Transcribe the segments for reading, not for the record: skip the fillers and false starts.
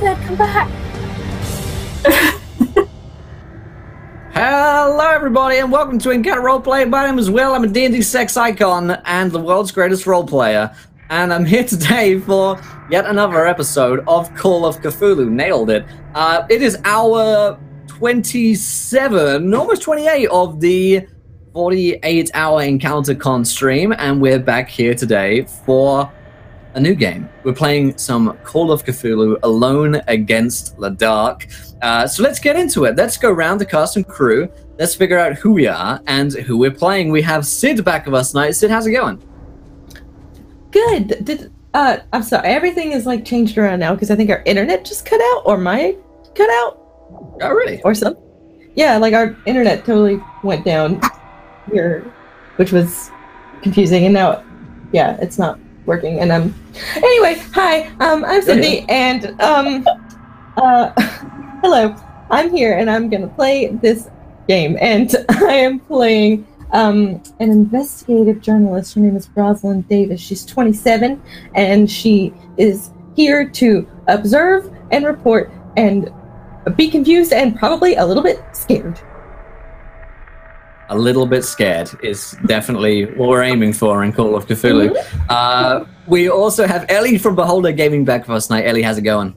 Alfred, come back. Hello everybody and welcome to Encounter Roleplay. My name is Will, I'm a D&D sex icon and the world's greatest role player. And I'm here today for yet another episode of Call of Cthulhu. Nailed it. It is hour 27, almost 28 of the 48-hour EncounterCon stream, and we're back here today for a new game. We're playing some Call of Cthulhu Alone Against the Dark. So let's get into it. Let's go around the cast and crew. Let's figure out who we are and who we're playing. We have Sid back with us tonight. Sid, how's it going? Good. I'm sorry. Everything is like changed around now because I think our internet just cut out, or my cut out. Oh, really? Or something. Yeah, like our internet totally went down here, which was confusing. And now, yeah, it's not working. And anyway, hi. I'm Cindy, and hello. I'm here, and I'm gonna play this game, and I am playing an investigative journalist. Her name is Rosalind Davis. She's 27, and she is here to observe and report and be confused and probably a little bit scared. A little bit scared is definitely what we're aiming for in Call of Cthulhu. We also have Ellie from Beholder Gaming back for us tonight. Ellie, how's it going?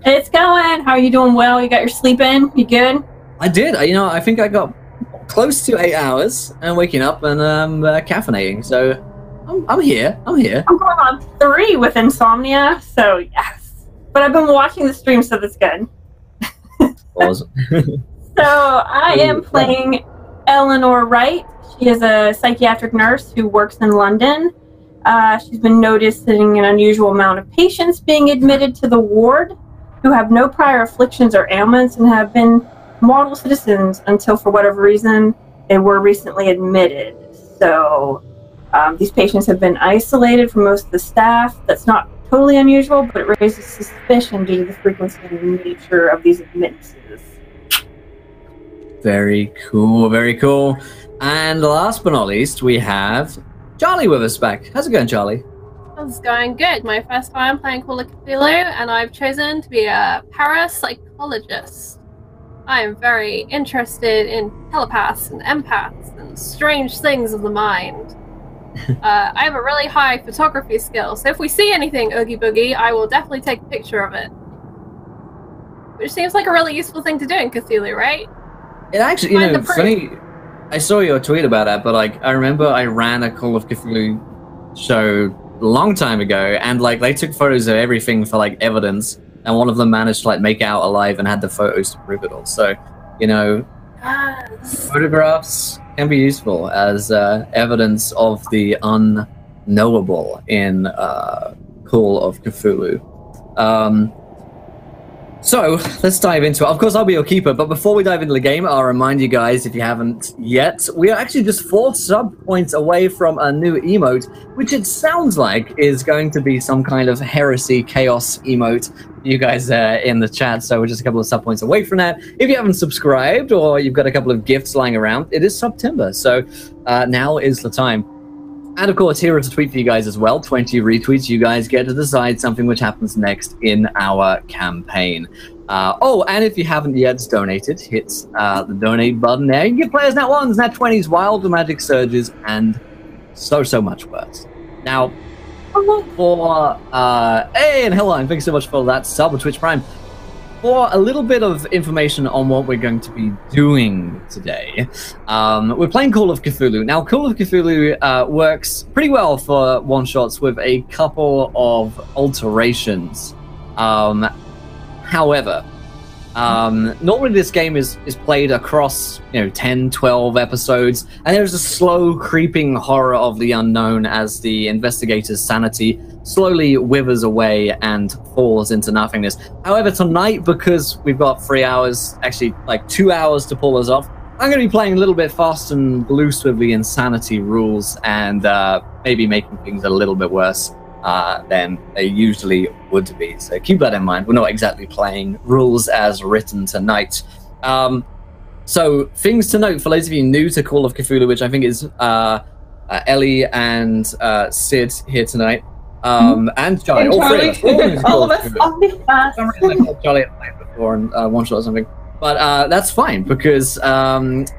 It's going. How are you doing? Well, you got your sleep in? You good? I did. I think I got close to 8 hours and waking up and caffeinating. So I'm here. I'm going on 3 with insomnia. So yes, but I've been watching the stream, so that's good. Awesome. So I am playing Eleanor Wright. She is a psychiatric nurse who works in London. She's been noticing an unusual amount of patients being admitted to the ward who have no prior afflictions or ailments and have been model citizens until, for whatever reason, they were recently admitted. So these patients have been isolated from most of the staff. That's not totally unusual, but it raises suspicion due to the frequency and nature of these admittances. Very cool, very cool. And last but not least, we have Charlie with us back. How's it going, Charlie? It's going good. My first time playing Call of Cthulhu, and I've chosen to be a parapsychologist. I am very interested in telepaths and empaths and strange things of the mind. I have a really high photography skill, so if we see anything oogie boogie, I will definitely take a picture of it. Which seems like a really useful thing to do in Cthulhu, right? It actually, funny, I saw your tweet about that, but I remember I ran a Call of Cthulhu show a long time ago, and they took photos of everything for evidence, and one of them managed to make out alive and had the photos to prove it all. So, photographs can be useful as evidence of the unknowable in Call of Cthulhu. So, let's dive into it. Of course, I'll be your keeper, but before we dive into the game, I'll remind you guys, if you haven't yet, we are actually just 4 sub-points away from a new emote, which it sounds like is going to be some kind of heresy, chaos emote. You guys in the chat, so we're just a couple of sub-points away from that. If you haven't subscribed or you've got a couple of gifts lying around, it is September, so now is the time. And of course, here is a tweet for you guys as well. 20 retweets, you guys get to decide something which happens next in our campaign. And if you haven't yet donated, hit the donate button there. You can get players nat 1s, nat 20s, wild magic surges, and so much worse. Now, for hey, and Hellline, thanks so much for that sub with Twitch Prime. For a little bit of information on what we're going to be doing today, we're playing Call of Cthulhu. Now, Call of Cthulhu works pretty well for one-shots with a couple of alterations. However, normally this game is played across 10, 12 episodes, and there's a slow creeping horror of the unknown as the investigator's sanity slowly withers away and falls into nothingness. However, tonight, because we've got 3 hours, actually 2 hours to pull us off, I'm going to be playing a little bit fast and loose with the insanity rules and maybe making things a little bit worse than they usually would be. So keep that in mind. We're not exactly playing rules as written tonight. So things to note for those of you new to Call of Cthulhu, which I think is Ellie and Sid here tonight. and Charlie. And All three of Charlie. us. All of us. For some reason I called Charlie at night before and one shot or something. But that's fine because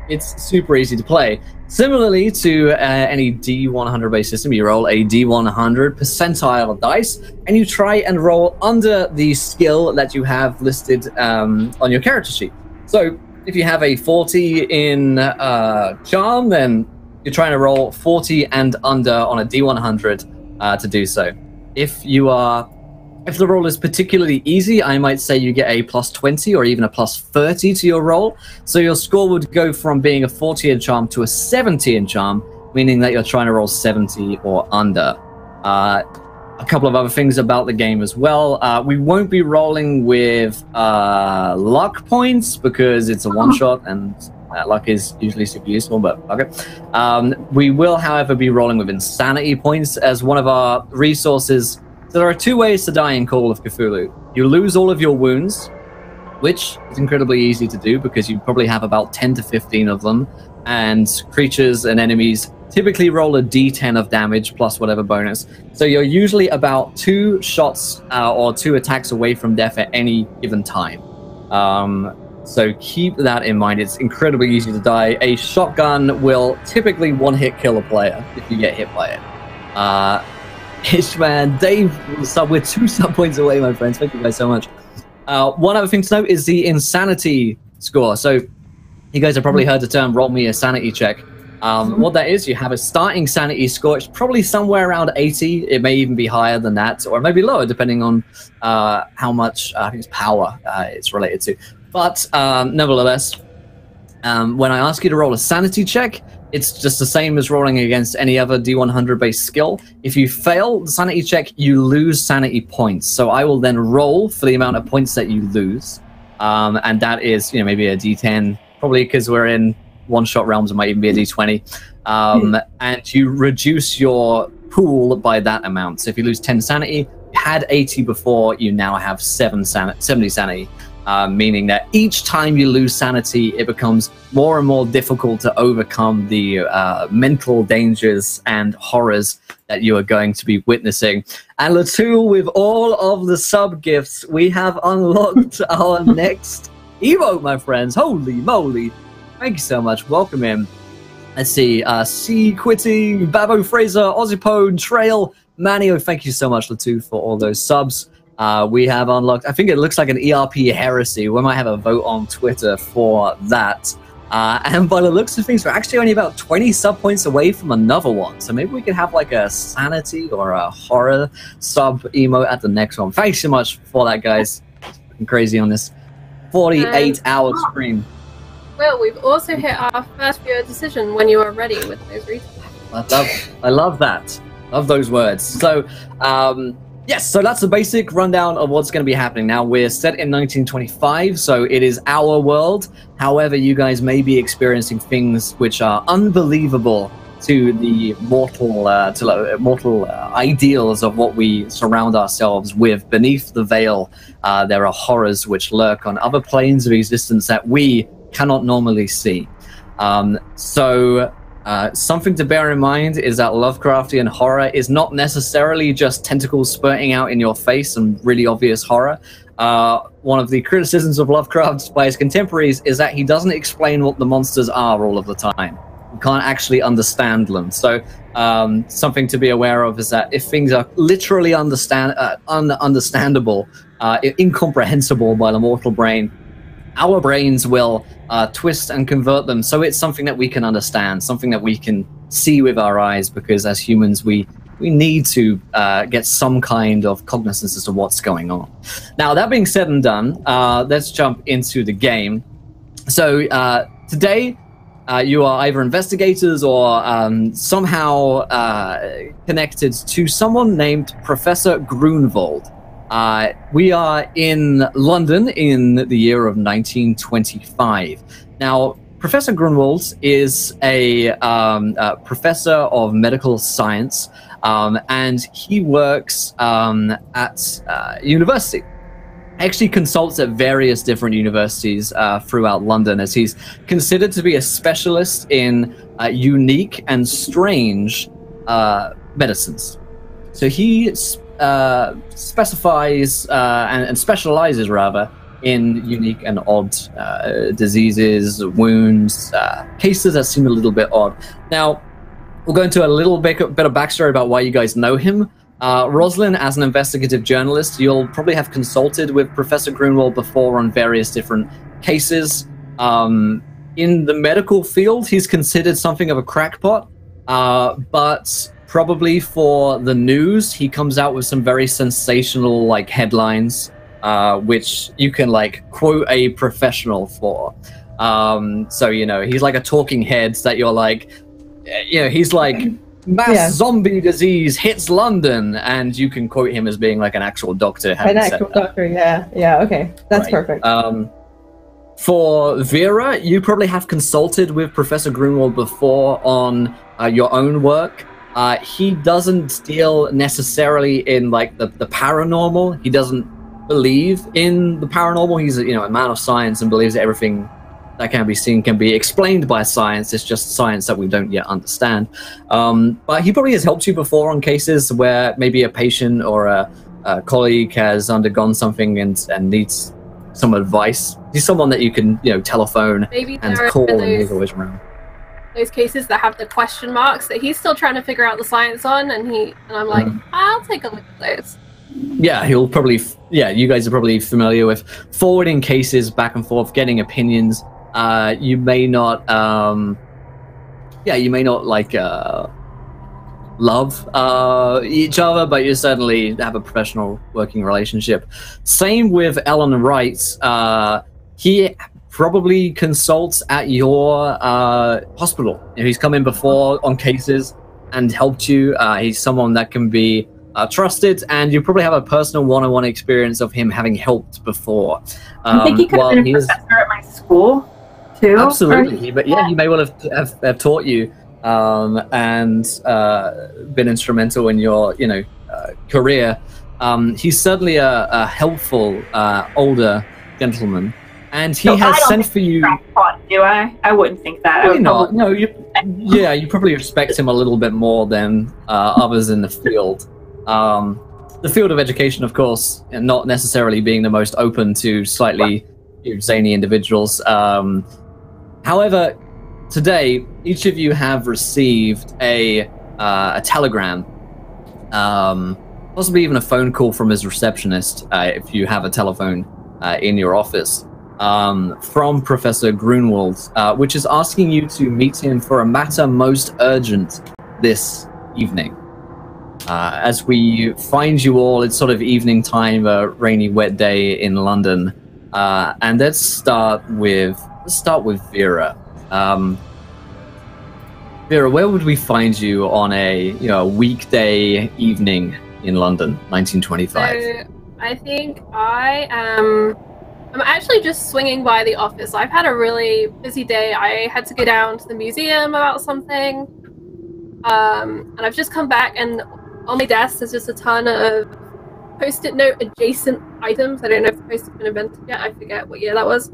it's super easy to play. Similarly to any D100 based system, you roll a D100 percentile dice and you try and roll under the skill that you have listed on your character sheet. So if you have a 40 in charm, then you're trying to roll 40 and under on a D100 to do so. If the roll is particularly easy, I might say you get a plus 20 or even a plus 30 to your roll. So your score would go from being a 40 in charm to a 70 in charm, meaning that you're trying to roll 70 or under. A couple of other things about the game as well. We won't be rolling with luck points because it's a one-shot and luck is usually super useful, but okay. We will, however, be rolling with insanity points as one of our resources. So there are two ways to die in Call of Cthulhu. You lose all of your wounds, which is incredibly easy to do because you probably have about 10 to 15 of them, and creatures and enemies typically roll a d10 of damage plus whatever bonus. So you're usually about 2 shots or 2 attacks away from death at any given time. So keep that in mind. It's incredibly easy to die. A shotgun will typically one-hit kill a player if you get hit by it. Ishman, Dave, we're 2 sub points away, my friends. Thank you guys so much. One other thing to note is the insanity score. So you guys have probably heard the term roll me a sanity check. What that is, you have a starting sanity score. It's probably somewhere around 80. It may even be higher than that, or maybe lower, depending on how much I think it's power it's related to. But nevertheless, when I ask you to roll a sanity check, it's just the same as rolling against any other D100 based skill. If you fail the sanity check, you lose sanity points. So I will then roll for the amount of points that you lose. And that is, maybe a D10, probably because we're in one-shot realms, it might even be a D20. And you reduce your pool by that amount. So if you lose 10 sanity, you had 80 before, you now have 70 sanity. Meaning that each time you lose sanity, it becomes more and more difficult to overcome the mental dangers and horrors that you are going to be witnessing. And Latu, with all of the sub-gifts, we have unlocked our next emote, my friends. Holy moly. Thank you so much. Welcome in. Let's see. C. Quitting, Babo Fraser, Ozzipone, Trail, Manio. Thank you so much, Latu, for all those subs. We have unlocked, I think it looks like an ERP heresy. We might have a vote on Twitter for that. And by the looks of things, we're actually only about 20 sub points away from another one. So maybe we could have like a sanity or a horror sub emote at the next one. Thanks so much for that, guys. It's fucking crazy on this 48-hour stream. Well, we've also hit our first viewer decision when you are ready with those reasons. I love that. Love those words. So, yes, so that's the basic rundown of what's going to be happening. Now, we're set in 1925, so it is our world. However, you guys may be experiencing things which are unbelievable to the mortal ideals of what we surround ourselves with. Beneath the veil, there are horrors which lurk on other planes of existence that we cannot normally see. Something to bear in mind is that Lovecraftian horror is not necessarily just tentacles spurting out in your face and really obvious horror. One of the criticisms of Lovecraft by his contemporaries is that he doesn't explain what the monsters are all of the time. You can't actually understand them. So something to be aware of is that if things are literally ununderstandable, incomprehensible by the mortal brain, our brains will twist and convert them so it's something that we can understand, something that we can see with our eyes, because as humans we need to get some kind of cognizance as to what's going on. Now, that being said and done, let's jump into the game. So today you are either investigators or somehow connected to someone named Professor Grunwald. We are in London in the year of 1925. Now, Professor Grunwald is a professor of medical science, and he works at university. Actually consults at various different universities throughout London, as he's considered to be a specialist in unique and strange medicines. So he specifies and specializes rather in unique and odd diseases, wounds, cases that seem a little bit odd. Now, we'll go into a little bit of backstory about why you guys know him. Rosalind, as an investigative journalist, you'll probably have consulted with Professor Grunwald before on various different cases. In the medical field, he's considered something of a crackpot, but probably for the news, he comes out with some very sensational like headlines, which you can like quote a professional for. So, you know, he's like a talking head that you're like, you know, he's like mass zombie disease hits London, and you can quote him as being like an actual doctor. An actual doctor, yeah, okay, that's perfect. For Vera, you probably have consulted with Professor Grunwald before on your own work. He doesn't deal necessarily in like the paranormal. He doesn't believe in the paranormal. He's a man of science and believes that everything that can be seen can be explained by science. It's just science that we don't yet understand. But he probably has helped you before on cases where maybe a patient or a colleague has undergone something and needs some advice. He's someone that you can, telephone and call, and he's always around. Those cases that have the question marks that he's still trying to figure out the science on, and I'm like, I'll take a look at those. Yeah, he'll probably. You guys are probably familiar with forwarding cases back and forth, getting opinions. You may not. You may not like love each other, but you certainly have a professional working relationship. Same with Ellen Wright. He probably consults at your hospital. He's come in before on cases and helped you. He's someone that can be trusted, and you probably have a personal one-on-one experience of him having helped before. I think he could have been a professor at my school too. Absolutely, but he may well have taught you and been instrumental in your career. He's certainly a helpful older gentleman. And he has sent for you. Do I? I wouldn't think that. Probably not. No, you probably respect him a little bit more than others in the field. The field of education, of course, and not necessarily being the most open to slightly zany individuals. However, today each of you have received a telegram, possibly even a phone call from his receptionist, if you have a telephone in your office. From Professor Grunwald, which is asking you to meet him for a matter most urgent this evening. As we find you all, it's sort of evening time, a rainy, wet day in London, and let's start with Vera. Vera, where would we find you on a weekday evening in London, 1925? So I think I'm actually just swinging by the office. I've had a really busy day. I had to go down to the museum about something. And I've just come back, and on my desk there's just a ton of post-it note adjacent items. I don't know if the post has been invented yet. I forget what year that was.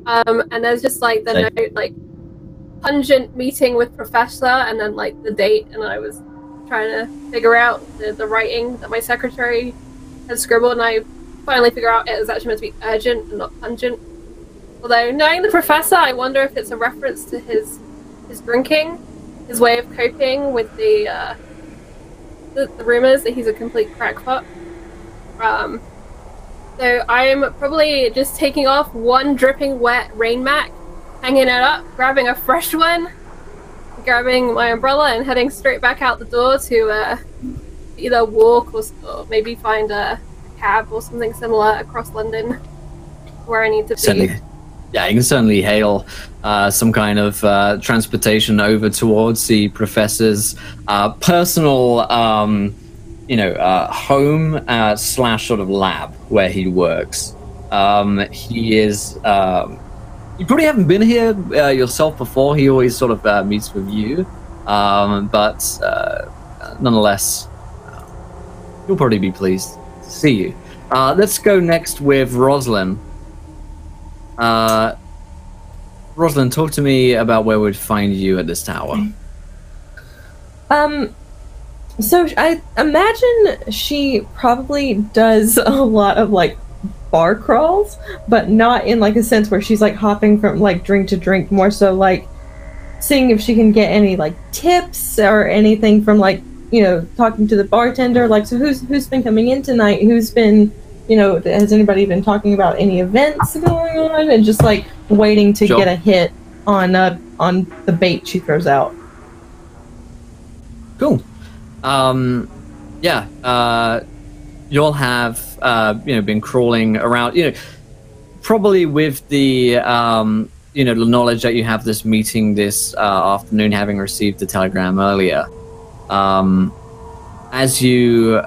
And there's just like the note, like pungent meeting with professor, and then like the date. And I was trying to figure out the writing that my secretary had scribbled, and I finally figure out it was actually meant to be urgent and not pungent. Although, knowing the professor, I wonder if it's a reference to his drinking, his way of coping with the rumors that he's a complete crackpot. So I'm probably just taking off one dripping wet rain mat, hanging it up, grabbing a fresh one, grabbing my umbrella, and heading straight back out the door to either walk or maybe find a cab or something similar across London where I need to be. Yeah, you can certainly hail some kind of transportation over towards the professor's personal, home / sort of lab where he works. He is. You probably haven't been here yourself before. He always sort of meets with you, but nonetheless, you'll probably be pleased to see you. Let's go next with Rosalind. Rosalind, talk to me about where we'd find you at this tower. So I imagine she probably does a lot of like bar crawls, but not in like a sense where she's like hopping from like drink to drink, more so like seeing if she can get any like tips or anything from like, you know, talking to the bartender, like, so who's been coming in tonight, who's been, you know, has anybody been talking about any events going on, and just like waiting to get a hit on the bait she throws out. Cool. You'll have been crawling around, probably with the the knowledge that you have this meeting this afternoon, having received the telegram earlier. As you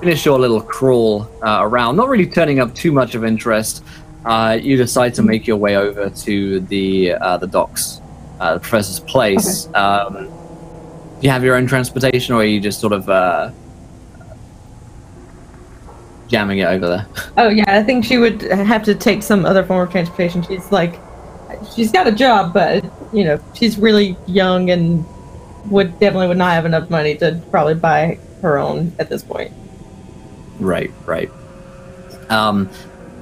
finish your little crawl around, not really turning up too much of interest, you decide to make your way over to the docks, the professor's place. Okay. Do you have your own transportation, or are you just sort of jamming it over there? Oh yeah, I think she would have to take some other form of transportation. She's got a job, but she's really young and would not have enough money to probably buy her own at this point. Right. And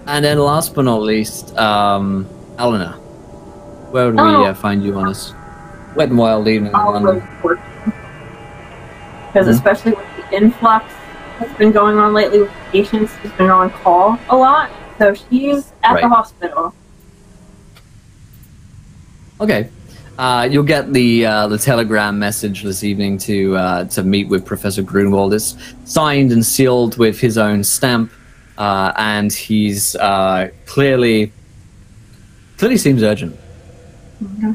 then last but not least, Eleanor, where would we find you on this wet and wild evening in London? Because especially with the influx that's been going on lately with patients, she's been on call a lot, so she's at the hospital. Okay. You'll get the telegram message this evening to meet with Professor Grunwald. It's signed and sealed with his own stamp, and he's clearly seems urgent. Mm-hmm.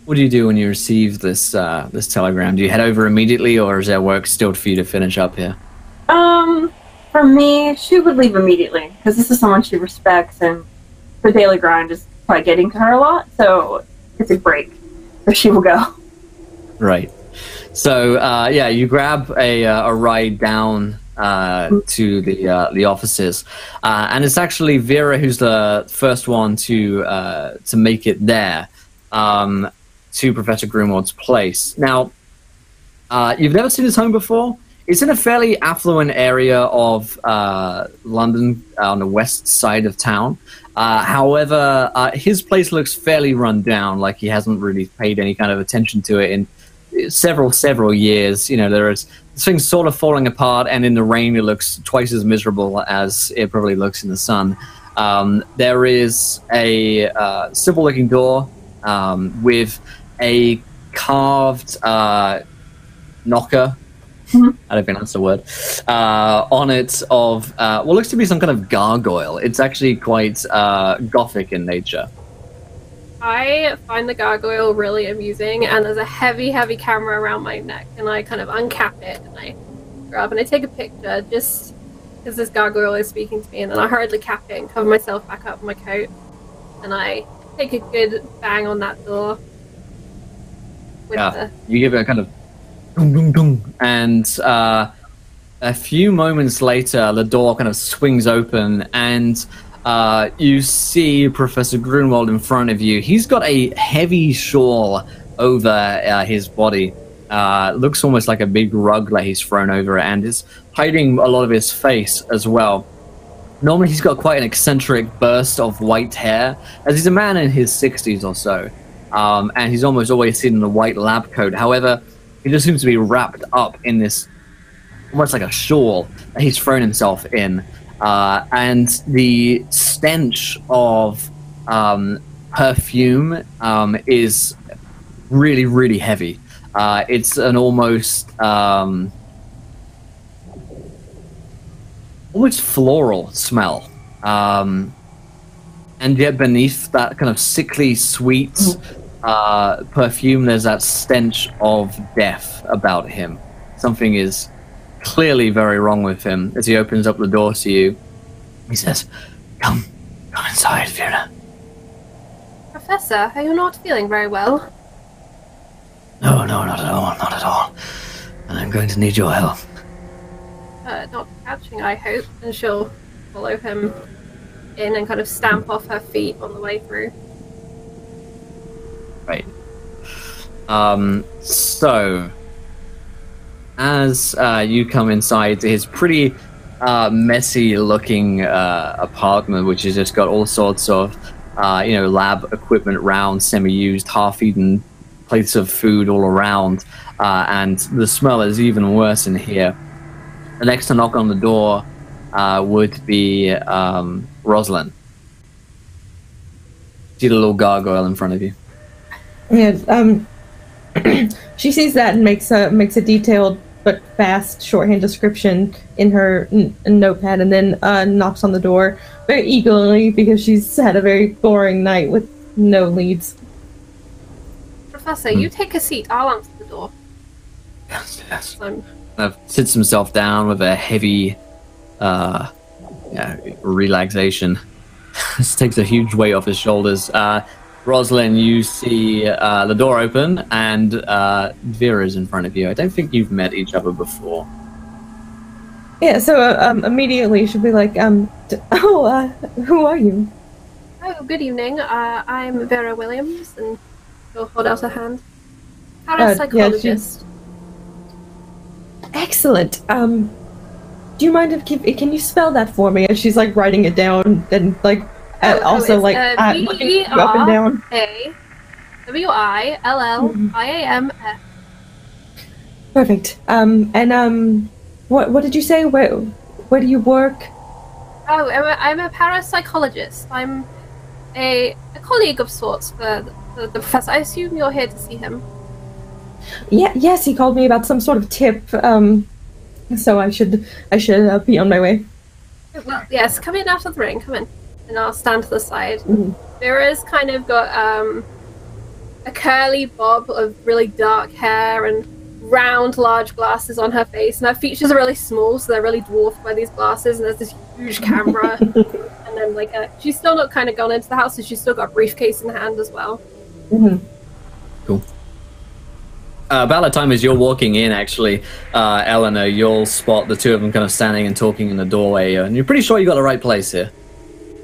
What do you do when you receive this telegram? Do you head over immediately, or is there work still for you to finish up here? For me, she would leave immediately, because this is someone she respects, and her daily grind is probably getting to her a lot, so it's a break. So she will go. Right. So, you grab a ride down to the offices, and it's actually Vera who's the first one to make it there. To Professor Grunwald's place. Now, you've never seen his home before. It's in a fairly affluent area of London, on the west side of town. However, his place looks fairly run down, like he hasn't really paid any kind of attention to it in several years. This thing's sort of falling apart, and in the rain it looks twice as miserable as it probably looks in the sun. There is a simple-looking door with a carved knocker, I don't think that's the word, on it of what looks to be some kind of gargoyle. It's actually quite gothic in nature. I find the gargoyle really amusing, and there's a heavy camera around my neck, and I kind of uncap it, and I grab and I take a picture just because this gargoyle is speaking to me, and then I hurriedly cap it and cover myself back up in my coat, and I take a good bang on that door. You give it a kind of dong, dong, dong, and a few moments later, the door kind of swings open, and you see Professor Grunwald in front of you. He's got a heavy shawl over his body. Looks almost like a big rug that he's thrown over it, and is hiding a lot of his face as well. Normally, he's got quite an eccentric burst of white hair, as he's a man in his 60s or so. And he's almost always seen in a white lab coat. However, he just seems to be wrapped up in this, almost like a shawl that he's thrown himself in. And the stench of perfume is really, really heavy. It's an almost floral smell. And yet beneath that kind of sickly sweet perfume, there's that stench of death about him. Something is clearly very wrong with him. As he opens up the door to you, he says, Come inside, Fiona. Professor, are you not feeling very well? No, not at all. And I'm going to need your help. Not catching, I hope, and she'll follow him in and kind of stamp off her feet on the way through. So, as you come inside his pretty messy-looking apartment, which has just got all sorts of, lab equipment around, semi-used, half-eaten plates of food all around, and the smell is even worse in here. The next to knock on the door would be Rosalind. See the little gargoyle in front of you. Yeah, she sees that and makes a detailed but fast shorthand description in her notepad, and then knocks on the door very eagerly because she's had a very boring night with no leads. Professor, you take a seat. I'll answer the door. Yes. Sits himself down with a heavy relaxation. This takes a huge weight off his shoulders. Rosalind, you see the door open, and Vera's in front of you. I don't think you've met each other before. Yeah, so immediately she'll be like, who are you? Oh, good evening. I'm Vera Williams, and she'll hold out her hand. Parapsychologist. Excellent. Do you mind if can you spell that for me? And she's like writing it down, and like looking up and down. VERAWILLIAMS. Perfect. What did you say? Where do you work? Oh, I'm a parapsychologist. I'm a colleague of sorts for the professor. I assume you're here to see him. Yeah. Yes, he called me about some sort of tip. So I should be on my way. Well, yes. Come in after the ring. Come in, and I'll stand to the side. Mm-hmm. Vera's kind of got a curly bob of really dark hair and round, large glasses on her face, and her features are really small, so they're really dwarfed by these glasses. And there's this huge camera, and then she's still not kind of gone into the house, so she's still got a briefcase in hand as well. Mm-hmm. Cool. About the time as you're walking in, actually, Eleanor, you'll spot the two of them kind of standing and talking in the doorway, and you're pretty sure you got the right place here.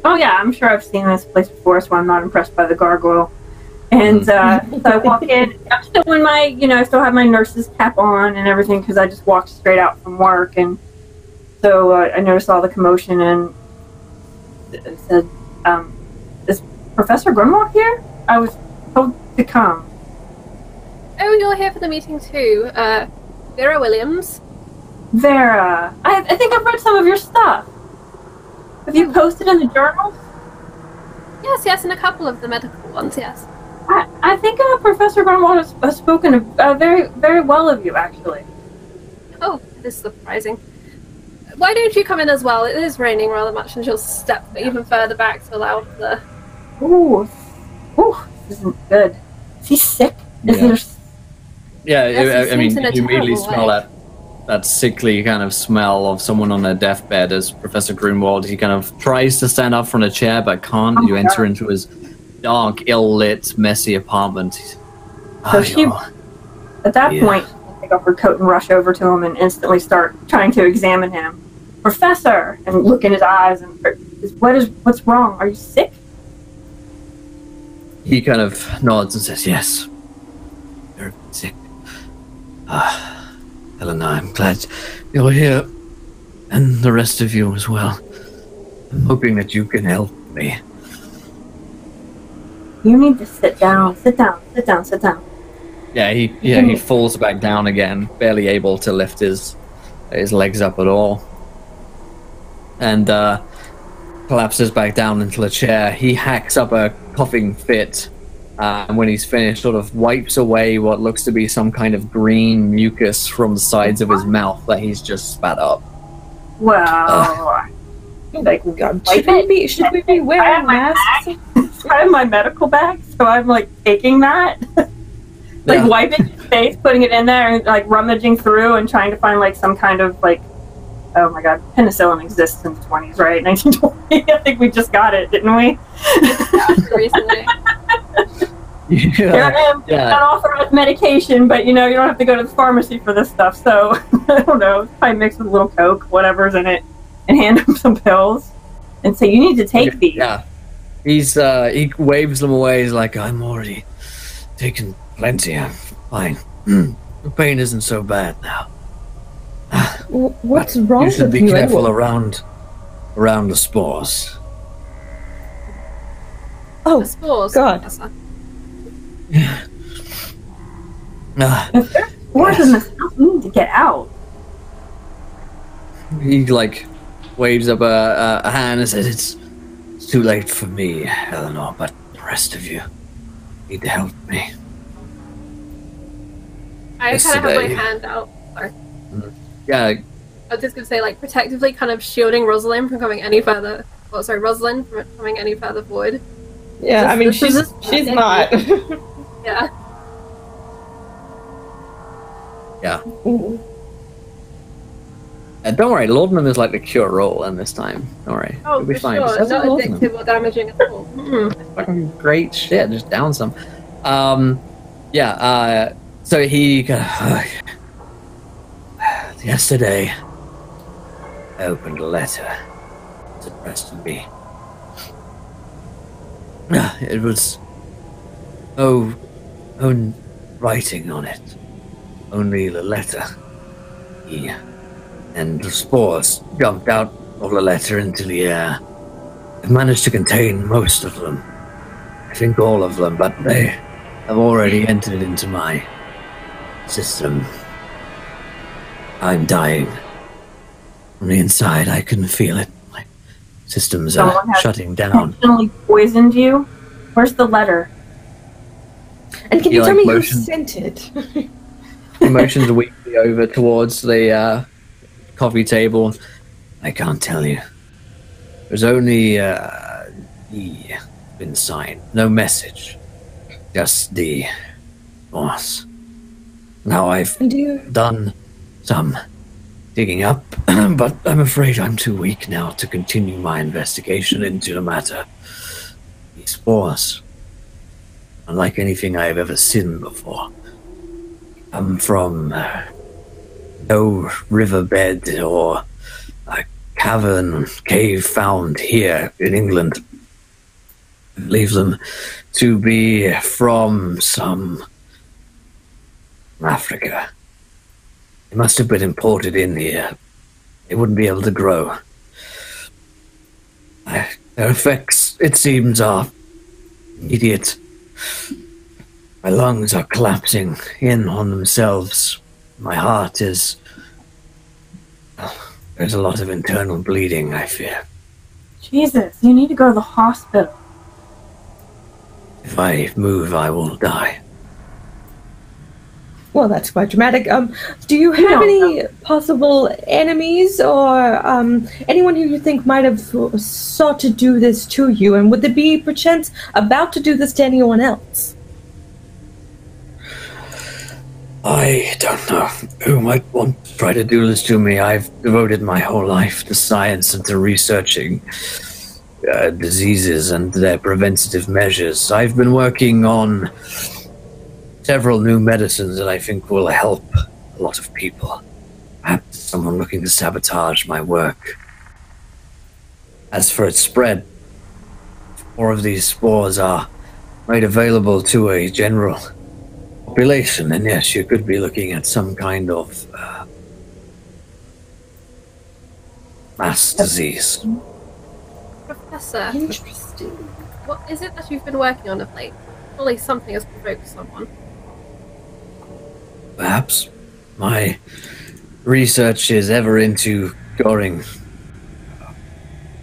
Oh yeah, I'm sure I've seen this place before, so I'm not impressed by the gargoyle. And so I walk in. I'm still in my, I still have my nurse's cap on and everything because I just walked straight out from work. And so I noticed all the commotion and it said, "Is Professor Grunwald here? I was told to come." Oh, you're here for the meeting too. Vera Williams. Vera, I think I've read some of your stuff. Have you posted in the journals? Yes, and a couple of the medical ones, yes. I think Professor Grunwald has spoken very, very well of you, actually. Oh, that is surprising. Why don't you come in as well? It is raining rather much, and she'll step even further back to allow the... Ooh, this isn't good. Is he sick? Yeah, I mean, you immediately smell that sickly kind of smell of someone on their deathbed as Professor Grunwald. He kind of tries to stand up from a chair, but can't. You enter into his dark, ill-lit, messy apartment. So she, at that point, she'll take off her coat and rush over to him and instantly start trying to examine him. Professor, and look in his eyes and what's wrong? Are you sick? He kind of nods and says, "Yes, you're sick. Helena, I'm glad you're here, and the rest of you as well. I'm hoping that you can help me." You need to sit down. Sit down. Yeah, he falls back down again, barely able to lift his legs up at all, and collapses back down into the chair. He hacks up a coughing fit, and when he's finished, sort of wipes away what looks to be some kind of green mucus from the sides of his mouth that he's just spat up. Well, should we be wearing masks? I have my medical bag, so I'm taking that, wiping his face, putting it in there, and rummaging through and trying to find some kind of oh my god, penicillin exists in the 20s, right? 1920. I think we just got it, didn't we? Yeah, recently. Unauthorized medication, but you don't have to go to the pharmacy for this stuff. So I don't know, probably mix with a little Coke, whatever's in it, and hand him some pills, and say, "You need to take these." Yeah, he waves them away. He's like, "I'm already taken plenty. Fine. The pain isn't so bad now. What's wrong with you? You should be careful around the spores. Oh, The spores. God. Yeah. If there's spores in this house, we need to get out. He like waves up a hand and says, "It's too late for me, Eleanor, but the rest of you need to help me." I kind of have my hand out. Sorry. Yeah. I was just going to say, like, protectively kind of shielding Rosalind from coming any further. Oh, sorry, Rosalind from coming any further forward. Yeah, I mean, she's not. Yeah. Yeah. Don't worry, Laudanum is like the cure all in this time. Don't worry. Oh, You'll be for fine. sure. Just have Not some laudanum. addictive or damaging at all. It's fucking great shit. Just down some. So he yesterday I opened a letter. It's addressed to me. It was no writing on it. Only the letter. And the spores jumped out of the letter into the air. I've managed to contain most of them. I think all of them, but they have already entered into my system. I'm dying. From the inside, I can feel it. My systems are shutting down. Intentionally poisoned you? Where's the letter? And can you tell me who sent it? He motions weakly over towards the coffee table. I can't tell you. There's only E been signed. No message. Just D. Boss. Now I've done some digging up, but I'm afraid I'm too weak now to continue my investigation into the matter. These spores, unlike anything I've ever seen before, come from no riverbed or a cavern cave found here in England. I believe them to be from Africa. They must have been imported in here. They wouldn't be able to grow. Their effects, it seems, are immediate. My lungs are collapsing in on themselves. My heart is... There's a lot of internal bleeding, I fear. Jesus, you need to go to the hospital. If I move, I will die. Well, that's quite dramatic. Do you have any possible enemies or anyone who you think might have sought to do this to you? And would they be, perchance, about to do this to anyone else? I don't know who might want to try to do this to me. I've devoted my whole life to science and to researching diseases and their preventative measures. I've been working on several new medicines that I think will help a lot of people. Perhaps someone looking to sabotage my work. As for its spread, more of these spores are made available to a general population, and yes, you could be looking at some kind of mass disease. Professor, interesting. What is it that you've been working on of late? Surely something has provoked someone. Perhaps. My research is ever into curing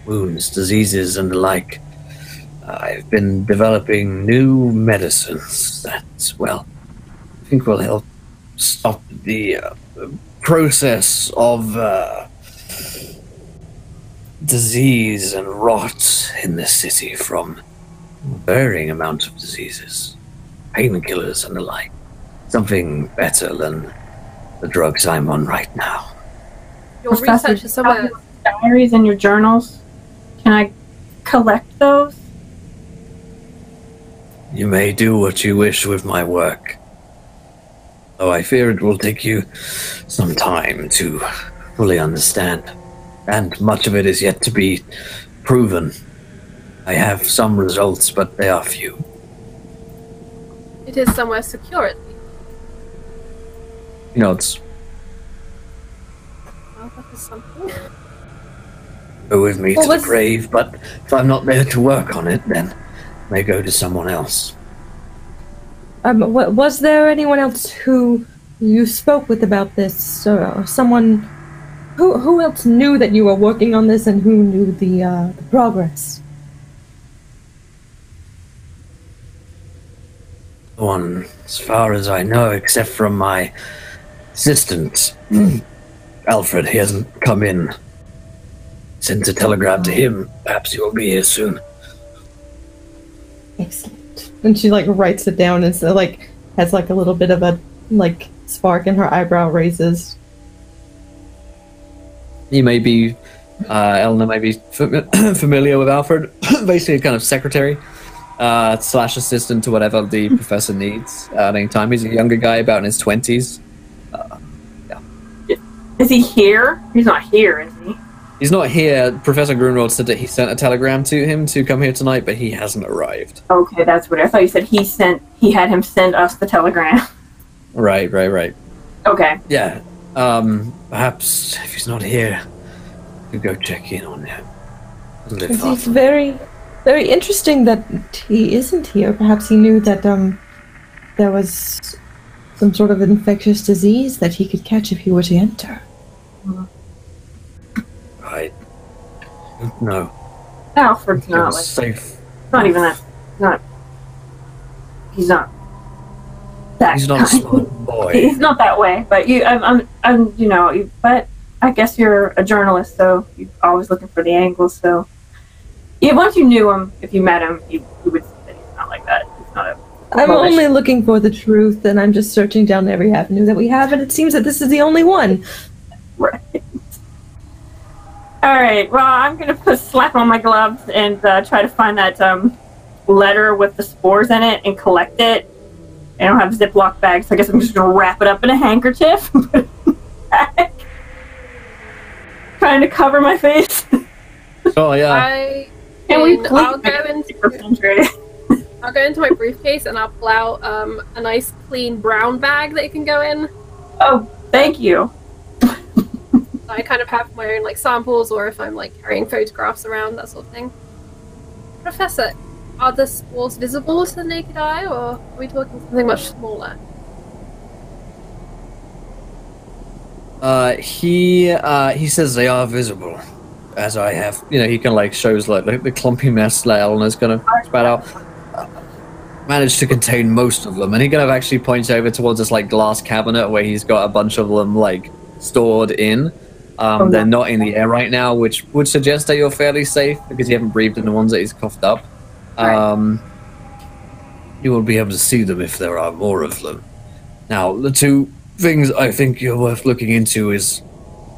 wounds, diseases, and the like. I've been developing new medicines that, well, I think will help stop the process of disease and rot in this city from varying amounts of diseases, painkillers and the like. Something better than the drugs I'm on right now. Your research is somewhere. Diaries and your journals. Can I collect those? You may do what you wish with my work, though I fear it will take you some time to fully understand, and much of it is yet to be proven. I have some results, but they are few. It is somewhere secure, at least. He nods. Well, that is something. Go with me to the grave, but if I'm not there to work on it, then I may go to someone else. Was there anyone else who you spoke with about this, or someone who else knew that you were working on this and who knew the progress? No one, as far as I know, except from my assistant, Alfred. He hasn't come in. Sent a telegram to him. Perhaps he will be here soon. Excellent. And she writes it down and so has a little bit of a spark in her eyebrow raises. You may be, Eleanor may be familiar with Alfred. Basically a kind of secretary / assistant to whatever the professor needs at any time. He's a younger guy, about in his 20s. Yeah. Is he here? He's not here, is he? He's not here. Professor Grunwald said that he sent a telegram to him to come here tonight, but he hasn't arrived. Okay, that's what I thought you said. He had him send us the telegram. Right. Okay. Yeah. Perhaps if he's not here, you go check in on him. It's very, very interesting that he isn't here. Perhaps he knew that there was some sort of infectious disease that he could catch if he were to enter. I don't know. Alfred's not safe. Not even that. He's not that. He's not a smart boy. He's not that way. But but I guess you're a journalist, so you're always looking for the angles. So, yeah, once you knew him, if you met him, you would say that he's not like that. He's not a. I'm only looking for the truth, and I'm just searching down every avenue that we have, and it seems that this is the only one. Right. All right. Well, I'm gonna slap on my gloves and try to find that letter with the spores in it and collect it. I don't have Ziploc bags, so I guess I'm just gonna wrap it up in a handkerchief. Trying to cover my face. Oh yeah. I'll go into my briefcase and I'll pull out a nice clean brown bag that you can go in. Oh, thank you. I kind of have my own samples, or if I'm carrying photographs around, that sort of thing. Professor, are the spores visible to the naked eye, or are we talking something much smaller? He says they are visible, as I have. He kind of shows the clumpy mess that Eleanor's gonna spat out. Managed to contain most of them, and he kind of actually points over towards this glass cabinet where he's got a bunch of them stored in. They're not in the air right now, which would suggest that you're fairly safe because you haven't breathed in the ones that he's coughed up. You will be able to see them if there are more of them. Now, the two things I think you're worth looking into is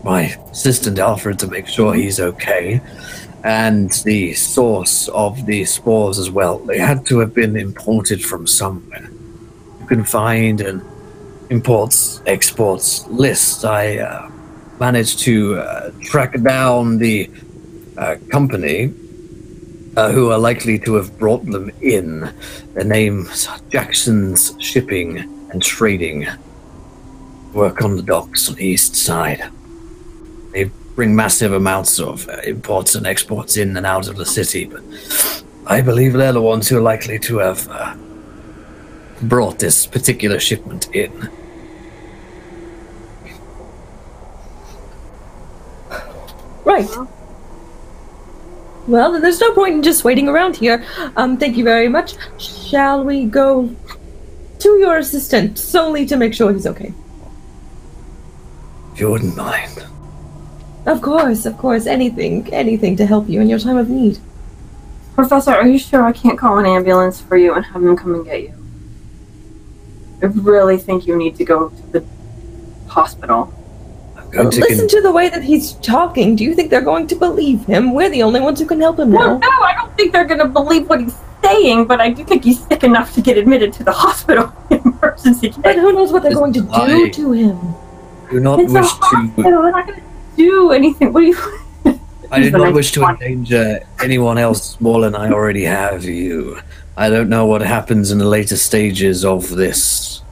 my assistant Alfred, to make sure he's okay, and the source of the spores as well. They had to have been imported from somewhere. You can find an imports-exports list. I managed to track down the company who are likely to have brought them in. Their name's Jackson's Shipping and Trading. Work on the docks on the east side. They bring massive amounts of imports and exports in and out of the city, but I believe they're the ones who are likely to have brought this particular shipment in. Right. Well, then there's no point in just waiting around here. Thank you very much. Shall we go to your assistant solely to make sure he's okay? If you wouldn't mind. Of course. Anything to help you in your time of need. Professor, are you sure I can't call an ambulance for you and have him come and get you? I really think you need to go to the hospital. Listen to the way that he's talking. Do you think they're going to believe him? We're the only ones who can help him now. Well, no, I don't think they're going to believe what he's saying, but I do think he's sick enough to get admitted to the hospital in emergency care. But who knows what they're going to do to him? Do not wish to. They're not going to do anything. What do you? I did not wish to endanger anyone else more than I already have you. I don't know what happens in the later stages of this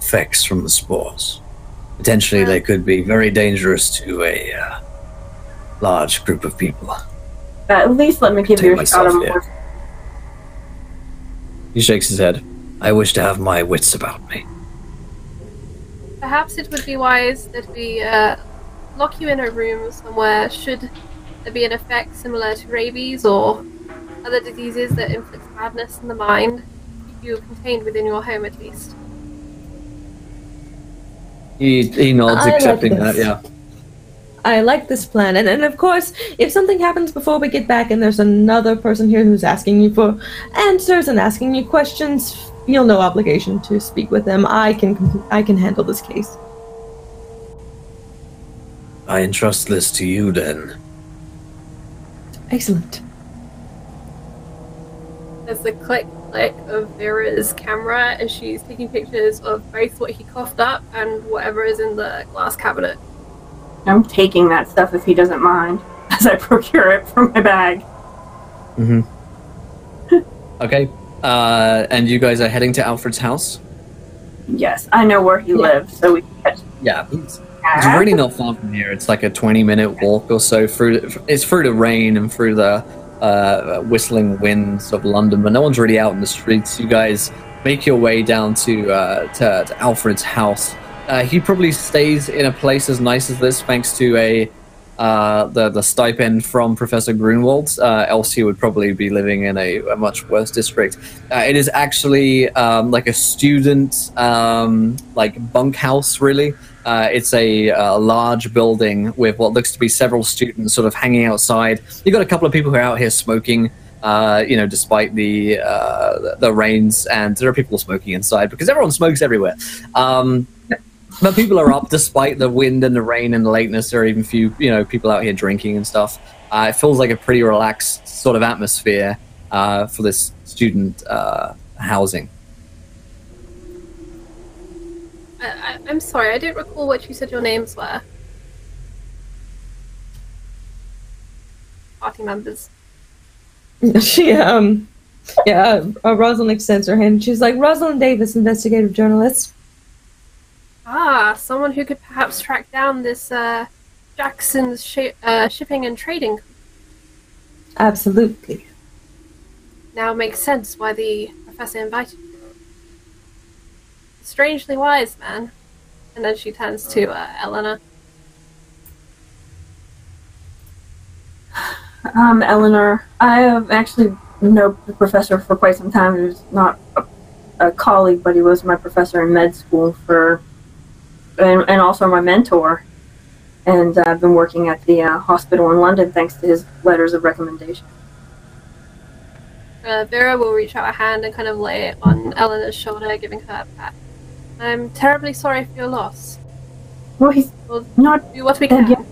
effects from the spores. Potentially, they could be very dangerous to a large group of people. At least let me give you a shot of more. He shakes his head. I wish to have my wits about me. Perhaps it would be wise that we lock you in a room somewhere should there be an effect similar to rabies or other diseases that inflict madness in the mind. Keep you contained within your home at least. He nods, accepting that, yeah. I like this plan. And of course, if something happens before we get back and there's another person here who's asking you for answers and asking you questions, feel no obligation to speak with them. I can handle this case. I entrust this to you, then. Excellent. There's the click of Vera's camera as she's taking pictures of both what he coughed up and whatever is in the glass cabinet. I'm taking that stuff if he doesn't mind, as I procure it from my bag. Mm-hmm. Okay. And you guys are heading to Alfred's house? Yes, I know where he lives, so we can catch him. Yeah, it's really not far from here. It's like a 20-minute walk or so through the rain and through the whistling winds of London, but no one's really out in the streets. You guys make your way down to Alfred's house. He probably stays in a place as nice as this thanks to the stipend from Professor Grunwald, else he would probably be living in a much worse district. It is actually like a student like bunkhouse, really. It's a large building with what looks to be several students sort of hanging outside. You've got a couple of people who are out here smoking, despite the rains, and there are people smoking inside because everyone smokes everywhere. But people are up despite the wind and the rain and the lateness. There are even few, people out here drinking and stuff. It feels like a pretty relaxed sort of atmosphere for this student housing. I'm sorry, I don't recall what you said your names were. Party members. She, Rosalind extends her hand. She's like, Rosalind Davis, investigative journalist. Ah, someone who could perhaps track down this Jackson's shipping and trading. Absolutely. Now it makes sense why the professor invited you. Strangely wise, man. And then she turns to Eleanor. Eleanor, I have actually known the professor for quite some time. He was not a colleague, but he was my professor in med school and also my mentor. And I've been working at the hospital in London thanks to his letters of recommendation. Vera will reach out a hand and kind of lay it on Eleanor's shoulder, giving her a pat. I'm terribly sorry for your loss. Well, we'll not do what we can.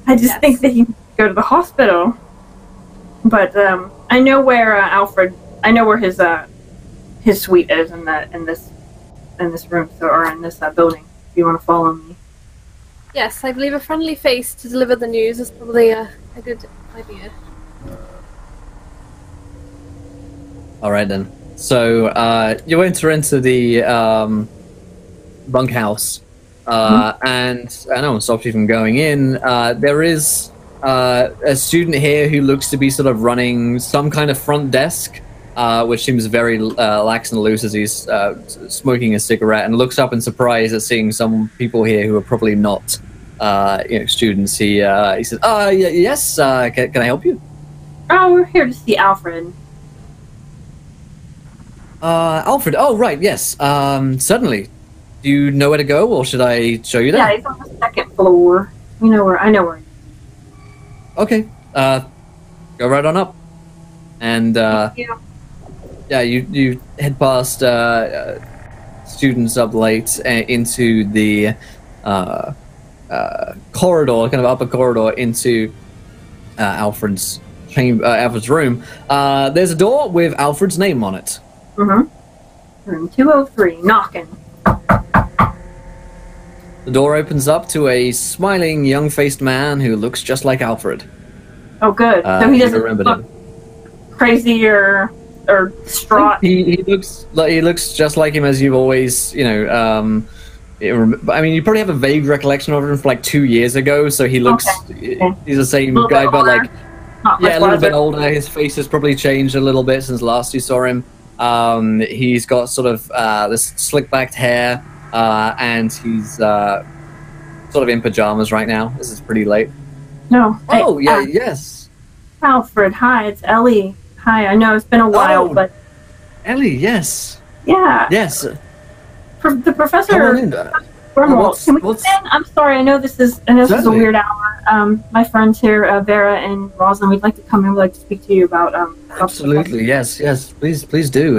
I just think that he needs to go to the hospital. But I know where Alfred. I know where his suite is in this room, or in this building. If you want to follow me. Yes, I believe a friendly face to deliver the news is probably a good idea. All right then. So you enter into the bunkhouse, and no one stops you from going in. There is a student here who looks to be sort of running some kind of front desk, which seems very lax and loose as he's smoking a cigarette, and looks up in surprise at seeing some people here who are probably not students. He says, yes, can I help you? Oh, we're here to see Alfred. Alfred, oh, right, yes, certainly. Do you know where to go, or should I show you that? Yeah, he's on the second floor. I know where he is. Okay, go right on up. And, you head past, students up late into the, corridor, kind of upper corridor into, Alfred's room. There's a door with Alfred's name on it. Mm-hmm. Room 203, knocking. The door opens up to a smiling, young-faced man who looks just like Alfred. Oh, good. So he doesn't look crazy or or distraught. He looks just like him as you've always, you know. I mean, you probably have a vague recollection of him from like 2 years ago, so he looks. Okay. He's the same guy, but like, a little bit older. His face has probably changed a little bit since last you saw him. He's got sort of this slick backed hair, and he's sort of in pajamas right now. This is pretty late. No. Oh, yes. Alfred, hi, it's Ellie. Hi, I know it's been a while, but Ellie, yes. Yeah. Yes. The professor. Come on in. Grunwald, can we get in? I'm sorry, I know this is a weird hour. My friends here, Vera and Rosalind, we'd like to come in. We'd like to speak to you about. Absolutely, yes. Please do.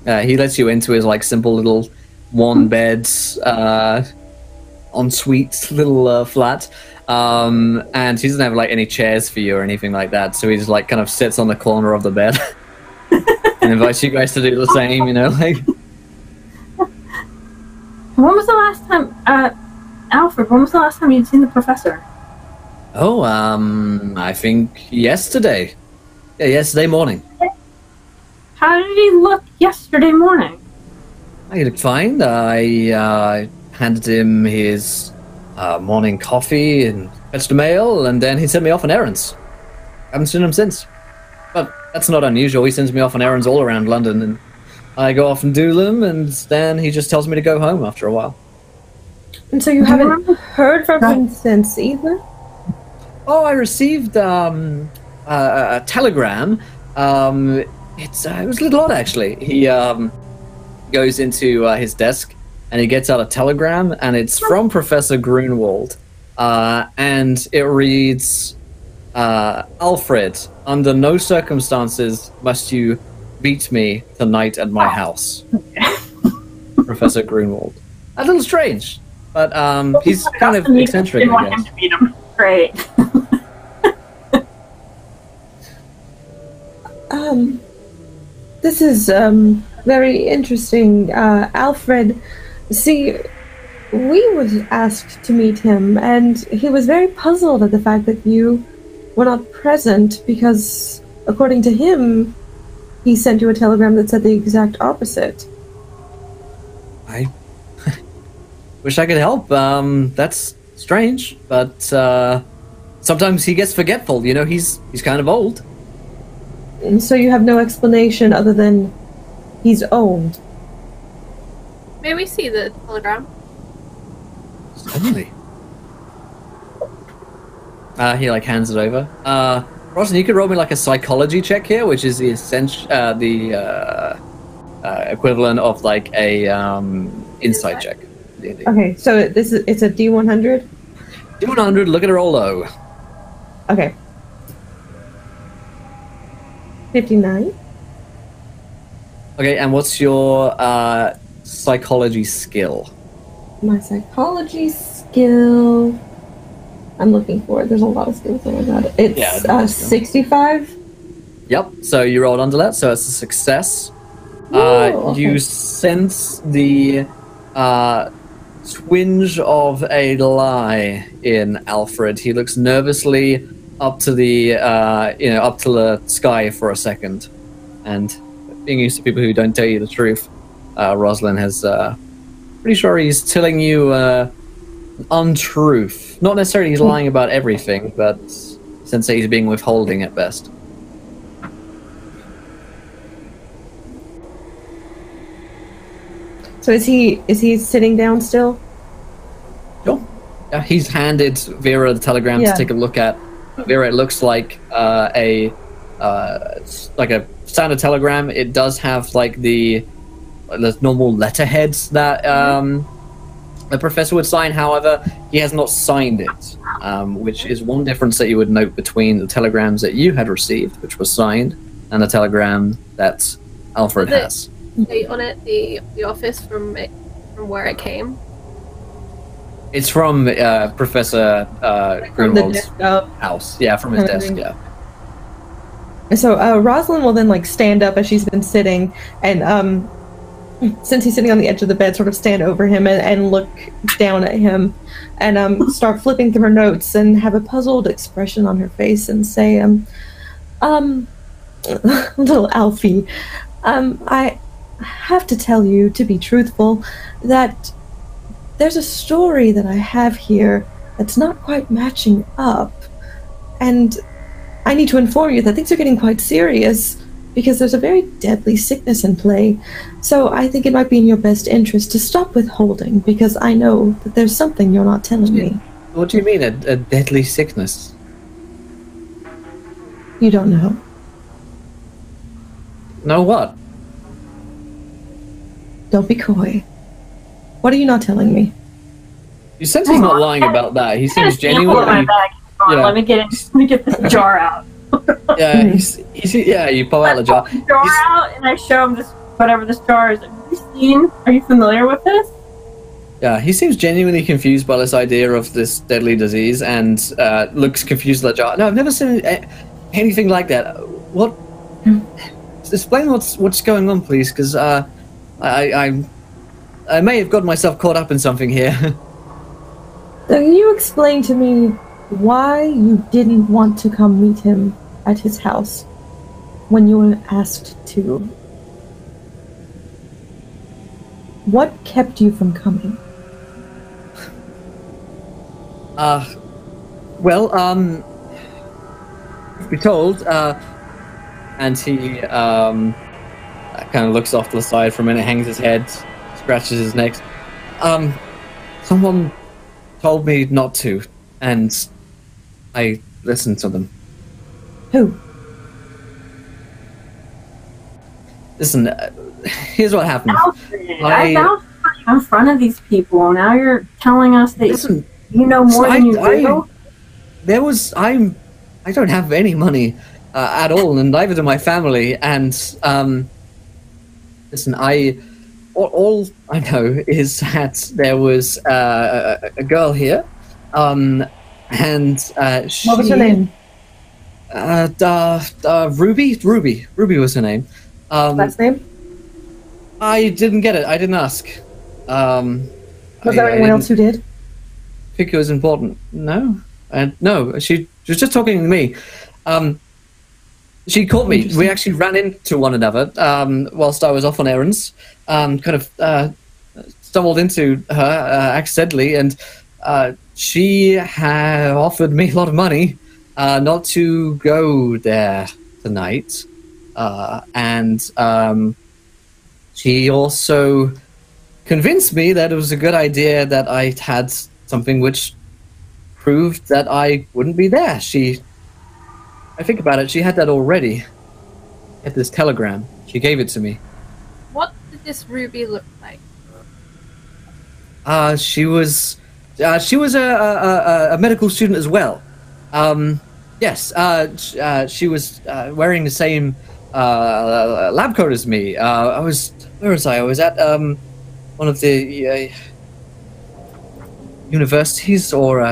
He lets you into his like simple little one bed, ensuite little flat, and he doesn't have like any chairs for you or anything like that. So he just like kind of sits on the corner of the bed and invites you guys to do the same. You know, like. When was the last time, Alfred? When was the last time you'd seen the professor? Oh, I think yesterday. Yeah, yesterday morning. How did he look yesterday morning? He looked fine. I handed him his morning coffee and fetched a mail, and then he sent me off on errands. Haven't seen him since. But that's not unusual. He sends me off on errands all around London, and I go off and do them, and then he just tells me to go home after a while. And so you haven't heard from him since either? Oh, I received a telegram. It was a little odd, actually. He goes into his desk, and he gets out a telegram, and it's from Professor Grunwald. And it reads, Alfred, under no circumstances must you beat me tonight at my house. Professor Grunwald. A little strange, but he's kind of eccentric, I guess. Him to beat him. Great. This is very interesting. Alfred, see, we was asked to meet him, and he was very puzzled at the fact that you were not present, because according to him, he sent you a telegram that said the exact opposite. I wish I could help. That's strange, but sometimes he gets forgetful. You know, he's kind of old. And so you have no explanation other than he's old. May we see the telegram? Certainly. He like hands it over. Rosalind, you could roll me like a psychology check here, which is the equivalent of like a insight check. Okay, so it's a D100? D100, look at her roll low. Okay. 59. Okay, and what's your psychology skill? My psychology skill... I'm looking for it. There's a lot of skills. Oh my god. It's 65. Yep, so you rolled under that, so it's a success. Okay. You sense the twinge of a lie in Alfred. He looks nervously up to the sky for a second. And being used to people who don't tell you the truth, Rosalind has pretty sure he's telling you untruth. Not necessarily he's lying about everything, but since he's being withholding at best. So is he sitting down still? Sure. Yeah, he's handed Vera the telegram to take a look at. Vera, it looks like a standard telegram. It does have like the normal letterheads that the professor would sign. However, he has not signed it, which is one difference that you would note between the telegrams that you had received, which was signed, and the telegram that Alfred has. Date on it, the office from where it came. It's from Professor Grunwald's house. Yeah, from his desk. Yeah. So Rosalind will then like stand up as she's been sitting, and since he's sitting on the edge of the bed, sort of stand over him and look down at him, and start flipping through her notes and have a puzzled expression on her face and say, little Alfie. I have to tell you, to be truthful, that there's a story that I have here that's not quite matching up. And I need to inform you that things are getting quite serious because there's a very deadly sickness in play. So I think it might be in your best interest to stop withholding, because I know that there's something you're not telling me. What do you mean, a deadly sickness? You don't know. No what? Don't be coy. What are you not telling me? You sense he's not lying about that. He seems genuinely... Yeah. Let me get this jar out. Yeah, you pull out the jar. I pull the jar out and I show him this, whatever this jar is. Are you familiar with this? Yeah, he seems genuinely confused by this idea of this deadly disease and looks confused at the jar. No, I've never seen anything like that. What? Explain what's going on, please, because I may have got myself caught up in something here. So can you explain to me why you didn't want to come meet him at his house when you were asked to? What kept you from coming? If we told, and he kind of looks off to the side for a minute, hangs his head, scratches his neck. Someone told me not to, and I listened to them. Who? Listen, here's what happened. Alfred, I vouched for you in front of these people. Now you're telling us that you know more than you do? I don't have any money at all, and neither do my family, and listen, all I know is that there was a girl here, and she... What was her name? Ruby? Ruby was her name. Last name? I didn't get it. I didn't ask. Was there anyone else who did? I think it was important. No. No, she was just talking to me. She caught me. We actually ran into one another whilst I was off on errands. Kind of stumbled into her accidentally, and she had offered me a lot of money not to go there tonight. And she also convinced me that it was a good idea that I had something which proved that I wouldn't be there. I think about it, she had that already. At this telegram. She gave it to me. What did this Ruby look like? She was a medical student as well. Yes, she was wearing the same lab coat as me. Where was I? I was at one of the universities or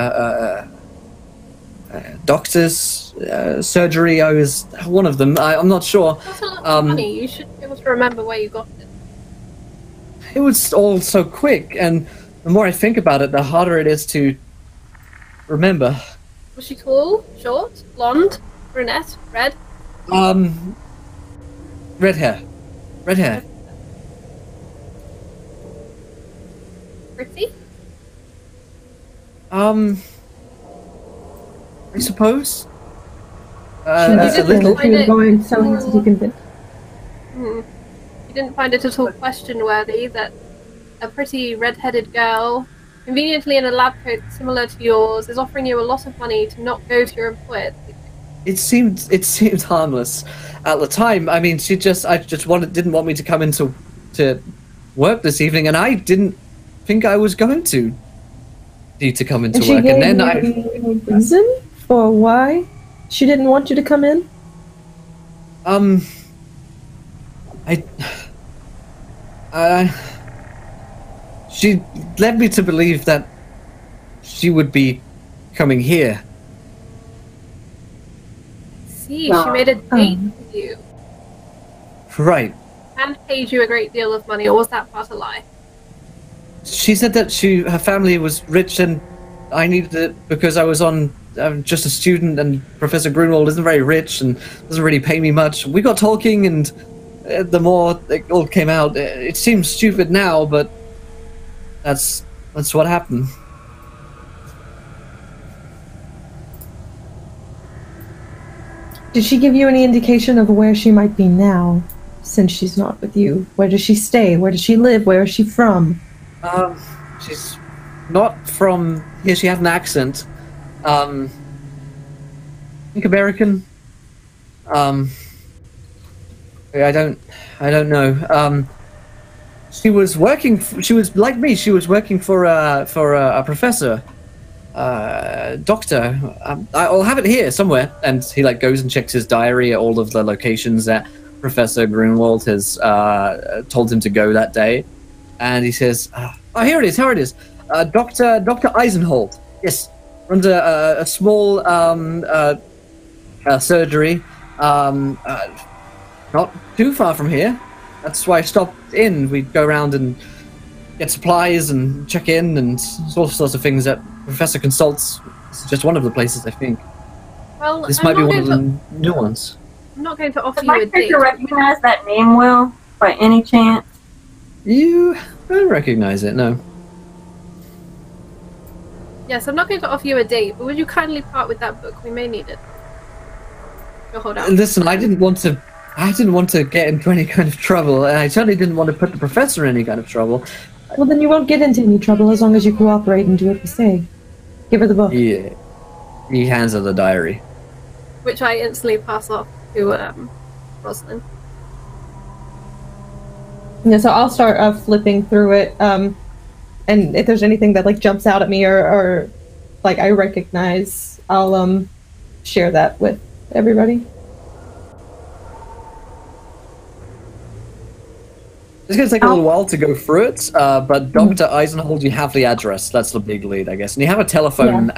doctor's surgery. I was one of them. I'm not sure. That's a lot of money. You should be able to remember where you got it. It was all so quick, and the more I think about it, the harder it is to remember. Was she tall, short, blonde, brunette, red? Red hair. Red hair. Pretty? I suppose. A little. find it- Going so easy to convince. You didn't find it at all question-worthy that a pretty red-headed girl, conveniently in a lab coat similar to yours, is offering you a lot of money to not go to your employer? It seemed harmless at the time. I mean, didn't want me to come into work this evening, and I didn't think I was going to need to come into work. And then a reason for why she didn't want you to come in? She led me to believe that she would be coming here. See, she made a date with you. Right. And paid you a great deal of money, or was that part a lie? She said that her family was rich and I needed it because I was on I'm just a student, and Professor Grunwald isn't very rich and doesn't really pay me much. We got talking, and the more it all came out, it seems stupid now, but that's what happened. Did she give you any indication of where she might be now, since she's not with you? Where does she stay? Where does she live? Where is she from? She's not from here. She had an accent. I think American. I don't know. She was working. She was like me. She was working for a professor. Doctor, I'll have it here somewhere. And he like goes and checks his diary at all of the locations that Professor Grunwald has told him to go that day. And he says, "Oh, here it is. Dr. Eisenholt. Yes, runs a small surgery, not too far from here. That's why I stopped in. We'd go around and get supplies and check in and all sorts of things that Professor consults. This is just one of the places, I think. Well, this might be one of the new ones. I'm not going to offer Does you my a date. character recognize that name, Will, by any chance? You don't recognize it, no. Yes, I'm not going to offer you a date, but would you kindly part with that book? We may need it. Go hold on. Listen, I didn't want to get into any kind of trouble, and I certainly didn't want to put the professor in any kind of trouble. Well, then you won't get into any trouble as long as you cooperate and do what we say. Give her the book. Yeah. He hands her the diary. Which I instantly pass off to Rosalind. Yeah, so I'll start flipping through it, and if there's anything that like jumps out at me or like I recognize, I'll share that with everybody. It's going to take a little while to go through it, but Dr. Eisenholt, you have the address. That's the big lead, I guess. And you have a telephone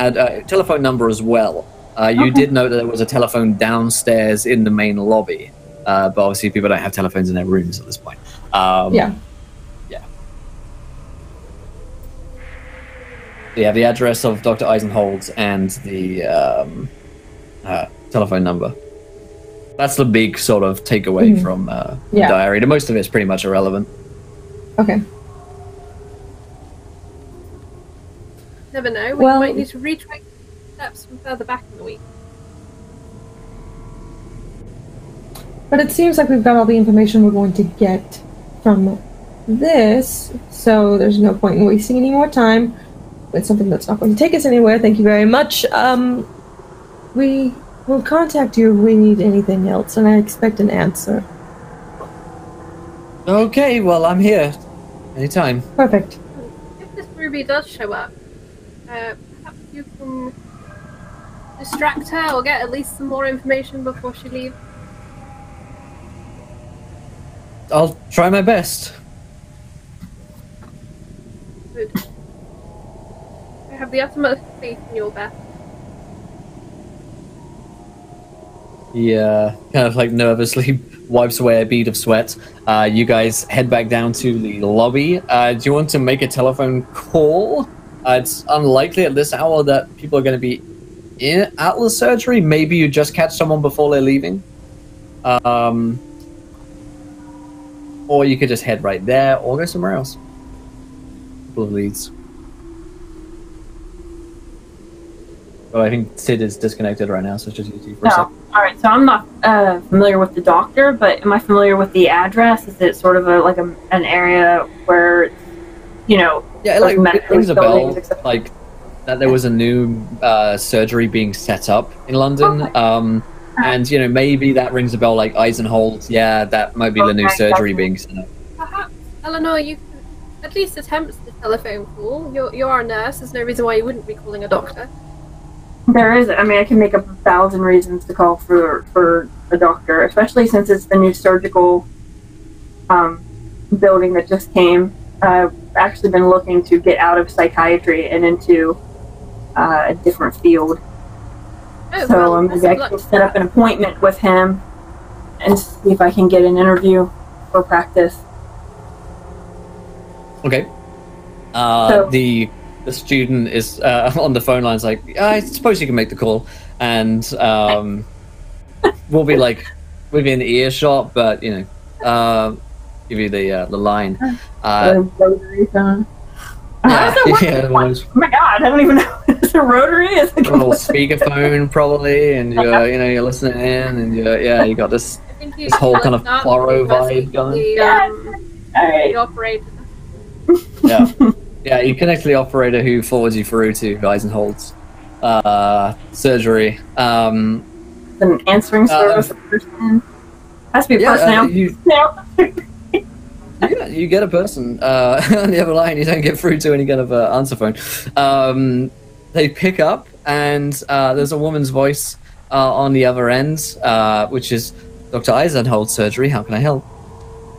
telephone number as well. You did know that there was a telephone downstairs in the main lobby, but obviously people don't have telephones in their rooms at this point. Yeah. You have the address of Dr. Eisenholt and the telephone number. That's the big sort of takeaway from the diary. The most of it's pretty much irrelevant. Okay. Never know. We might need to retrace steps from further back in the week. But it seems like we've got all the information we're going to get from this, so there's no point in wasting any more time with something that's not going to take us anywhere. Thank you very much. We will contact you if we need anything else, and I expect an answer. Okay, well, I'm here. Anytime. Perfect. If this Ruby does show up, perhaps you can distract her or get at least some more information before she leaves. I'll try my best. Good. I have the utmost faith in your best. He kind of like nervously wipes away a bead of sweat. You guys head back down to the lobby. Do you want to make a telephone call? It's unlikely at this hour that people are going to be at the surgery. Maybe you just catch someone before they're leaving. Or you could just head right there or go somewhere else. Couple of leads. But I think Sid is disconnected right now, so it's just use you for a sec. Alright, so I'm not familiar with the doctor, but am I familiar with the address? Is it sort of an area where, you know... Yeah, like it rings a bell, like that there was a new surgery being set up in London. Okay. And, you know, maybe that rings a bell like Eisenholt. Yeah, that might be the new surgery being set up. Perhaps, Eleanor, you can at least attempt the telephone call. You're a nurse. There's no reason why you wouldn't be calling a doctor. There is. I mean, I can make up 1,000 reasons to call for a doctor, especially since it's the new surgical building that just came. I've actually been looking to get out of psychiatry and into a different field. Oh, So well, I'm maybe I can set up an appointment with him and see if I can get an interview for practice. Okay. So- The the student is on the phone lines like, I suppose you can make the call, and we'll be like within earshot, but give you the line. How does it work? Oh my god, I don't even know. Is it a rotary? Is it a little speakerphone probably, and you're listening in, and you got this whole kind of Poirot vibe going. The operator. Yeah, you connect to the operator who forwards you through to Eisenhold's surgery. An answering service person. Has to be a person now. Yeah, you get a person on the other line. You don't get through to any kind of answer phone. They pick up, and there's a woman's voice on the other end, which is Dr. Eisenhold's surgery. How can I help?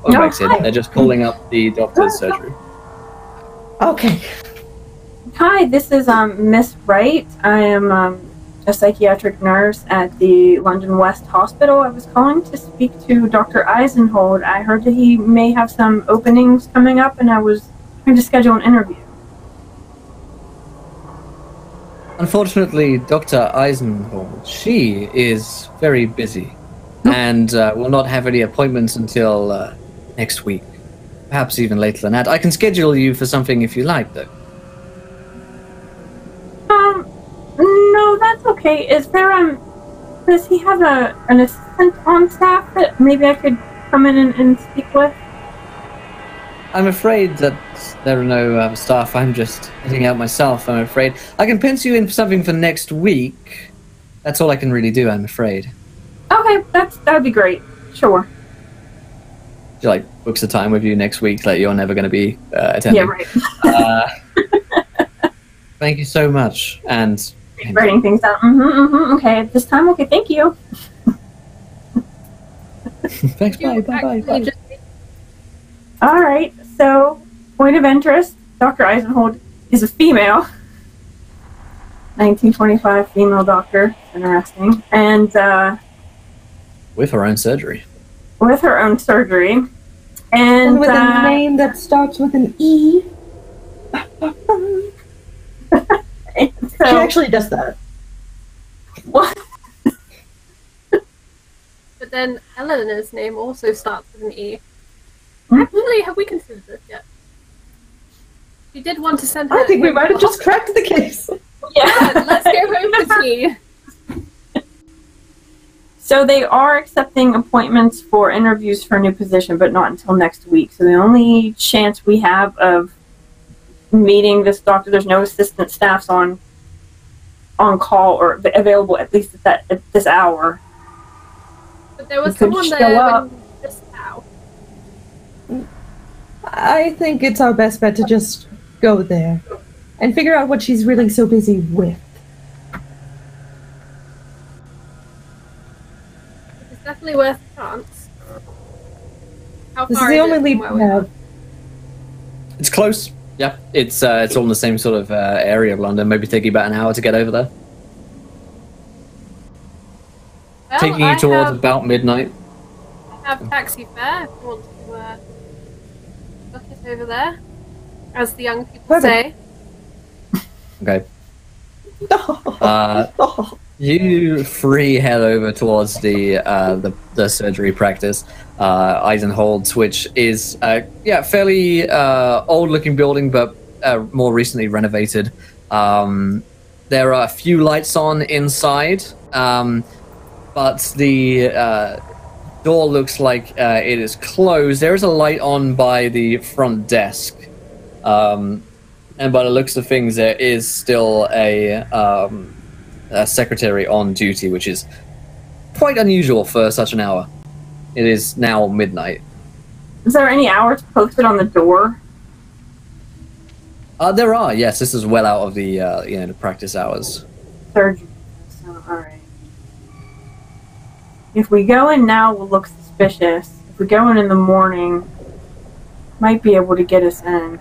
They're just calling up the doctor's surgery. Okay. Hi, this is Miss Wright. I am a psychiatric nurse at the London West Hospital. I was calling to speak to Dr. Eisenhold. I heard that he may have some openings coming up, and I was trying to schedule an interview. Unfortunately, Dr. Eisenhold, she is very busy, and will not have any appointments until next week. Perhaps even later than that. I can schedule you for something if you like, though. No, that's okay. Is there, does he have an assistant on staff that maybe I could come in and speak with? I'm afraid that there are no staff. I'm just heading out myself, I'm afraid. I can pencil you in for something for next week. That's all I can really do, I'm afraid. Okay, that'd be great. Sure. She, books a time with you next week that you're never going to be attending. Yeah, right. Thank you so much, and... Writing things down. Okay, at this time, okay, thank you. Thanks, bye. Alright, so, point of interest, Dr. Eisenhold is a female. 1925 female doctor. Interesting. And, with her own surgery. With her own surgery. And with a name that starts with an E. So, she actually does that. What? But then Eleanor's name also starts with an E. Actually, have we considered this yet? She did want to send her... I think we might have just cracked the case. Yeah, let's go home for tea. So they are accepting appointments for interviews for a new position, but not until next week. So the only chance we have of meeting this doctor, there's no assistant staffs on call or available at least at this hour. But there was someone there just now. I think it's our best bet to just go there and figure out what she's really so busy with. It's definitely worth a chance. How This is far the is only it lead from we where we are? have. It's close. Yeah, it's all in the same sort of area of London. Maybe take you about an hour to get over there. Well, Taking you towards about midnight. I have taxi fare if you want to book it over there, as the young people say. Okay. You three head over towards the surgery practice, Eisenhold's, which is fairly old-looking building, but more recently renovated. There are a few lights on inside, but the door looks like it is closed. There is a light on by the front desk, and by the looks of things, there is still a secretary on duty, which is quite unusual for such an hour. It is now midnight. Is there any hours posted on the door? There are, yes. This is well out of the the practice hours. Surgery. So, alright. If we go in now, we'll look suspicious. If we go in the morning, might be able to get us in.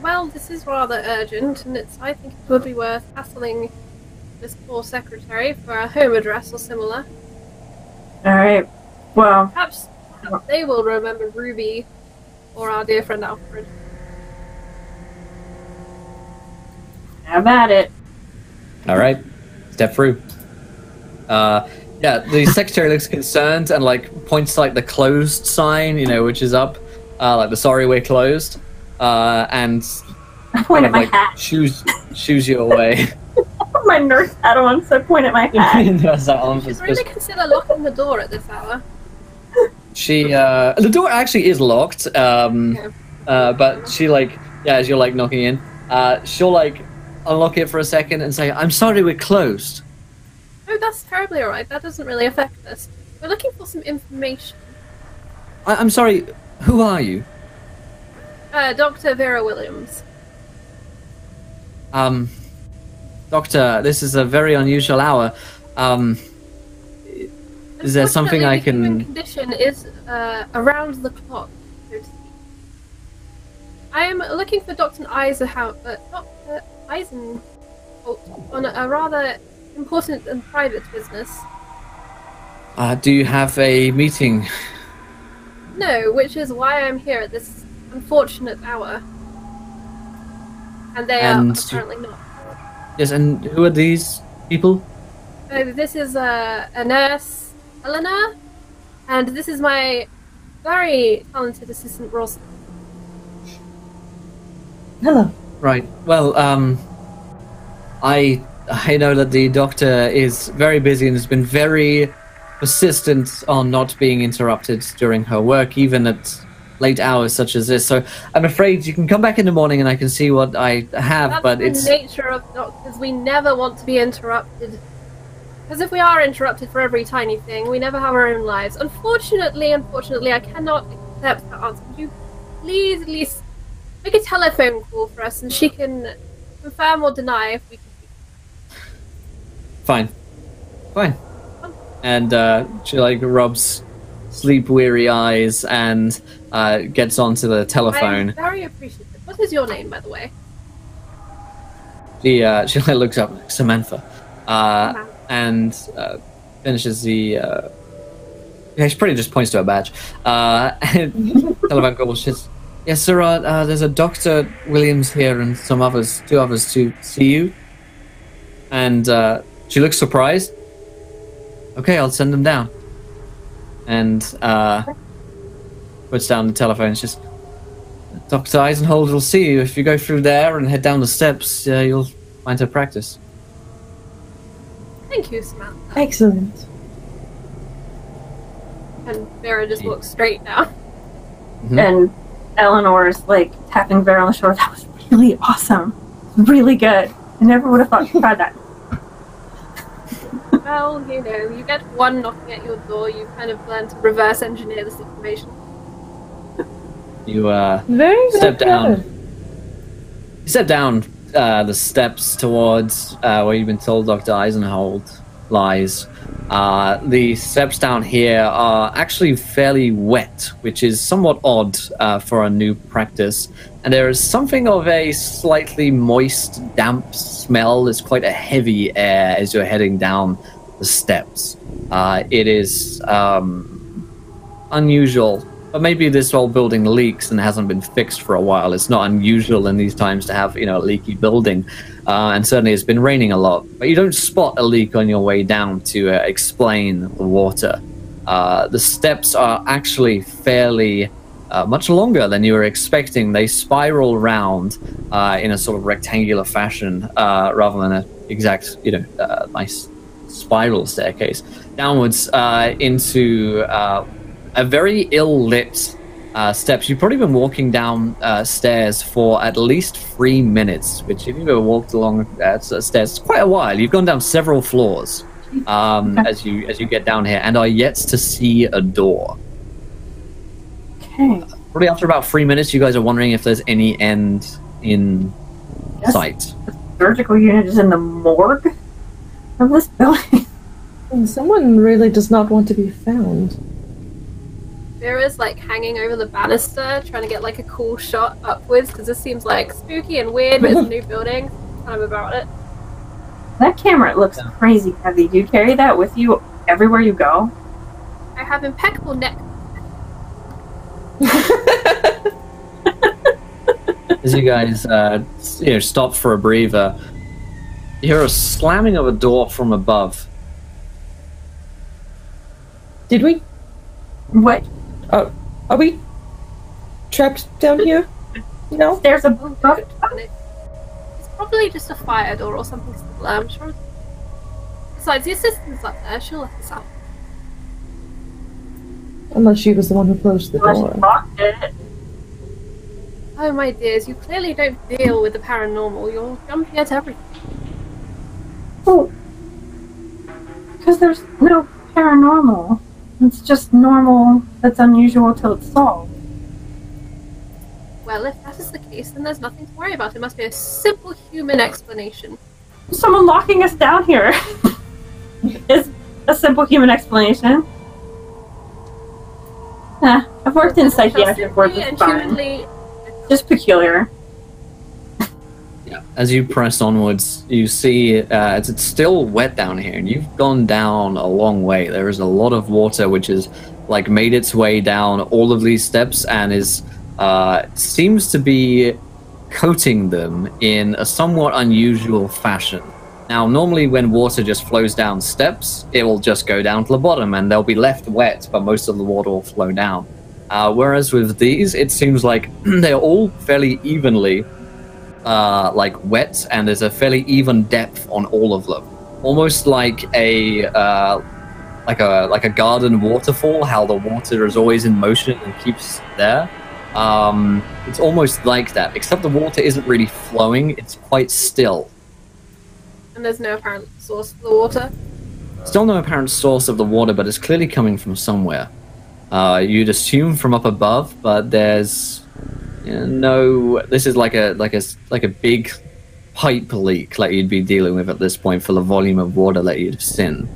Well, this is rather urgent, and I think it would be worth hassling this poor secretary for a home address or similar. Alright. Well, Perhaps they will remember Ruby or our dear friend Alfred. Have at it. All right, step through. Yeah, the secretary looks concerned and like points to like the closed sign, you know, which is up, like the sorry we're closed, and I point at my like hat. shoos you away. I put my nurse hat on, so I point at my hat. Nurse hat on, Should really consider locking the door at this hour. the door actually is locked, but she like, yeah, as you're like knocking in, she'll like unlock it for a second and say, "I'm sorry, we're closed." Oh, that's terribly alright. That doesn't really affect us. We're looking for some information. I'm sorry, who are you? Dr. Vera Williams. Doctor, this is a very unusual hour. Is there something I can... The human condition is around the clock, so to speak. I am looking for Dr. Dr. Eisenholt on a rather important and private business. Do you have a meeting? No, which is why I'm here at this unfortunate hour. And they are apparently not. Yes, and who are these people? This is a nurse, Eleanor, and this is my very talented assistant, Rosa. Hello. Right. Well, I know that the doctor is very busy and has been very persistent on not being interrupted during her work, even at late hours such as this. So I'm afraid you can come back in the morning and I can see what I have, but it's... the nature of doctors. We never want to be interrupted. Because if we are interrupted for every tiny thing, we never have our own lives. Unfortunately, I cannot accept that answer. Would you please at least make a telephone call for us and she can confirm or deny if we can... Fine. And she like rubs sleep-weary eyes and gets onto the telephone. I'm very appreciative. What is your name, by the way? She like looks up, Samantha, and finishes the. Yeah, she pretty just points to her badge. And telephone call. She's, yes, sir. There's a Dr. Williams here and two others to see you. And she looks surprised. Okay, I'll send them down. And puts down the telephone. It's just, Dr. Eisenholt will see you. If you go through there and head down the steps, you'll find her practice. Thank you, Samantha. Excellent. And Vera just walks straight down. Mm-hmm. And Eleanor's like tapping Vera on the shoulder. That was really awesome. Really good. I never would have thought you tried that. Well, you know, you get one knocking at your door, you kind of learn to reverse engineer the situation. You Very step down. good. You step down the steps towards where you've been told Dr. Eisenholt lies. The steps down here are actually fairly wet, which is somewhat odd for a new practice. And there is something of a slightly moist, damp smell. There's quite a heavy air as you're heading down the steps. It is unusual. But maybe this old building leaks and hasn't been fixed for a while. It's not unusual in these times to have, a leaky building. And certainly it's been raining a lot. But you don't spot a leak on your way down to explain the water. The steps are actually fairly much longer than you were expecting. They spiral round in a sort of rectangular fashion rather than an exact, nice spiral staircase downwards into a very ill-lit steps. You've probably been walking down stairs for at least 3 minutes, which if you've ever walked along stairs, it's quite a while. You've gone down several floors as you get down here, and are yet to see a door. Okay. Probably after about 3 minutes, you guys are wondering if there's any end in sight. The surgical unit is in the morgue of this building. Someone really does not want to be found. Vera's like hanging over the banister, trying to get like a cool shot upwards, because this seems like spooky and weird, but it's a new building. Kind of about it. That camera looks crazy heavy. Do you carry that with you everywhere you go? I have impeccable neck. As you guys stop for a breather, You hear a slamming of a door from above. Did we? What? Oh, are we trapped down here? No? There's a Oh, good. It's probably just a fire door or something similar, I'm sure. Besides, the assistant's up there. She'll let us out. Unless she was the one who closed the door. locked it. Oh, my dears, you clearly don't deal with the paranormal. You're jumping at everything. Oh. Because there's no paranormal. It's just normal that's unusual till it's solved. Well, if that is the case, then there's nothing to worry about. It must be a simple human explanation. Someone locking us down here is a simple human explanation. I've worked in psychiatric work. And humanly... Just peculiar. Yeah. As you press onwards, you see it's still wet down here, and you've gone down a long way. There is a lot of water which has like made its way down all of these steps and is seems to be coating them in a somewhat unusual fashion. Now, normally when water just flows down steps, it will just go down to the bottom and they'll be left wet, but most of the water will flow down. Whereas with these, it seems like they're all fairly evenly like wet, and there's a fairly even depth on all of them, almost like a garden waterfall. How the water is always in motion and keeps there. It's almost like that, except the water isn't really flowing; it's quite still. And there's no apparent source for the water. Still no apparent source of the water, but it's clearly coming from somewhere. You'd assume from up above, but there's no. This is like a big pipe leak that you'd be dealing with at this point for the volume of water that you'd have seen.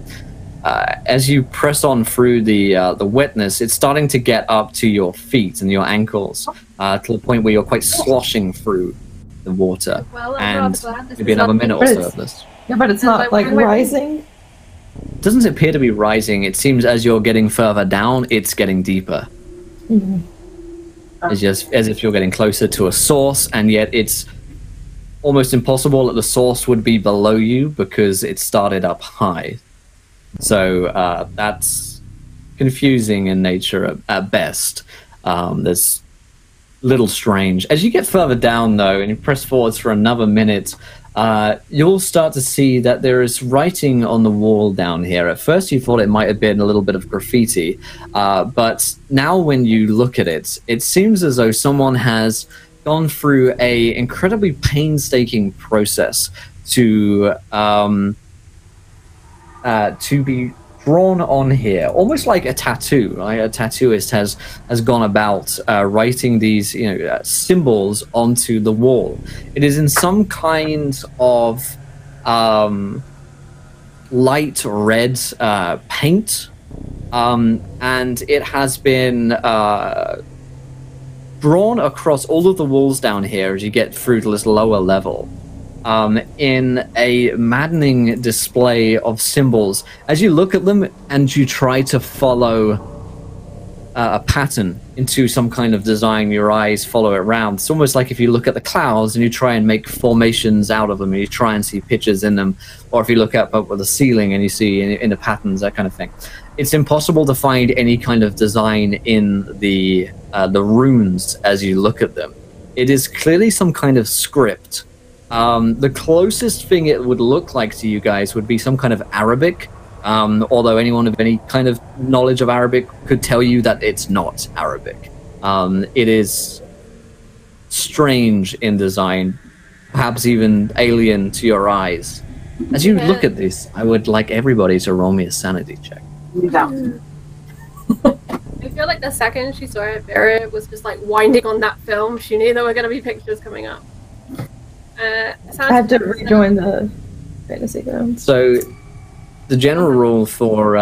As you press on through the wetness, it's starting to get up to your feet and your ankles to the point where you're quite sloshing through the water. Well, and maybe another minute or so of this. Yeah, but it's not like rising. It doesn't appear to be rising. It seems as you're getting further down, it's getting deeper. Mm-hmm. It's just as if you're getting closer to a source, and yet it's almost impossible that the source would be below you because it started up high. So that's confusing in nature at best. There's little strange. As you get further down, though, and you press forwards for another minute, you'll start to see that there is writing on the wall down here. At first you thought it might have been a little bit of graffiti, but now when you look at it, it seems as though someone has gone through a incredibly painstaking process to be drawn on here, almost like a tattoo. Right? A tattooist has gone about writing these symbols onto the wall. It is in some kind of light red paint, and it has been drawn across all of the walls down here as you get through to this lower level. In a maddening display of symbols. As you look at them and you try to follow a pattern into some kind of design, your eyes follow it around. It's almost like if you look at the clouds and you try and make formations out of them, and you try and see pictures in them, or if you look up at the ceiling and you see in the patterns, that kind of thing. It's impossible to find any kind of design in the runes as you look at them. It is clearly some kind of script. The closest thing it would look like to you guys would be some kind of Arabic, although anyone of any kind of knowledge of Arabic could tell you that it's not Arabic. It is strange in design, perhaps even alien to your eyes. As you look at this, I would like everybody to roll me a sanity check. Yeah. I feel like the second she saw it, Vera was just like winding on that film. She knew there were going to be pictures coming up. I had to rejoin the fantasy grounds. So, the general rule for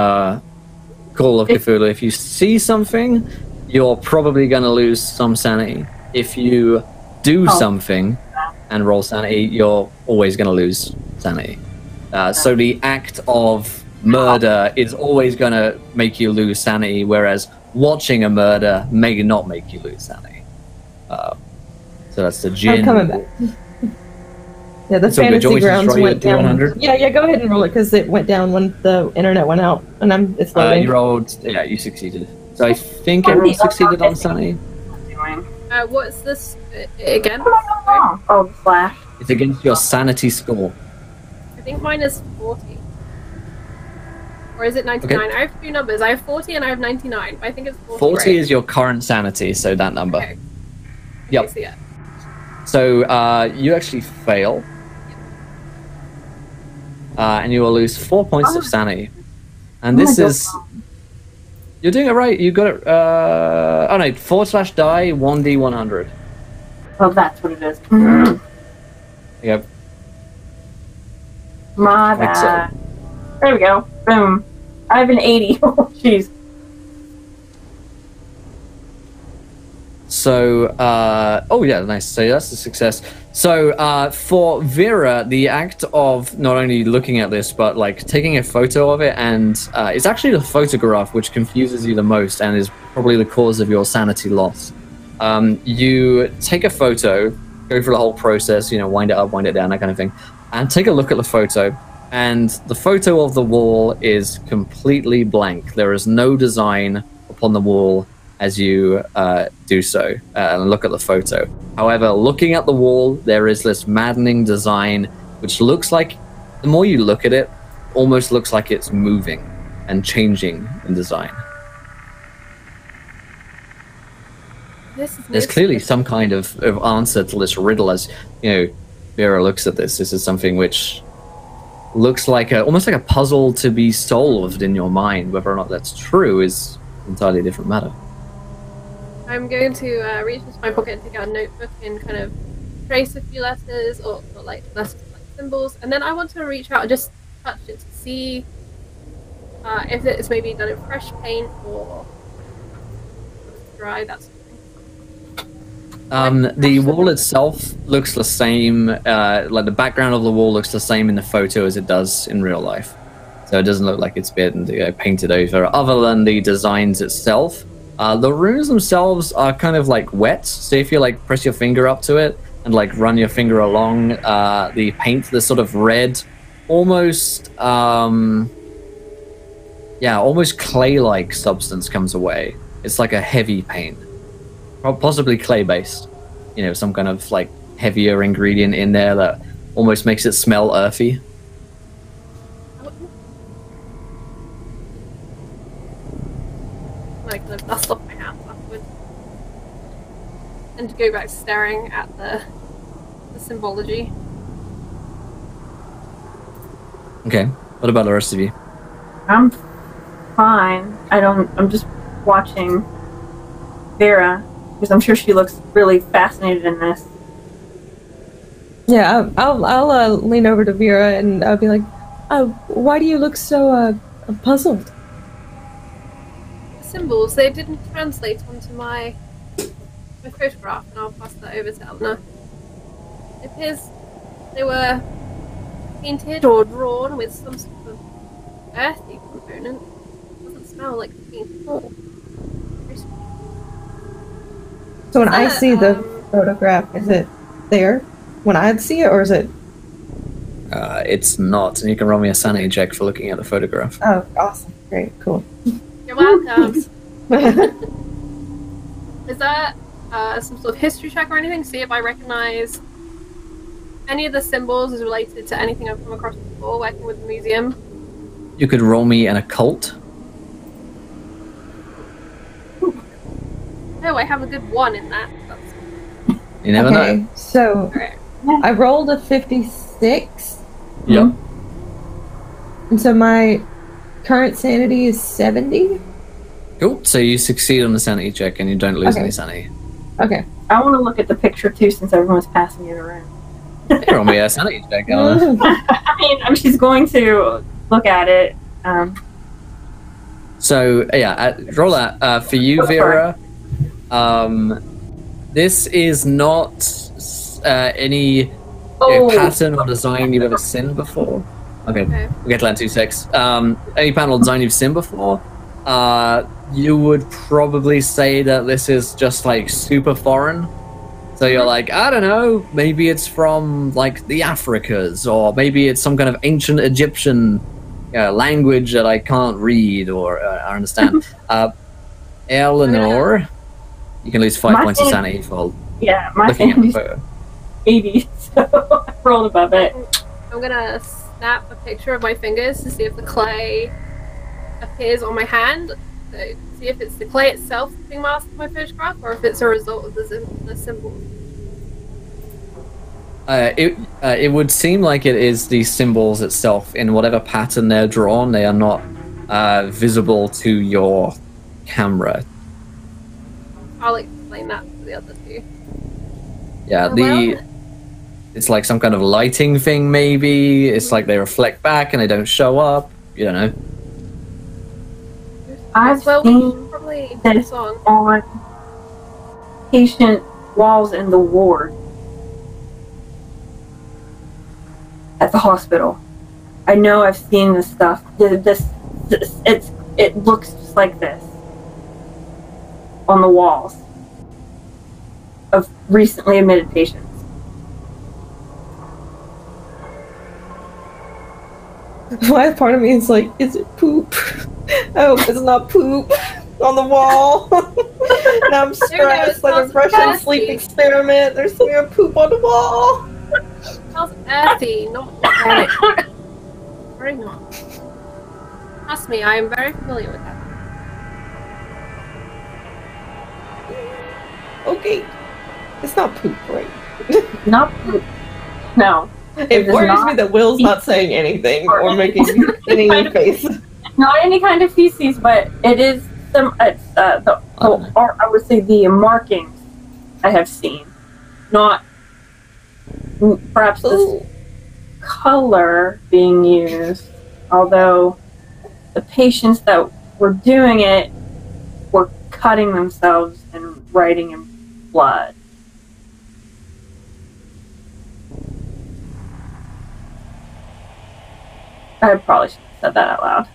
Call of Cthulhu, if you see something, you're probably going to lose some sanity. If you do something and roll sanity, you're always going to lose sanity. So the act of murder is always going to make you lose sanity, whereas watching a murder may not make you lose sanity. So that's the I'm coming general. back. Yeah, the It's all good. Do you fantasy want me to grounds throw you a went down. D100? Yeah, go ahead and roll it because it went down when the internet went out, and it's loading. You rolled. Yeah, you succeeded. So I think everyone succeeded on Sanity. What's this again? Oh, the flash. It's against your Sanity score. I think mine is 40. Or is it 99? Okay. I have two numbers. I have 40 and I have 99. But I think it's 40. 40 right? is your current Sanity, so that number. Okay. Yep. So, yeah. So you actually fail. And you will lose 4 points of Sanity. And this is... You're doing it right. You got it... oh no, /die 1d100. Oh, that's what it is. Yep. My Like so. bad. There we go. Boom. I have an 80. Oh, jeez. So, oh yeah, nice. So that's a success. So, for Vera, the act of not only looking at this, but like taking a photo of it, and it's actually the photograph which confuses you the most and is probably the cause of your sanity loss. You take a photo, go through the whole process, you know, wind it up, wind it down, that kind of thing, and take a look at the photo. And the photo of the wall is completely blank. There is no design upon the wall as you do so and look at the photo. However, looking at the wall, there is this maddening design, which looks like, the more you look at it, almost looks like it's moving and changing in design. There's clearly some kind of answer to this riddle as, you know, Vera looks at this. This is something which looks like almost like a puzzle to be solved in your mind. Whether or not that's true is an entirely different matter. I'm going to reach into my pocket and take out a notebook and kind of trace a few letters or like letters like symbols, and then I want to reach out and just touch it to see if it's maybe done in fresh paint or dry. That's the wall itself looks the same, like the background of the wall looks the same in the photo as it does in real life. So it doesn't look like it's been painted over, other than the designs itself. The runes themselves are kind of like wet, so if you like press your finger up to it and like run your finger along the paint, the sort of red, almost, almost clay-like substance comes away. It's like a heavy paint. Possibly clay-based, you know, some kind of like heavier ingredient in there that almost makes it smell earthy. like kind of dust off my hands afterwards, and to go back staring at the symbology. Okay, what about the rest of you? I'm fine. I'm just watching Vera, because I'm sure she looks really fascinated in this. Yeah, I'll lean over to Vera and I'll be like, why do you look so puzzled? The symbols, they didn't translate onto my photograph, and I'll pass that over to Eleanor. It appears they were painted or drawn with some sort of earthy component. It doesn't smell like paint at all. So when I see the photograph, is it there when I see it, or is it? It's not, and you can roll me a sanity check for looking at the photograph. Oh, awesome. Great, cool. You're welcome. Is that some sort of history check or anything? See if I recognize any of the symbols as related to anything I've come across before working with the museum. You could roll me an occult. Oh, I have a good 1 in that. You never know. So Right. I rolled a 56. Yep. And so my current sanity is 70. Cool. So you succeed on the sanity check and you don't lose any sanity. Okay. I want to look at the picture too, since everyone's passing it around. Roll me a sanity check, Eleanor. I mean, she's going to look at it. So yeah, roll that for you, Vera. This is not any pattern or design you've ever seen before. Okay, we'll get to that in 2 secs. Any pattern or design you've seen before, you would probably say that this is just like super foreign to So you're like, I don't know, maybe it's from like the Africas, or maybe it's some kind of ancient Egyptian language that I can't read or understand. Eleanor, you can lose 5 points of sanity for my looking at the sanity's photo. 80, so I rolled above it. I'm gonna snap a picture of my fingers to see if the clay appears on my hand. So see if it's the clay itself being masked in my photograph, or if it's a result of the symbol. It would seem like it is the symbols itself. In whatever pattern they're drawn, they are not visible to your camera. I'll explain that to the other two. Yeah, it's like some kind of lighting thing, maybe. It's like they reflect back and they don't show up. You don't know. I've seen probably this on patient walls in the ward at the hospital. I know I've seen this stuff. It looks just like this on the walls of recently admitted patients. Why part of me is like, is it poop? I hope it's not poop on the wall. Now I'm stressed, like a Russian sleep experiment. There's smear poop on the wall. It smells earthy, not organic. Very not. Trust me, I am very familiar with that. Okay. It's not poop, right? Not poop. No. It worries me that Will's not saying anything or making any face. Not any kind of feces, but it is I would say the markings I have seen. Not perhaps this color being used, although the patients that were doing it were cutting themselves and writing in blood. I probably shouldn't have said that out loud.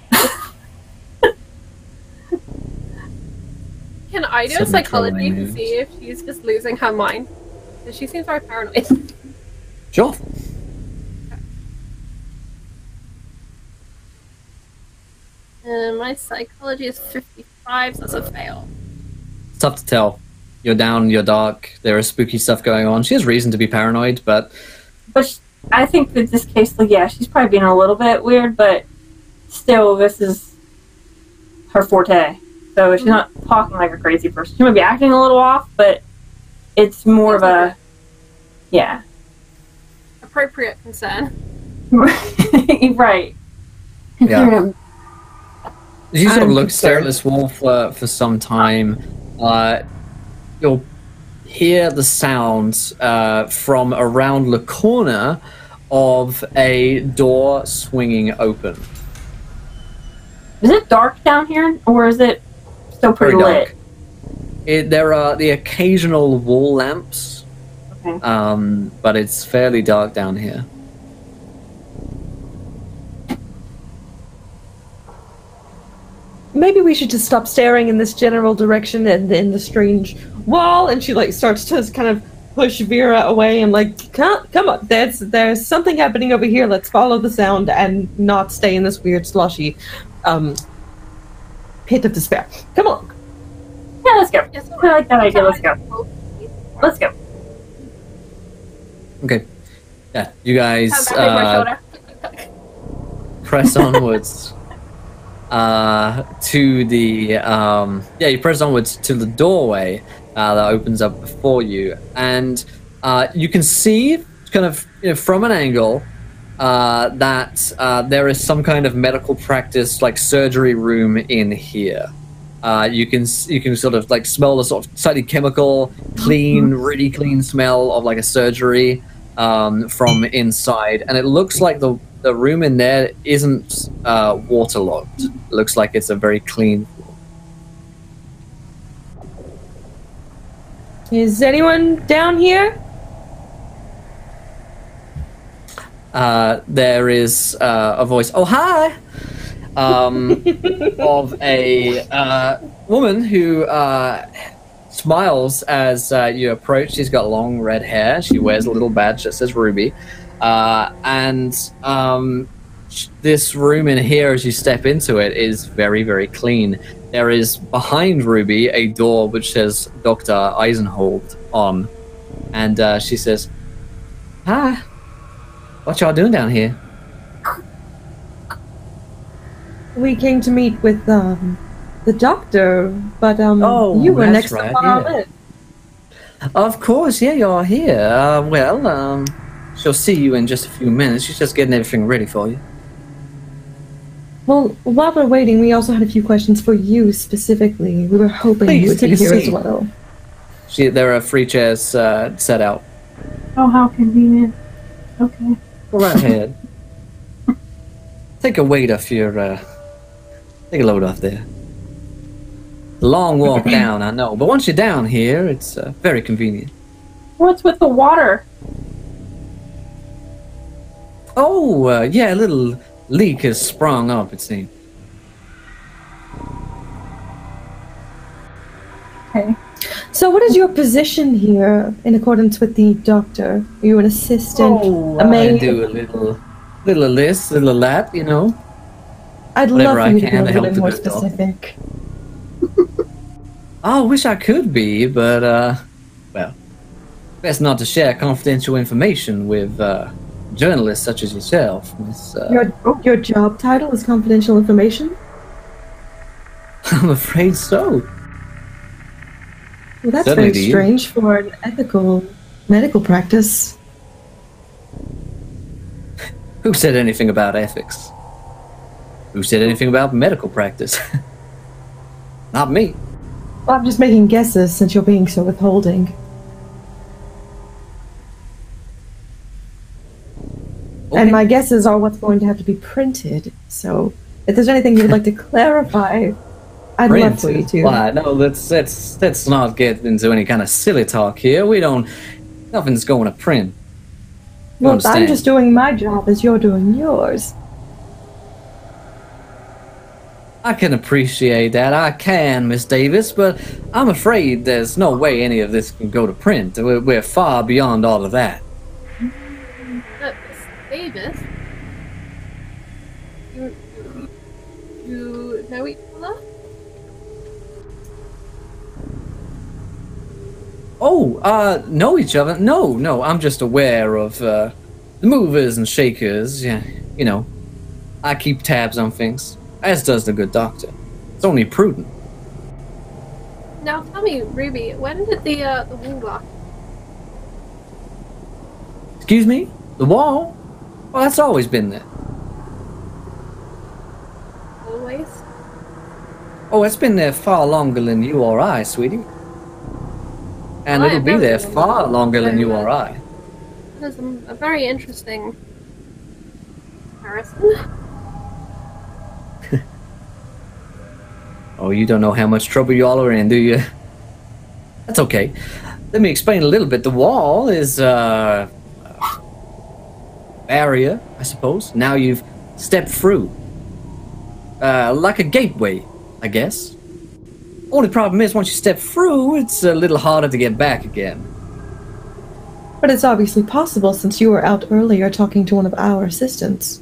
Can I do a psychology to see if she's just losing her mind? Because she seems very paranoid. Sure. My psychology is 55, so that's a fail. It's tough to tell. You're down, you're dark, there is spooky stuff going on. She has reason to be paranoid, but I think that this case, like, yeah, she's probably being a little bit weird, but still, this is her forte. So she's not talking like a crazy person. She might be acting a little off, but it's more of a, yeah. Appropriate concern. Right. Yeah. You sort of look, stare at this wall for some time. You'll hear the sounds from around the corner of a door swinging open. Is it dark down here, or is it still pretty lit? There are the occasional wall lamps, okay. But it's fairly dark down here. Maybe we should just stop staring in this general direction and in the strange wall. And she like starts to kind of push Vera away and like, come on, there's something happening over here. Let's follow the sound and not stay in this weird slushy pit of despair. Come on. Yeah, let's go. I like that idea. Let's go. Let's go. Okay. Yeah, you guys press onwards. To the you press onwards to the doorway that opens up before you, and you can see kind of from an angle that there is some kind of medical practice, like surgery room in here. You can sort of like smell the sort of slightly chemical, clean, really clean smell of like a surgery from inside, and it looks like the room in there isn't waterlogged. It looks like it's a very clean floor. Is anyone down here? There is a voice. Oh, hi! Of a woman who smiles as you approach. She's got long red hair. She wears a little badge that says Ruby. This room in here, as you step into it, is very, very clean. There is behind Ruby a door which says Dr. Eisenhold on. And she says, "Hi, what y'all doing down here?" We came to meet with the doctor, but you were next right, up on our yeah. list. Of course, yeah, you're here. She'll see you in just a few minutes. She's just getting everything ready for you. Well, while we're waiting, we also had a few questions for you specifically. We were hoping Please, you would be take a here as seat. well. There are 3 chairs set out. Oh, how convenient. Okay. Go right ahead. Take a weight off your, take a load off there. Long walk down, I know, but once you're down here, it's very convenient. What's with the water? Oh, yeah, a little leak has sprung up, it seems. Okay. So what is your position here in accordance with the doctor? Are you an assistant, a I maid? do a little of this, little of that, you know. I'd whatever love for I you to be can a to little help bit the more good dog. specific. I wish I could be, but, well, best not to share confidential information with journalists such as yourself, Miss. Your job title is confidential information? I'm afraid so. Well, that's Certainly very do you. strange for an ethical medical practice. Who said anything about ethics? Who said anything about medical practice? Not me. Well, I'm just making guesses since you're being so withholding. Okay. And my guesses are what's going to have to be printed. So, if there's anything you'd like to clarify, I'd love for you to. Why? No, let's not get into any kind of silly talk here. Nothing's going to print. You Well, understand? I'm just doing my job as you're doing yours. I can appreciate that. I can, Miss Davis, but I'm afraid there's no way any of this can go to print. We're far beyond all of that. Miss Davis? You know each other? Oh, know each other? No, I'm just aware of the movers and shakers. Yeah, you know, I keep tabs on things, as does the good doctor. It's only prudent. Now tell me, Ruby, when did the wall lock? Excuse me? The wall? Well, that's always been there. Always? Oh, it's been there far longer than you or I, sweetie. And I it'll have be never there been far there. longer than you or I. That is a very interesting comparison. Oh, you don't know how much trouble y'all are in, do you? That's okay. Let me explain a little bit. The wall is barrier, I suppose. Now you've stepped through. Like a gateway, I guess. Only problem is, once you step through, it's a little harder to get back again. But it's obviously possible since you were out earlier talking to one of our assistants.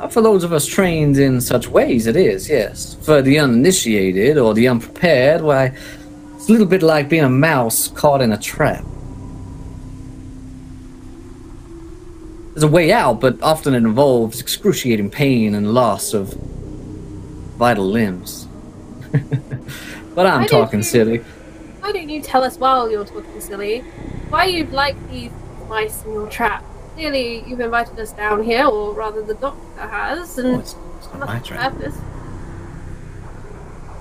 For those of us trained in such ways, it is, yes. For the uninitiated or the unprepared, why, it's a little bit like being a mouse caught in a trap. There's a way out, but often it involves excruciating pain and loss of vital limbs. But I'm talking silly. Why don't you tell us while you're talking silly why you'd like these mice in your trap? Clearly, you've invited us down here, or rather, the doctor has, and It's not my trap. purpose.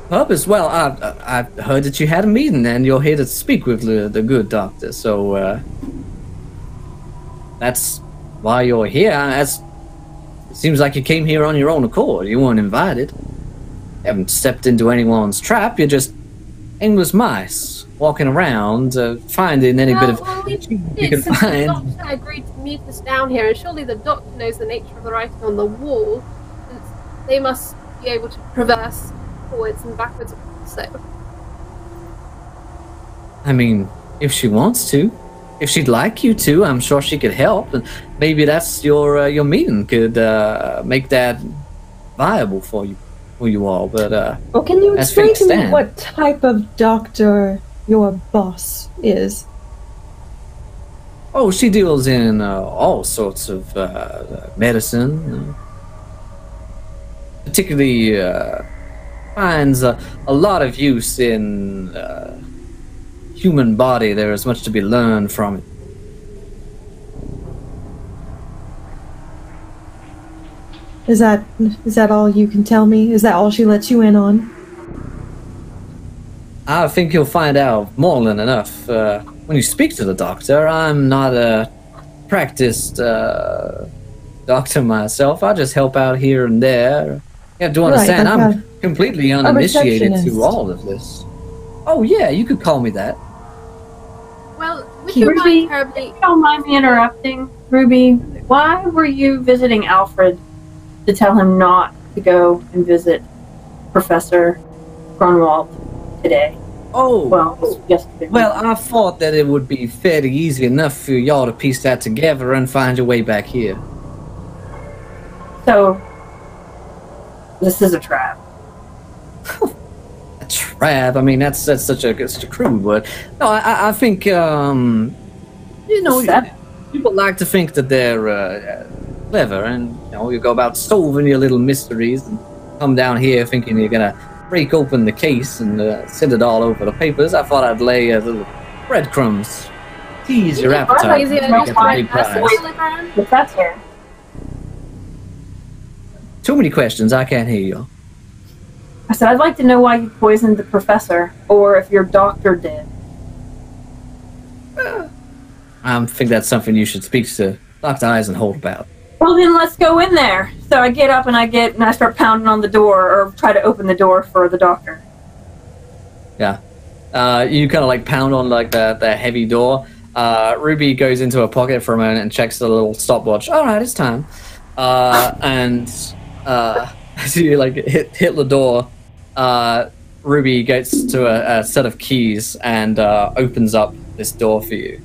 Purpose? Well, I've heard that you had a meeting and you're here to speak with the good doctor, so that's why you're here. It seems like you came here on your own accord. You weren't invited. You haven't stepped into anyone's trap. You're just aimless mice walking around, finding any bit of we you can since find. The doctor agreed to meet us down here, and surely the doctor knows the nature of the writing on the wall, since they must be able to traverse forwards and backwards also. I mean, if she wants to. If she'd like you to, I'm sure she could help. And maybe that's your meeting could make that viable for you all. But well, can you as explain things to me stand- what type of doctor your boss is? Oh, she deals in all sorts of medicine. Particularly finds a lot of use in human body. There is much to be learned from it. Is that all you can tell me? Is that all she lets you in on? I think you'll find out more than enough when you speak to the doctor. I'm not a practiced doctor myself. I just help out here and there. You have to understand, like I'm completely uninitiated receptionist. to all of this. Oh yeah, you could call me that. Well, would you Ruby, mind terribly... if you don't mind me interrupting, Ruby, why were you visiting Alfred to tell him not to go and visit Professor Grunwald today? Oh, Well, it was yesterday. well, I thought that it would be fairly easy enough for y'all to piece that together and find your way back here. So, this is a trap. A trap? I mean, that's such a crude word. No, I think, you know, Seven. people like to think that they're clever, and you go about solving your little mysteries, and come down here thinking you're gonna break open the case and send it all over the papers. I thought I'd lay little breadcrumbs, tease your appetite, Easier and to get just the find big prize. vessels on the ground? Professor. Too many questions. I can't hear you. I said, I'd like to know why you poisoned the professor, or if your doctor did. I think that's something you should speak to Dr. Eisenholt about. Well, then let's go in there. So I get up and I start pounding on the door, or try to open the door for the doctor. Yeah. You kind of like pound on like the heavy door. Ruby goes into her pocket for a moment and checks the little stopwatch. All right, it's time. And as you like hit the door, Ruby gets to a set of keys and opens up this door for you.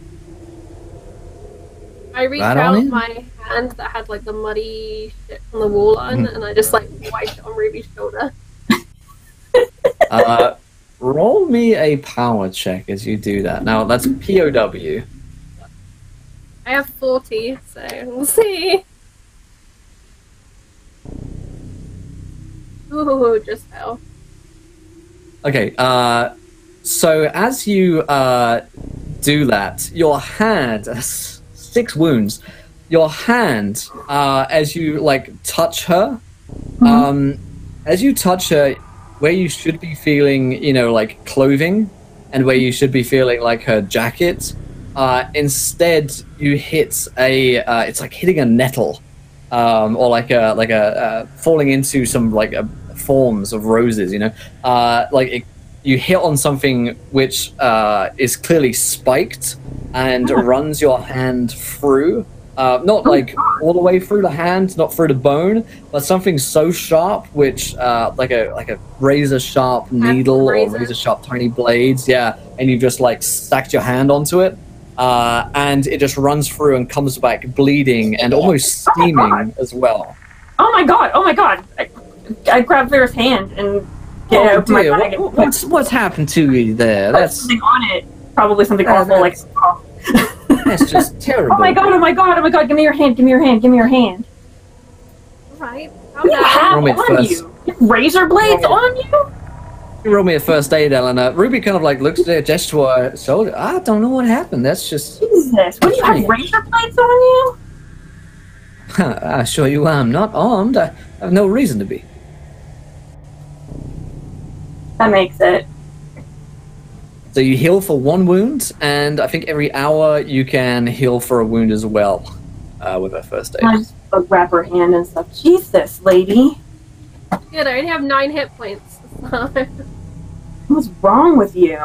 I reach Right on out in. my hand that had like the muddy shit on the wall on, and I just like wipe it on Ruby's shoulder. Roll me a power check as you do that. Now that's POW. I have 40, so we'll see. Ooh, just fell. Okay, so as you do that, your hand, 6 wounds, your hand, as you like touch her, as you touch her, where you should be feeling, like clothing, and where you should be feeling like her jacket, instead you hit it's like hitting a nettle, or like a falling into some like forms of roses, you hit on something which is clearly spiked and runs your hand through, not like all the way through the hand, not through the bone, but something so sharp, which like a razor sharp needle or razor sharp tiny blades, and you just like stacked your hand onto it, and it just runs through and comes back bleeding and almost steaming as well. Oh my god! I grab Vera's hand and get it open my bag. What's happened to you there? There's something on it. Probably something awful, like. That's just terrible. Oh my god! Give me your hand. Right. What do you have Roll me on first. you? Razor blades on you? You roll me a first aid, Eleanor. Ruby kind of like looks at her, gesture to her shoulder. I don't know what happened. That's just. Jesus, what do you have razor blades on you? I assure you, I'm not armed. I have no reason to be. That makes it. So you heal for 1 wound, and I think every hour you can heal for a wound as well with her first aid. I just wrap her hand and stuff. Jesus, lady. Good, I only have 9 hit points. What's wrong with you?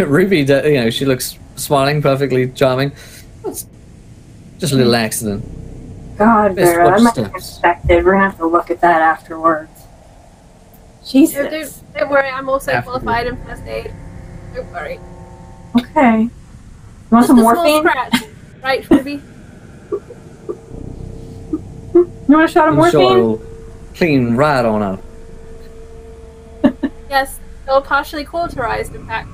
Ruby, she looks smiling, perfectly charming. It's just a little accident. God, Miss Vera, that might be Footsteps. expected. We're gonna have to look at that afterwards. No, Jesus. don't worry, I'm also Afterwards. qualified in first aid. Don't worry. Okay. You want Just some a small morphine? scratch, right, Ruby? You want a shot of I'm sure morphine? it'll clean right on up. Yes, still partially cauterized, in fact.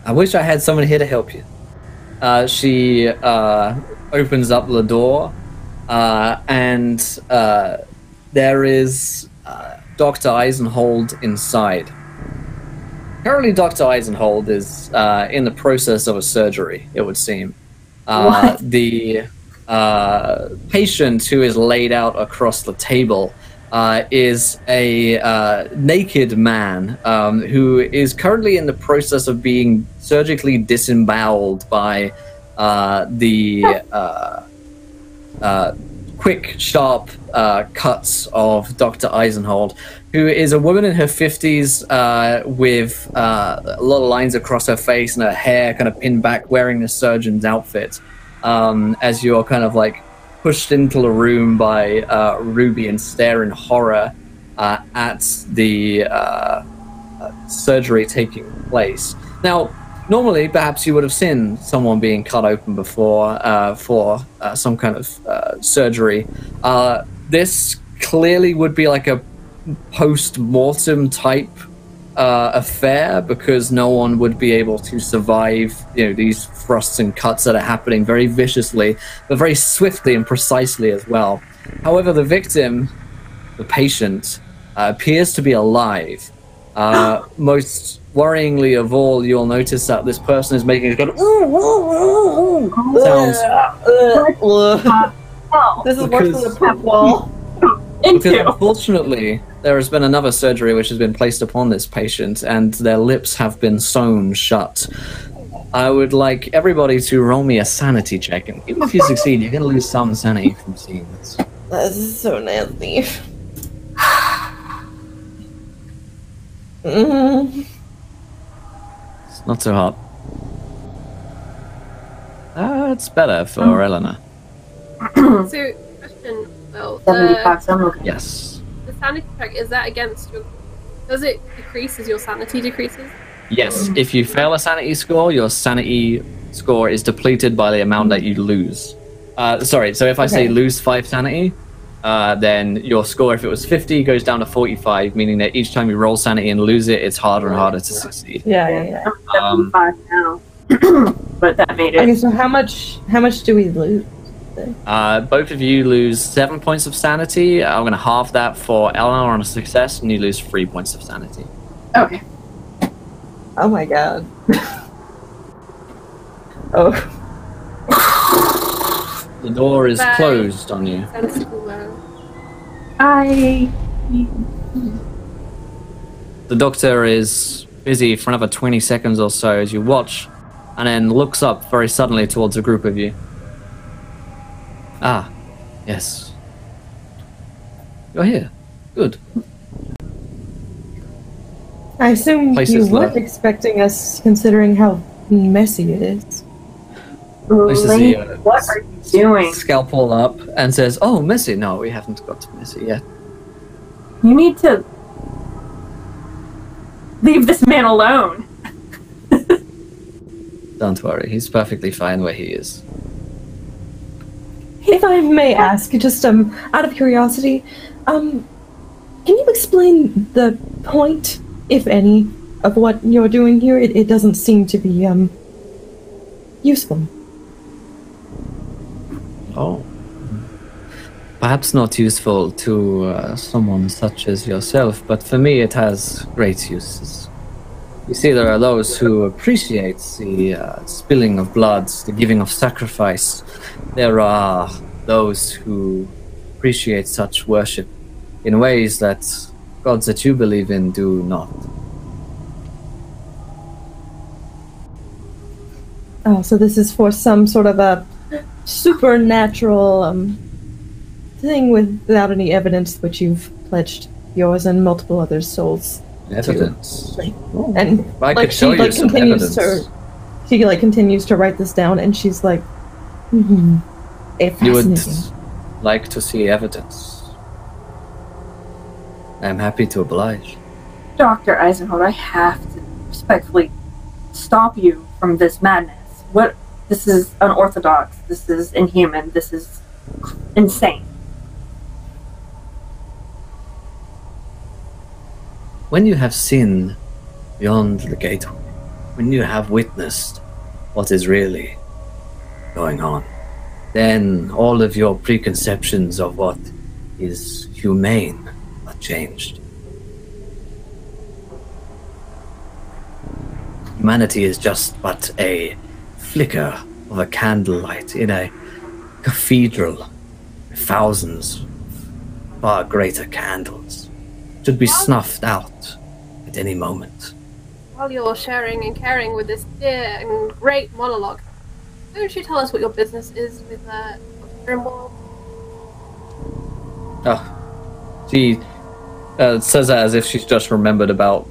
I wish I had someone here to help you. She opens up the door, and there is Dr. Eisenhold inside. Currently, Dr. Eisenhold is in the process of a surgery, it would seem. What? The patient who is laid out across the table is a naked man who is currently in the process of being surgically disemboweled by the quick, sharp cuts of Dr. Eisenhold, who is a woman in her 50s with a lot of lines across her face and her hair kind of pinned back, wearing the surgeon's outfit, as you're kind of like pushed into the room by Ruby and stare in horror at the surgery taking place. Now, normally, perhaps you would have seen someone being cut open before for some kind of surgery. This clearly would be like a post-mortem type affair, because no one would be able to survive, these thrusts and cuts that are happening very viciously, but very swiftly and precisely as well. However, the victim, the patient, appears to be alive. Most worryingly of all, you'll notice that this person is making a kind of sounds. This is worse than the poop wall. Because unfortunately, there has been another surgery which has been placed upon this patient, and their lips have been sewn shut. I would like everybody to roll me a sanity check, and even if you succeed, you're going to lose some sanity from seeing this. This is so nasty. Mm. It's not so hot. It's better for Eleanor. So, question, Will, 75, so I'm okay. Yes. the sanity check, is that against your... Does it decrease as your sanity decreases? Yes, if you fail a sanity score, your sanity score is depleted by the amount that you lose. Sorry, so if I say lose 5 sanity, then your score, if it was 50, goes down to 45, meaning that each time you roll sanity and lose it, it's harder and harder to succeed. Yeah. I'm 75 now. But that made it. Okay, so how much do we lose? Both of you lose 7 points of sanity. I'm going to halve that for Eleanor on a success, and you lose 3 points of sanity. Okay. Oh my god. Oh. The door is Bye. closed on you. Sensible, well. The doctor is busy for another 20 seconds or so as you watch, and then looks up very suddenly towards a group of you. Ah, yes. You're here. Good. I assume Place you is weren't low. expecting us, considering how messy it is. Places Lane, the what are you doing? scalpel up and says, "Oh, Missy. No, we haven't got to Missy yet." You need to leave this man alone. Don't worry, he's perfectly fine where he is. If I may ask, just out of curiosity, can you explain the point, if any, of what you're doing here? It doesn't seem to be useful. Oh. Perhaps not useful to someone such as yourself, but for me it has great uses. You see, there are those who appreciate the spilling of blood, the giving of sacrifice. There are those who appreciate such worship in ways that gods that you believe in do not. Oh, so this is for some sort of a supernatural thing without any evidence, which you've pledged yours and multiple others' souls. Evidence. Oh, And I like could show she you like some continues evidence. to, she like continues to write this down, and she's like, You would Fascinating. like to see evidence. I am happy to oblige. Dr. Eisenhold, I have to respectfully stop you from this madness. This is unorthodox. This is inhuman. This is insane. When you have seen beyond the gateway, when you have witnessed what is really going on, then all of your preconceptions of what is humane are changed. Humanity is just but a flicker of a candlelight in a cathedral with thousands of far greater candles. Should be snuffed out at any moment. While you're sharing and caring with this dear and great monologue, why don't you tell us what your business is with Grunwald? Oh, she says that as if she's just remembered about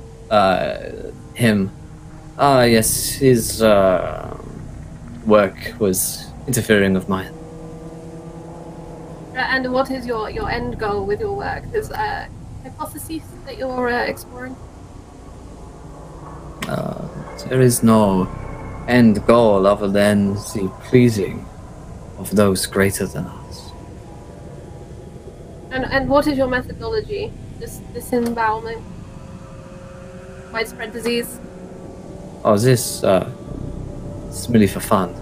him. Ah, yes, his work was interfering with mine. And what is your end goal with your work? There's hypotheses that you're exploring? There is no end goal other than the pleasing of those greater than us. And what is your methodology? Just disembowelment? Widespread disease? Oh, this it's merely for fun.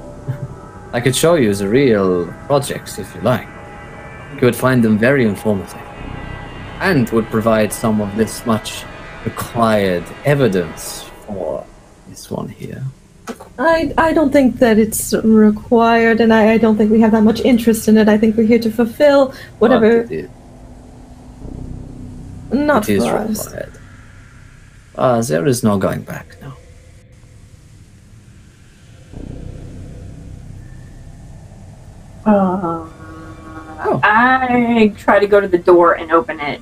I could show you the real projects if you like. You would find them very informative, and would provide some of this much required evidence for this one here. I don't think that it's required, and I don't think we have that much interest in it. I think we're here to fulfill whatever. Not It is for us. required. There is no going back now. I try to go to the door and open it.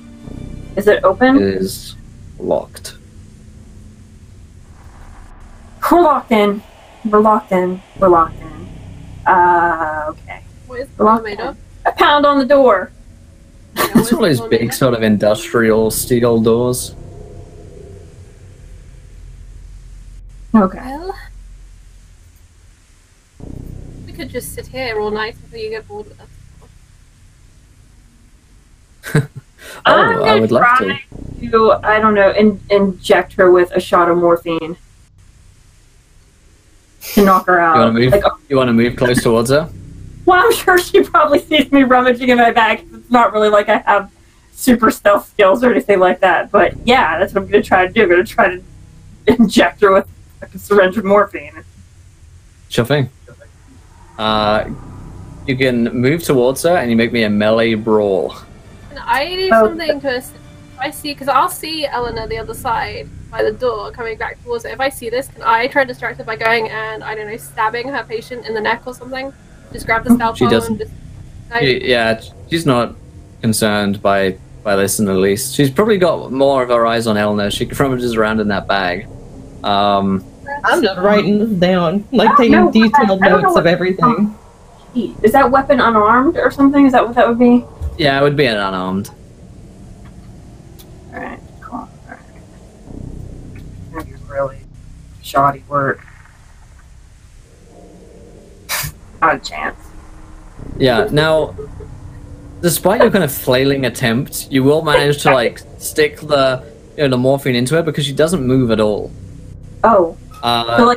Is it open? It is locked. We're locked in. We're locked in. We're locked in. Okay. What is the We're door locked made in. of? I pound on the door. Yeah, what It's is one of the those door made big of? sort of industrial steel doors. Okay. Well, we could just sit here all night until you get bored with us. I'm I would love to. try to, I don't know, inject her with a shot of morphine to knock her out. You want to move? Like, You want to move close towards her? well, I'm sure she probably sees me rummaging in my bag. It's not really like I have super stealth skills or anything like that. But yeah, that's what I'm going to try to do. I'm going to try to inject her with a syringe of morphine. Sure thing. You can move towards her and you make me a melee brawl. Can I do Oh. something to assist? If I see, because I'll see Eleanor the other side by the door coming back towards it. If I see this, can I try to distract her by going and, I don't know, stabbing her patient in the neck or something? Just grab the scalpel She doesn't. and just... Yeah, she's not concerned by this in the least. She's probably got more of her eyes on Eleanor. She rummages around in that bag. I'm just writing this down, like taking No, detailed I don't know notes what- of everything. Is that weapon unarmed or something? Is that what that would be? Yeah, it would be an unarmed. Alright, cool. Alright. That's really shoddy work. Not a chance. Yeah, now, despite your kind of flailing attempt, you will manage to, like, stick the morphine into her because she doesn't move at all. Oh. So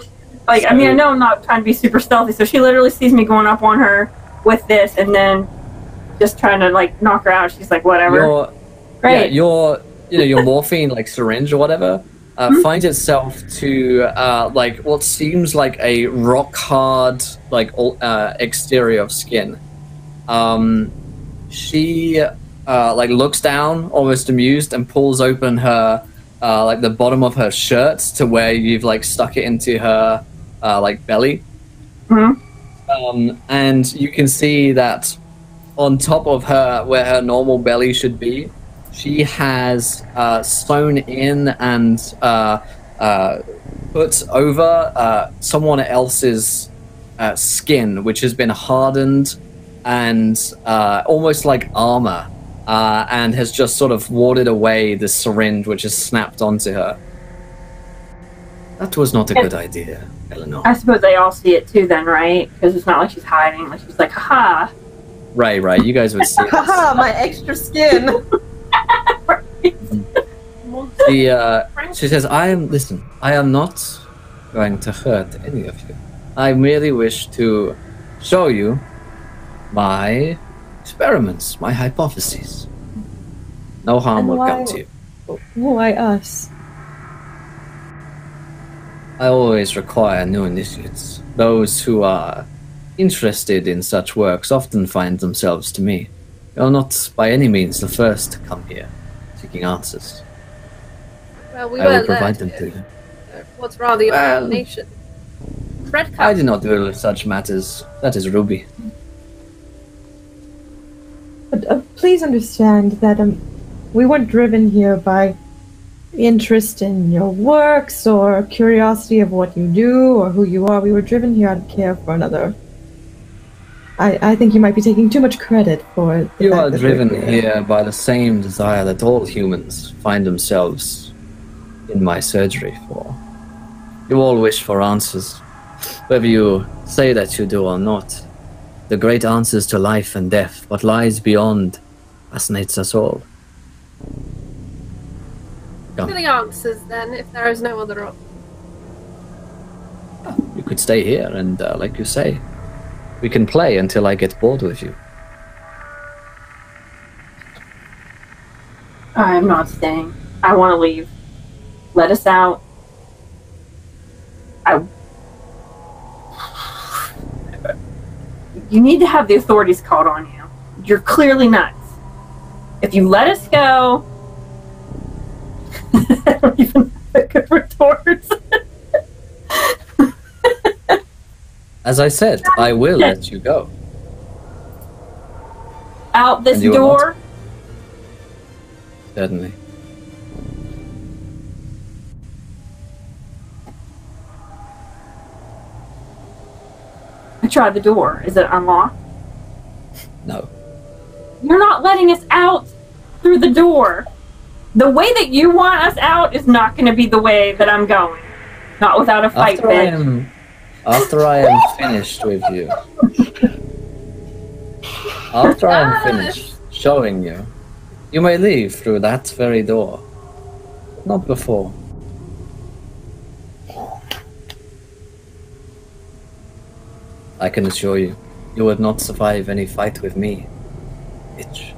like I mean, I know I'm not trying to be super stealthy, so she literally sees me going up on her with this and then just trying to, like, knock her out. She's like, whatever. Great. Your morphine, like, syringe or whatever, finds itself to, like, what seems like a rock-hard, like, exterior of skin. She, like, looks down, almost amused, and pulls open her, like, the bottom of her shirt to where you've, like, stuck it into her, like, belly. Mm-hmm. And you can see that on top of her, where her normal belly should be, she has sewn in and put over someone else's skin, which has been hardened and almost like armor, and has just sort of warded away the syringe which is snapped onto her. That was not a good idea, Eleanor. I suppose they all see it too then, right? Because it's not like she's hiding. Like she's like, haha. Right. You guys would see this. Haha, my extra skin. She says, I am not going to hurt any of you. I merely wish to show you my experiments, my hypotheses. No harm will come to you. Why us? I always require new initiates. Those who are interested in such works often find themselves to me. You're not by any means the first to come here, seeking answers. Well, we I were will provide them there to you. What's rather your explanation? Red I cup. do not deal with such matters. That is Ruby. But please understand that we weren't driven here by interest in your works or curiosity of what you do or who you are. We were driven here out of care for another. I think you might be taking too much credit for it. You are driven here by the same desire that all humans find themselves in my surgery for. You all wish for answers, whether you say that you do or not. The great answers to life and death, what lies beyond, fascinates us all. What are the answers then, if there is no other option? You could stay here and, like you say, we can play until I get bored with you. I'm not staying. I want to leave. Let us out. You need to have the authorities called on you. You're clearly nuts. If you let us go... I don't even have a good retort. As I said, I will let you go. Out this And you will door? Certainly. I tried the door. Is it unlocked? No. You're not letting us out through the door. The way that you want us out is not going to be the way that I'm going. Not without a fight, bitch. After I am finished with you. After I am finished showing you, you may leave through that very door. Not before. I can assure you, you would not survive any fight with me, bitch.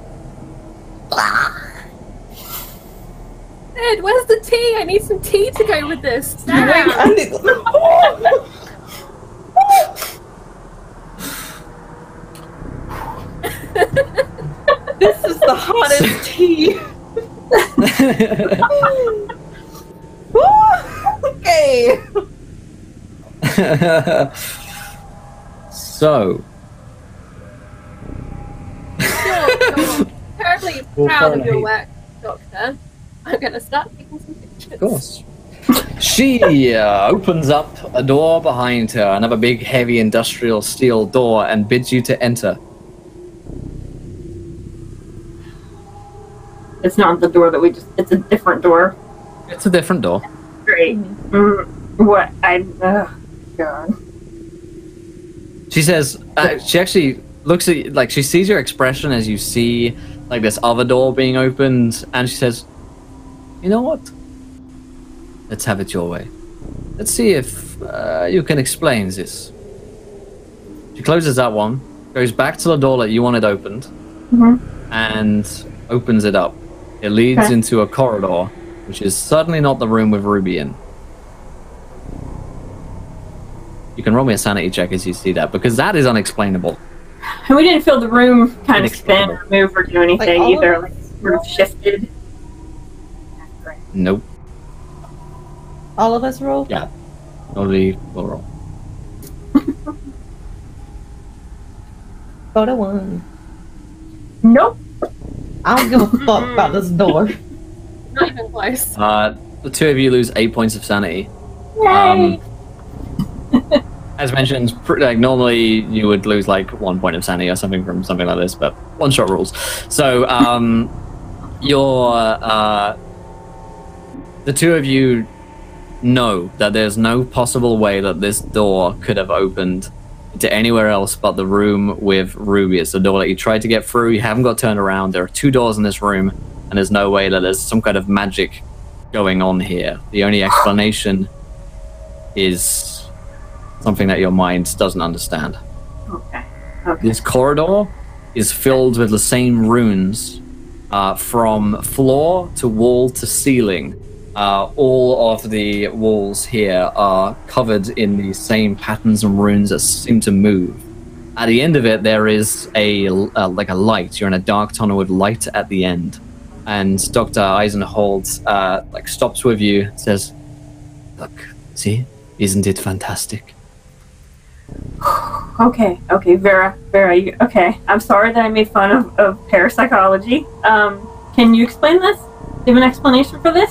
Ed, where's the tea? I need some tea to go with this. Damn. This is the hottest tea. Okay. So. You're terribly proud of your work, Doctor. I'm gonna start taking some pictures. Of course. She opens up a door behind her, another big, heavy industrial steel door, and bids you to enter. It's not the door that we just... It's a different door. It's a different door. Great. What? God. She says, she actually looks at you, like, she sees your expression as you see, like, this other door being opened, and she says, you know what? Let's have it your way. Let's see if you can explain this. She closes that one, goes back to the door that you wanted opened, and opens it up. It leads into a corridor, which is certainly not the room with Ruby in. You can roll me a sanity check as you see that, because that is unexplainable. And we didn't feel the room kind of spin or move or do anything Like either. Like, sort of shifted. Nope. All of us roll? Yeah. Nobody will roll. Photo 1. Nope. I don't give a fuck about this door. Not even close. The two of you lose 8 points of sanity. Yay. as mentioned, like normally you would lose like 1 point of sanity or something from something like this, but one-shot rules. So the two of you know that there's no possible way that this door could have opened to anywhere else but the room with Ruby. It's the door that you tried to get through. You haven't got turned around. There are 2 doors in this room, and there's no way that there's some kind of magic going on here. The only explanation is something that your mind doesn't understand. Okay. This corridor is filled with the same runes from floor to wall to ceiling. All of the walls here are covered in the same patterns and runes that seem to move. At the end of it, there is like a light. You're in a dark tunnel with light at the end. And Dr. Eisenhold stops with you and says, "Look, see? Isn't it fantastic?" Okay, Vera, okay. I'm sorry that I made fun of parapsychology. Can you explain this? Do you have an explanation for this?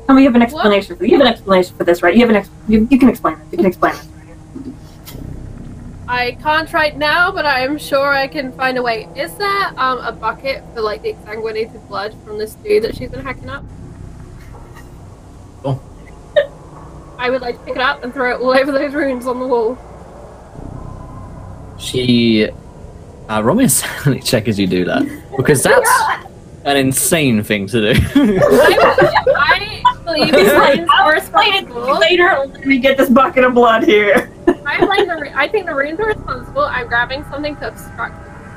Tell me you have an explanation for. You have an explanation for this, right? You can explain it. You can explain it. I can't right now, but I am sure I can find a way. Is there a bucket for like the exsanguinated blood from this dude that she's been hacking up? Oh. I would like to pick it up and throw it all over those runes on the wall. She roll me a sanity check as you do that, because that's an insane thing to do. I believe it's responsible. Later, let me get this bucket of blood here. I think the runes are responsible. I'm grabbing something to obstruct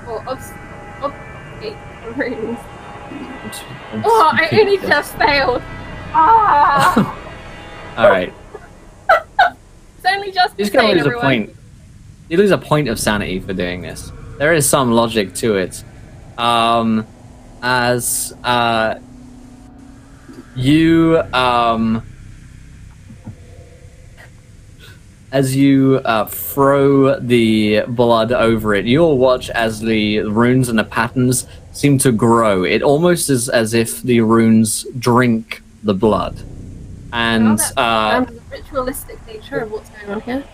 or obfuscate the runes. Oh, I only just failed. Ah! Alright. It's only just You're just gonna lose a point. You lose a point of sanity for doing this. There is some logic to it. As you throw the blood over it, you'll watch as the runes and the patterns seem to grow. It almost is as if the runes drink the blood. And the ritualistic nature of what's going on here.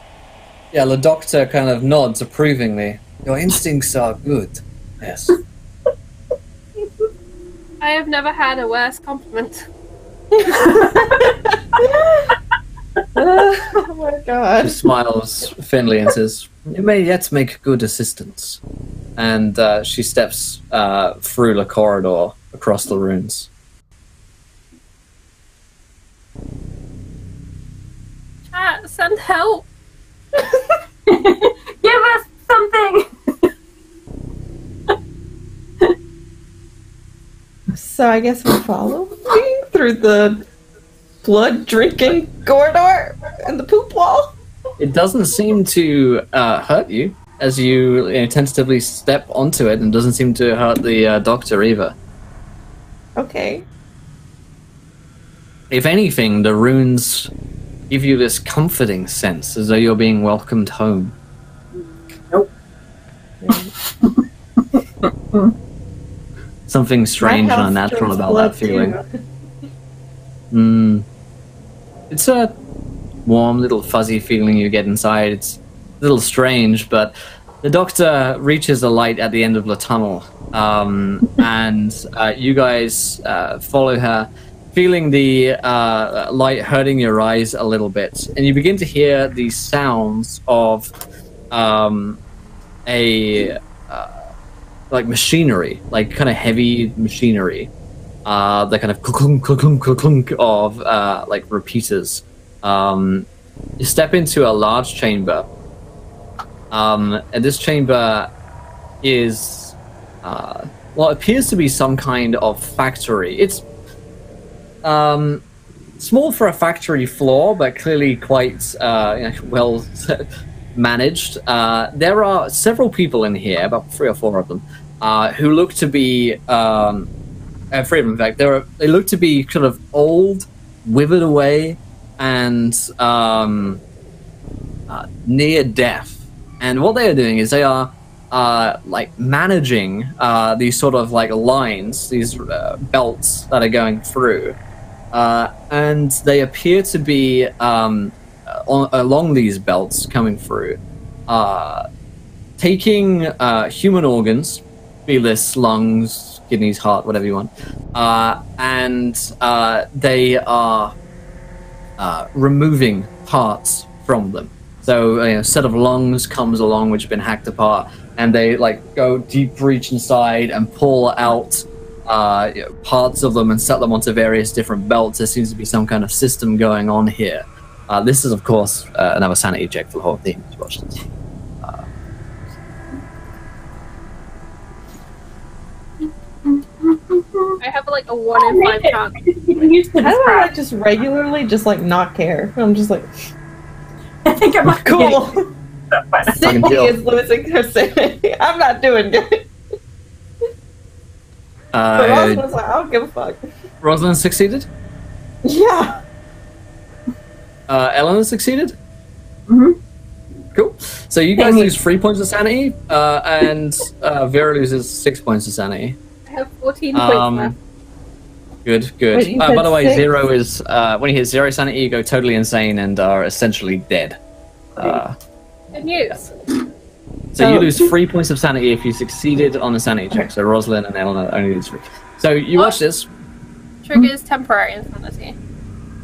Yeah, the doctor kind of nods approvingly. Your instincts are good. Yes. I have never had a worse compliment. Oh my god. She smiles thinly and says, "You may yet make good assistance." And she steps through the corridor across the runes. Chat, send help. Give us something. So I guess we follow me through the blood-drinking corridor and the poop wall. It doesn't seem to hurt you as you tentatively step onto it, and doesn't seem to hurt the doctor either. Okay. If anything, the runes give you this comforting sense, as though you're being welcomed home. Nope. Something strange and unnatural about that feeling. It's a warm, little fuzzy feeling you get inside. It's a little strange, but the doctor reaches the light at the end of the tunnel, and you guys follow her, feeling the light hurting your eyes a little bit, and you begin to hear the sounds of like machinery, like kind of heavy machinery, the kind of clunk clunk clunk clunk of like repeaters. You step into a large chamber, and this chamber is well, it appears to be some kind of factory. It's small for a factory floor, but clearly quite well managed. There are several people in here, about 3 or 4 of them, who look to be 3 of them, in fact. They look to be kind of old, withered away, and near death. And what they are doing is they are like managing these sort of like lines, these belts that are going through, and they appear to be along these belts coming through, taking human organs, be this lungs, kidneys, heart, whatever you want, and they are removing parts from them. So a set of lungs comes along which have been hacked apart, and they like go deep reach inside and pull out parts of them and set them onto various different belts. There seems to be some kind of system going on here. This is, of course, another sanity check for the whole thing. Watch this. I have like a 1 in 5 chance. How do I like, just regularly just like not care? I'm just like, I think I'm not cool. Sydney is losing her sanity. I'm not doing good. But Rosalind's like, I don't give a fuck. Rosalind succeeded? Yeah. Eleanor succeeded? Mm-hmm. Cool. So you guys lose 3 points of sanity, and Vera loses 6 points of sanity. I have 14 points left. Good. Wait, By the way, 6? 0 is when you hit 0 sanity, you go totally insane and are essentially dead. Good news. So you lose 3 points of sanity if you succeeded on the sanity check. So Rosalind and Eleanor only lose 3. So you watch this. Triggers temporary insanity.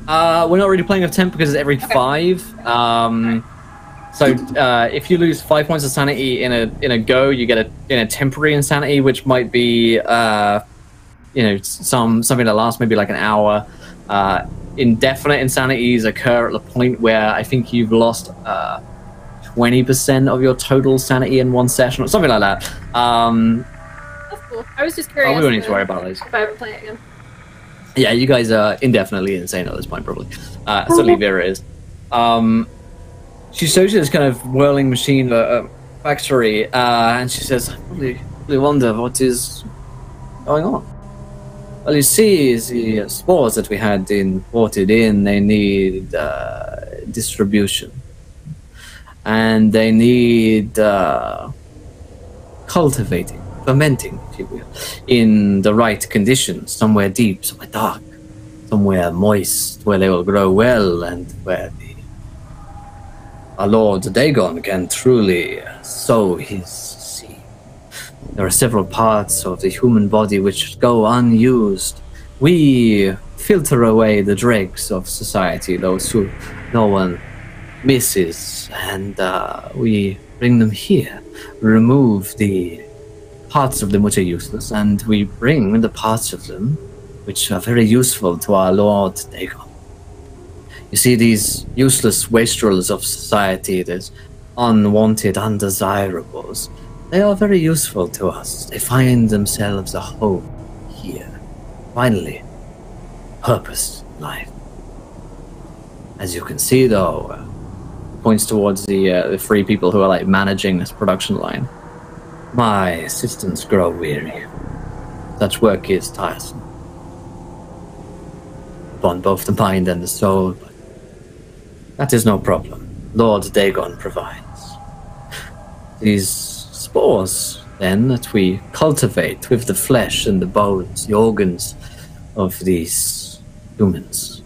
We're not really playing with temp because it's every 5. So if you lose 5 points of sanity in a go, you get a temporary insanity, which might be something that lasts maybe like an hour. Indefinite insanities occur at the point where I think you've lost 20% of your total sanity in one session, or something like that. That's cool. I was just curious. We don't need to worry about those. If I ever play it again. Yeah, you guys are indefinitely insane at this point, probably. Certainly Vera is. She shows you this kind of whirling machine factory, and she says, I really wonder what is going on. Well, you see, the spores that we had imported in, they need distribution. And they need cultivating, fermenting, if you will, in the right conditions, somewhere deep, somewhere dark, somewhere moist, where they will grow well, and where our Lord Dagon can truly sow his seed. There are several parts of the human body which go unused. We filter away the dregs of society, those who no one misses, and we bring them here, remove the parts of them which are useless, and we bring the parts of them which are very useful to our Lord Dagon. You see, these useless wastrels of society, these unwanted undesirables, they are very useful to us. They find themselves a home here. Finally, purpose in life. As you can see, though, points towards the 3 people who are like managing this production line. My assistants grow weary. Such work is tiresome upon both the mind and the soul, but that is no problem. Lord Dagon provides. These spores, then, that we cultivate with the flesh and the bones, the organs of these humans,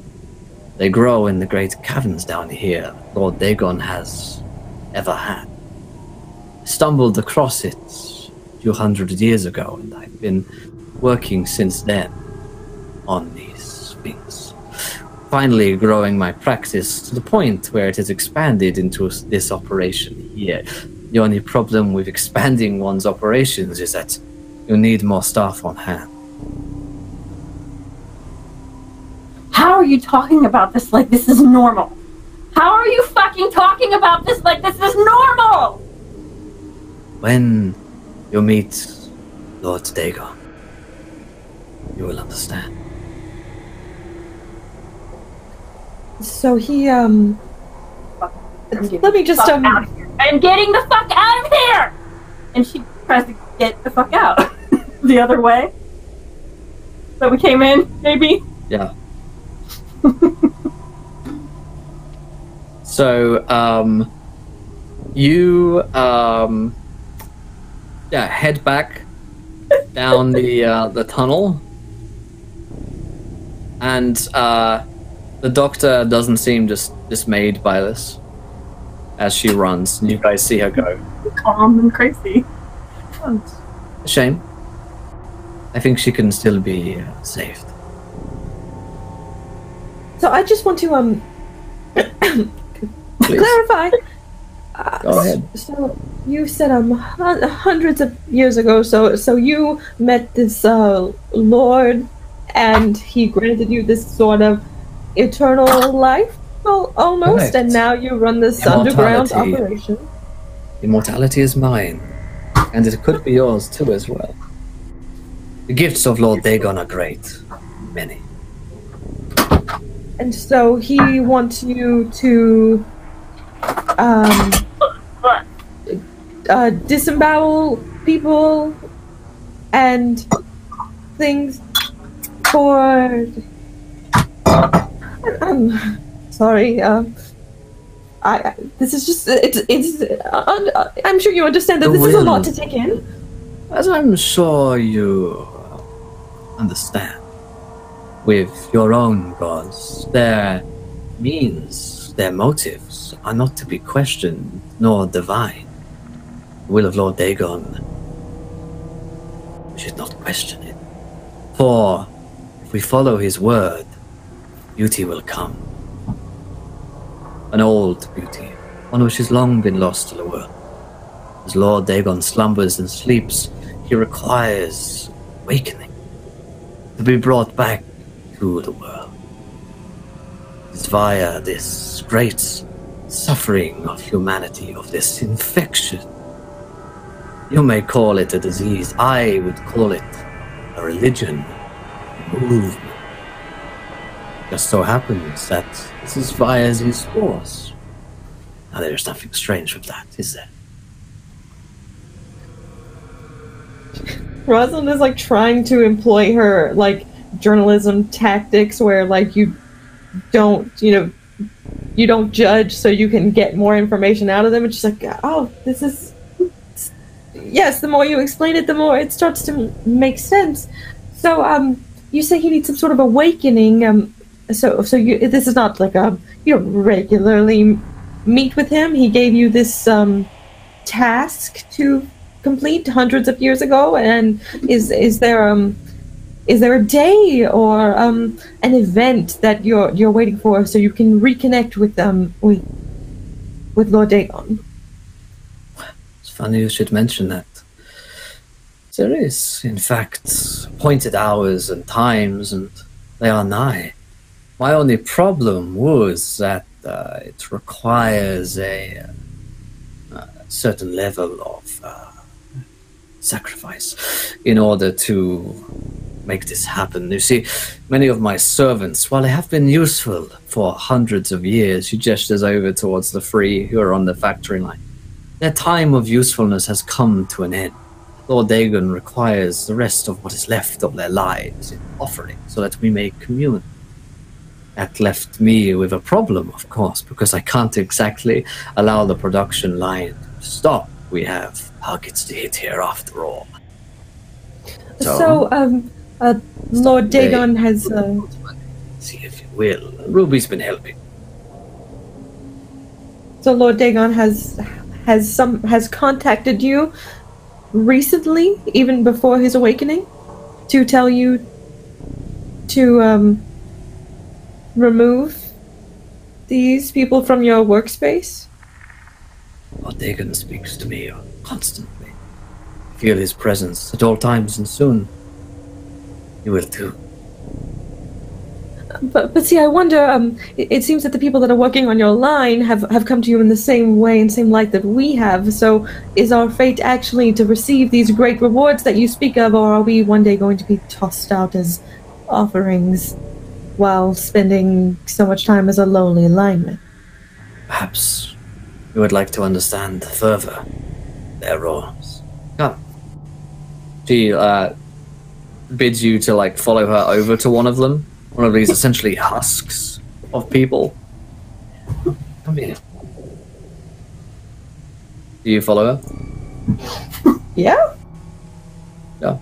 they grow in the great caverns down here Lord Dagon has ever had. I stumbled across it a few hundred years ago, and I've been working since then on these things. Finally growing my practice to the point where it has expanded into this operation here. The only problem with expanding one's operations is that you need more staff on hand. How are you talking about this like this is normal? How are you fucking talking about this like this is normal? When you meet Lord Dagon, you will understand. So he, let me just, I'm getting the fuck out of here! And she tries to get the fuck out. The other way. That we came in, maybe? Yeah. So, you, head back down the tunnel, and, The doctor doesn't seem just dismayed by this as she runs, and you guys see her go. Calm and crazy. A shame. I think she can still be saved. So I just want to clarify. Go ahead. So you said hundreds of years ago. So you met this lord, and he granted you this sort of eternal life, almost. Correct. And now you run this underground operation. Immortality is mine, and it could be yours too as well. The gifts of Lord Dagon are great, many. And so he wants you to disembowel people and things for. I'm sorry. This is just I'm sure you understand that this is a lot to take in. As I'm sure you understand, with your own gods, their means, their motives are not to be questioned nor divine. The will of Lord Dagon, we should not question it. For if we follow his word, beauty will come. An old beauty, one which has long been lost to the world. As Lord Dagon slumbers and sleeps, he requires awakening, to be brought back to the world. It's via this great suffering of humanity, of this infection. You may call it a disease, I would call it a religion, a movement. Just so happens that this is via these spores. Now there's nothing strange with that, is there? Rosalind is like trying to employ her like journalism tactics where like you don't judge so you can get more information out of them. It's just like, oh, this is, yes, the more you explain it, the more it starts to make sense. So you say he needs some sort of awakening. So this is not like you don't regularly meet with him. He gave you this task to complete hundreds of years ago, and is there a day or an event that you're waiting for so you can reconnect with Lord Dagon? It's funny you should mention that. There is, in fact, appointed hours and times, and they are nigh. My only problem was that it requires a certain level of sacrifice in order to make this happen. You see, many of my servants, while they have been useful for hundreds of years, she gestures over towards the three who are on the factory line. Their time of usefulness has come to an end. Lord Dagon requires the rest of what is left of their lives in offering so that we may commune. That left me with a problem, of course, because I can't exactly allow the production line to stop. We have targets to hit here after all. So Lord Dagon has... See if you will. Ruby's been helping. So Lord Dagon has contacted you recently, even before his awakening, to tell you to remove these people from your workspace? Lord Dagon speaks to me constantly. I feel his presence at all times, and soon you will too. But see, I wonder, it seems that the people that are working on your line have come to you in the same way and same light that we have, so is our fate actually to receive these great rewards that you speak of, or are we one day going to be tossed out as offerings while spending so much time as a lowly lineman? Perhaps you would like to understand further their roles. Come. She bids you to follow her over to one of them. One of these essentially husks of people. Come here. Do you follow her? Yeah. Yeah.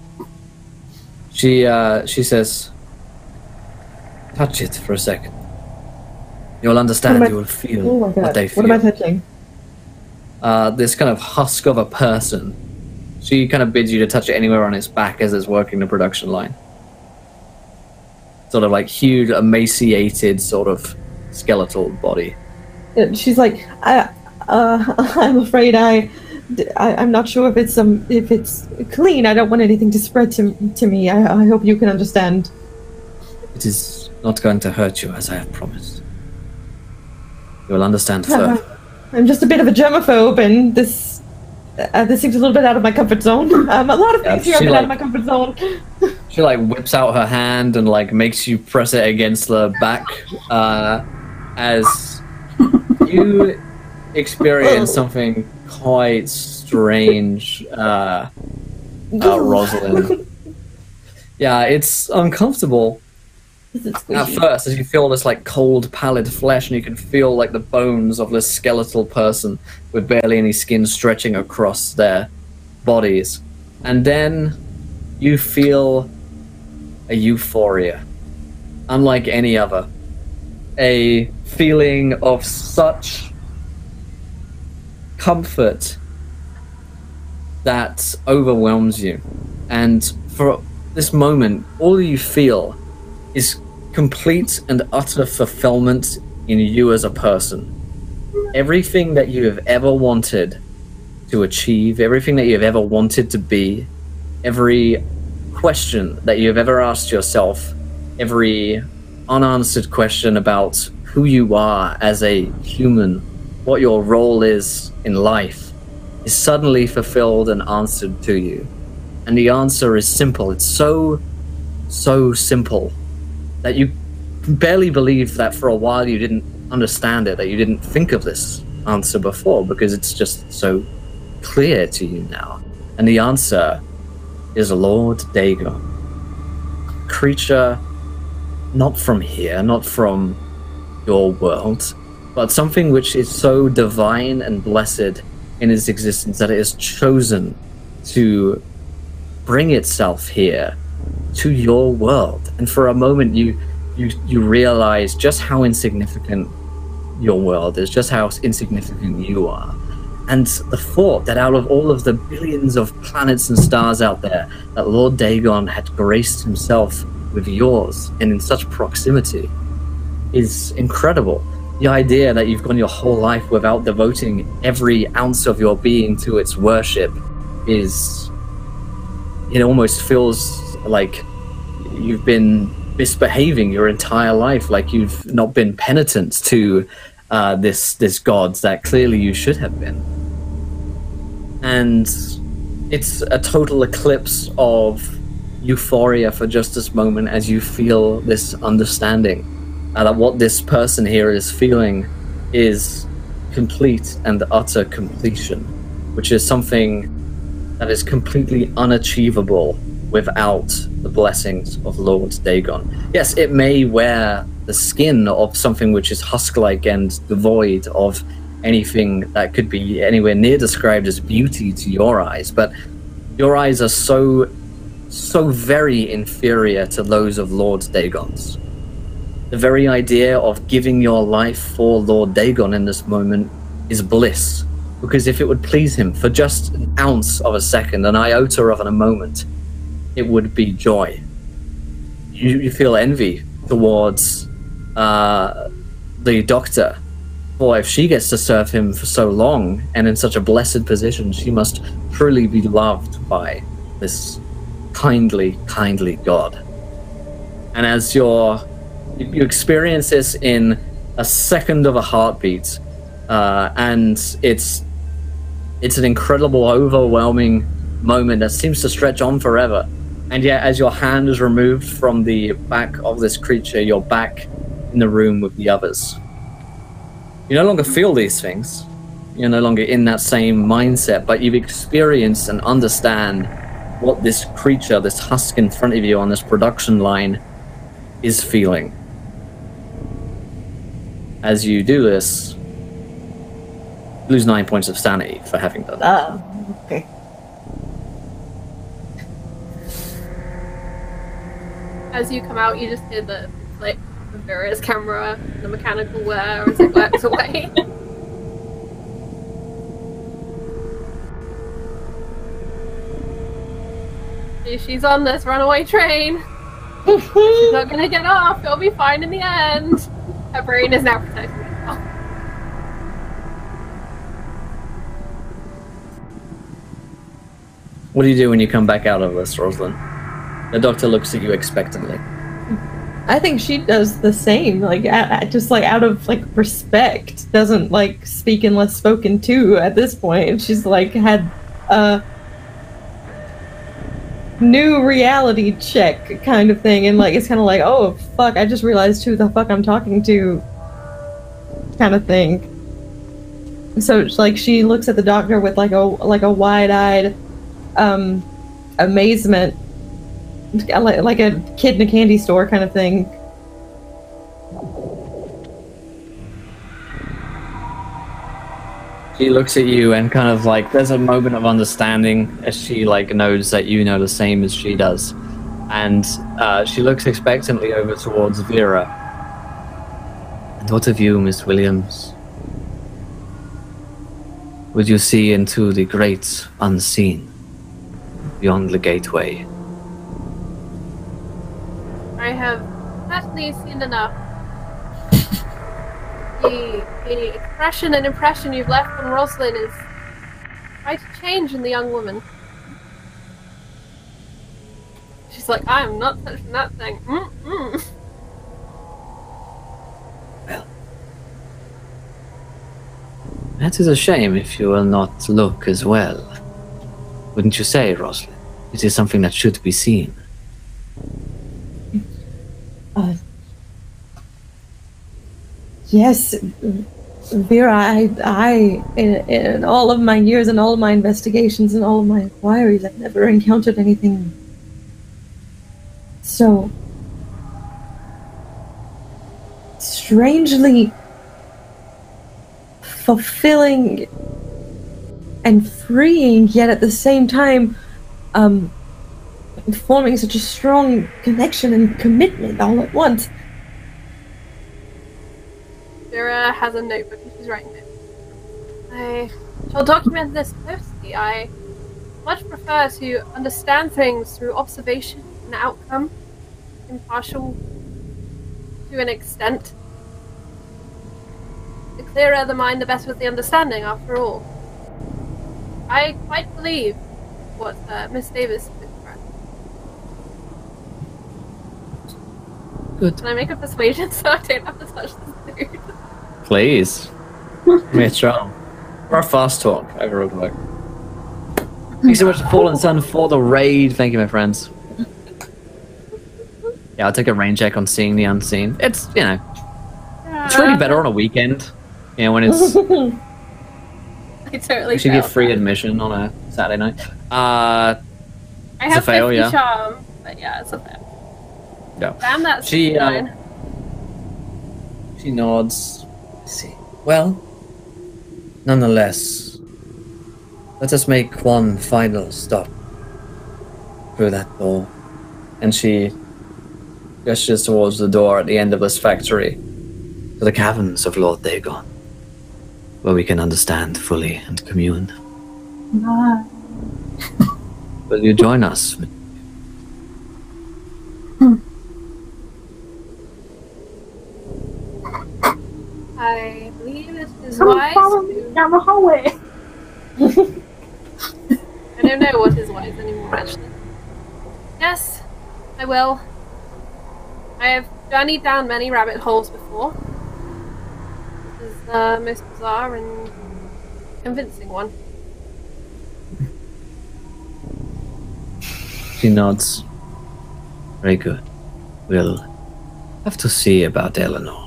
She says, touch it for a second. You'll understand, you will Oh feel my god. what they feel. What am I touching? This kind of husk of a person. She kind of bids you to touch it anywhere on its back as it's working the production line. Sort of like huge, emaciated, sort of skeletal body. She's like, I'm afraid I'm not sure if it's clean. I don't want anything to spread to me. I hope you can understand. It is not going to hurt you, as I have promised. You will understand further. I'm just a bit of a germaphobe, and this seems a little bit out of my comfort zone. A lot of things here are a bit out of my comfort zone. She like whips out her hand and like makes you press it against the back, as you experience something quite strange, Rosalind. Yeah, it's uncomfortable at first as you feel this like cold, pallid flesh, and you can feel like the bones of this skeletal person with barely any skin stretching across their bodies. And then you feel a euphoria, unlike any other. A feeling of such comfort that overwhelms you. And for this moment, all you feel is complete and utter fulfillment in you as a person. Everything that you have ever wanted to achieve, everything that you have ever wanted to be, every question that you have ever asked yourself, every unanswered question about who you are as a human, what your role is in life, is suddenly fulfilled and answered to you. And the answer is simple. It's so simple that you barely believe that for a while you didn't understand it, that you didn't think of this answer before, because it's just so clear to you now. And the answer is Lord Dagon. Creature not from here, not from your world, but something which is so divine and blessed in its existence that it has chosen to bring itself here to your world. And for a moment you realize just how insignificant your world is, just how insignificant you are. And the thought that out of all of the billions of planets and stars out there, that Lord Dagon had graced himself with yours and in such proximity is incredible. The idea that you've gone your whole life without devoting every ounce of your being to its worship is... it almost feels like you've been misbehaving your entire life, like you've not been penitent to this god that clearly you should have been. And it's a total eclipse of euphoria for just this moment as you feel this understanding that what this person here is feeling is complete and utter completion, which is something that is completely unachievable without the blessings of Lord Dagon. Yes, it may wear the skin of something which is husk-like and devoid of anything that could be anywhere near described as beauty to your eyes, but your eyes are so very inferior to those of Lord Dagon's. The very idea of giving your life for Lord Dagon in this moment is bliss, because if it would please him for just an ounce of a second, an iota of a moment, it would be joy. You feel envy towards the doctor, for if she gets to serve him for so long and in such a blessed position, she must truly be loved by this kindly god. And as you experience this in a second of a heartbeat, and it's an incredible, overwhelming moment that seems to stretch on forever. And yet, as your hand is removed from the back of this creature, you're back in the room with the others. You no longer feel these things. You're no longer in that same mindset, but you've experienced and understand what this creature, this husk in front of you on this production line, is feeling. As you do this, you lose 9 points of sanity for having done that. Oh, okay. As you come out, you just hear the Vera's camera, the mechanical wear as it works away. She's on this runaway train. She's not gonna get off. It'll be fine in the end. Her brain is now protecting herself. What do you do when you come back out of this, Rosalind? The doctor looks at you expectantly. I think she does the same, like just like out of like respect, doesn't like speak unless spoken to at this point. She's like had a new reality check kind of thing, and like it's kind of like, oh fuck, I just realized who the fuck I'm talking to, kind of thing. So it's like she looks at the doctor with like a wide-eyed amazement, like a kid in a candy store kind of thing. She looks at you and kind of like there's a moment of understanding as she like knows that you know the same as she does, and she looks expectantly over towards Vera. And what of you, Miss Williams? Would you see into the great unseen beyond the gateway? I have certainly seen enough. The expression and impression you've left on Rosalind is quite a change in the young woman. She's like, I am not touching that thing. Mm-mm. Well, that is a shame if you will not look as well. Wouldn't you say, Rosalind? It is something that should be seen. Yes, Vera, I in all of my years and all of my investigations and all of my inquiries, I've never encountered anything so strangely fulfilling and freeing, yet at the same time forming such a strong connection and commitment all at once. Vera has a notebook and she's writing it. I shall document this closely. I much prefer to understand things through observation and outcome, impartial to an extent. The clearer the mind, the better the understanding, after all. I quite believe what Miss Davis did for us. Good. Can I make a persuasion so I don't have to touch this food? Please. Make strong. Or a fast talk over roadwork. Thanks so much to Fallen Sun for the raid. Thank you, my friends. Yeah, I'll take a rain check on seeing the unseen. It's, you know, it's really better on a weekend. You know, when it's... I totally You should get free that. admission on a Saturday night. I it's have a fail, 50 yeah. charm, but yeah, it's a fail. Yeah. Damn, that's She, 69. She nods. I see. Well, nonetheless, let us make one final stop through that door. And she gestures towards the door at the end of this factory, to the caverns of Lord Dagon, where we can understand fully and commune. Will you join us? I believe it is wise to... down the hallway. I don't know what is wise anymore, actually. Yes, I will. I have journeyed down many rabbit holes before. This is the most bizarre and convincing one. She nods. Very good. We'll have to see about Eleanor.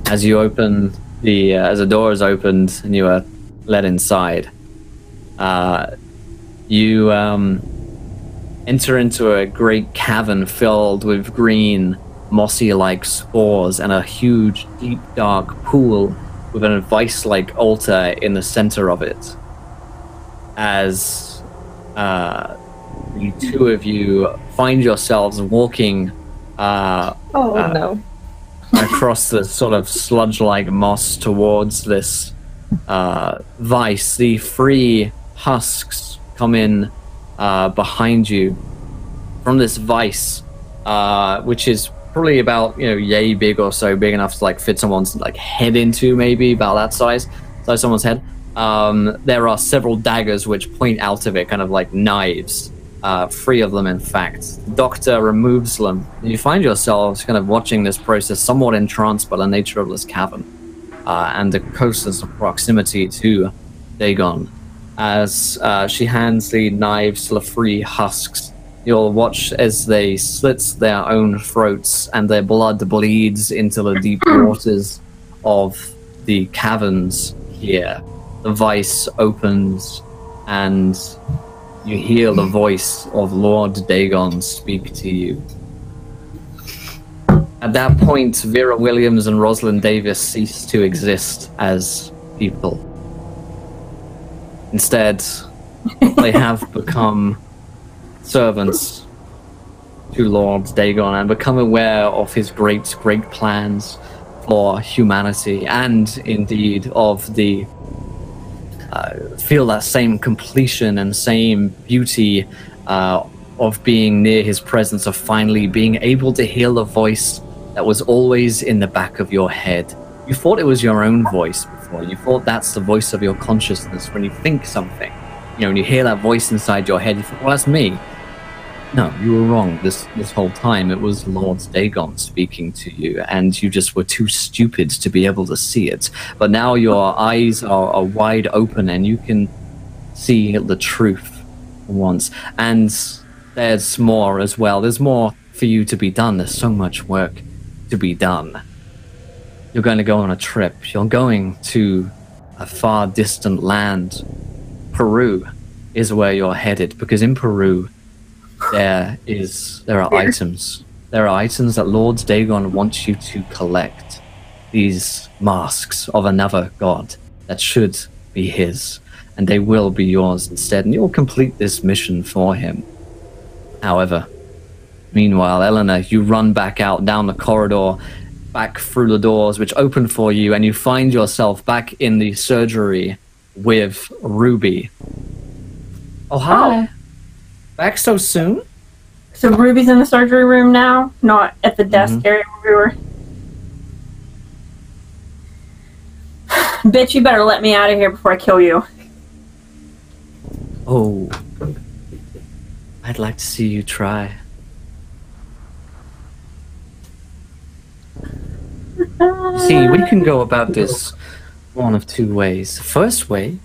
As you open the, as the door is opened and you are let inside, you enter into a great cavern filled with green, mossy-like spores and a huge, deep, dark pool with an vice-like altar in the center of it. As the two of you find yourselves walking No. across the sort of sludge-like moss towards this vice. The free husks come in behind you from this vice, which is probably about, yay big or so, big enough to like fit someone's like head into, maybe about that size someone's head. There are several daggers which point out of it, kind of like knives. 3 of them, in fact. The doctor removes them. You find yourselves kind of watching this process, somewhat entranced by the nature of this cavern and the closeness of proximity to Dagon. As she hands the knives to the 3 husks, you'll watch as they slit their own throats and their blood bleeds into the deep waters of the caverns here. The vice opens and you hear the voice of Lord Dagon speak to you. At that point, Vera Williams and Rosalind Davis cease to exist as people. Instead, they have become servants to Lord Dagon and become aware of his great plans for humanity, and indeed of the feel that same completion and same beauty of being near his presence, of finally being able to hear the voice that was always in the back of your head. You thought it was your own voice before. You thought that's the voice of your consciousness when you think something. When you hear that voice inside your head, you think, well, that's me. No, you were wrong this whole time. It was Lord Dagon speaking to you, and you just were too stupid to be able to see it. But now your eyes are wide open, and you can see the truth once. And there's more as well. There's more for you to be done. There's so much work to be done. You're going to go on a trip. You're going to a far distant land. Peru is where you're headed, because in Peru, there are items. There are items that Lord Dagon wants you to collect. These masks of another god that should be his, and they will be yours instead, and you'll complete this mission for him. However, meanwhile, Eleanor, you run back out down the corridor, back through the doors which open for you, and you find yourself back in the surgery with Ruby. Oh, hi. Oh. Back so soon? So Ruby's in the surgery room now, not at the desk area where we were. Bitch, you better let me out of here before I kill you. Oh. I'd like to see you try. See, we can go about this one of 2 ways. The first way,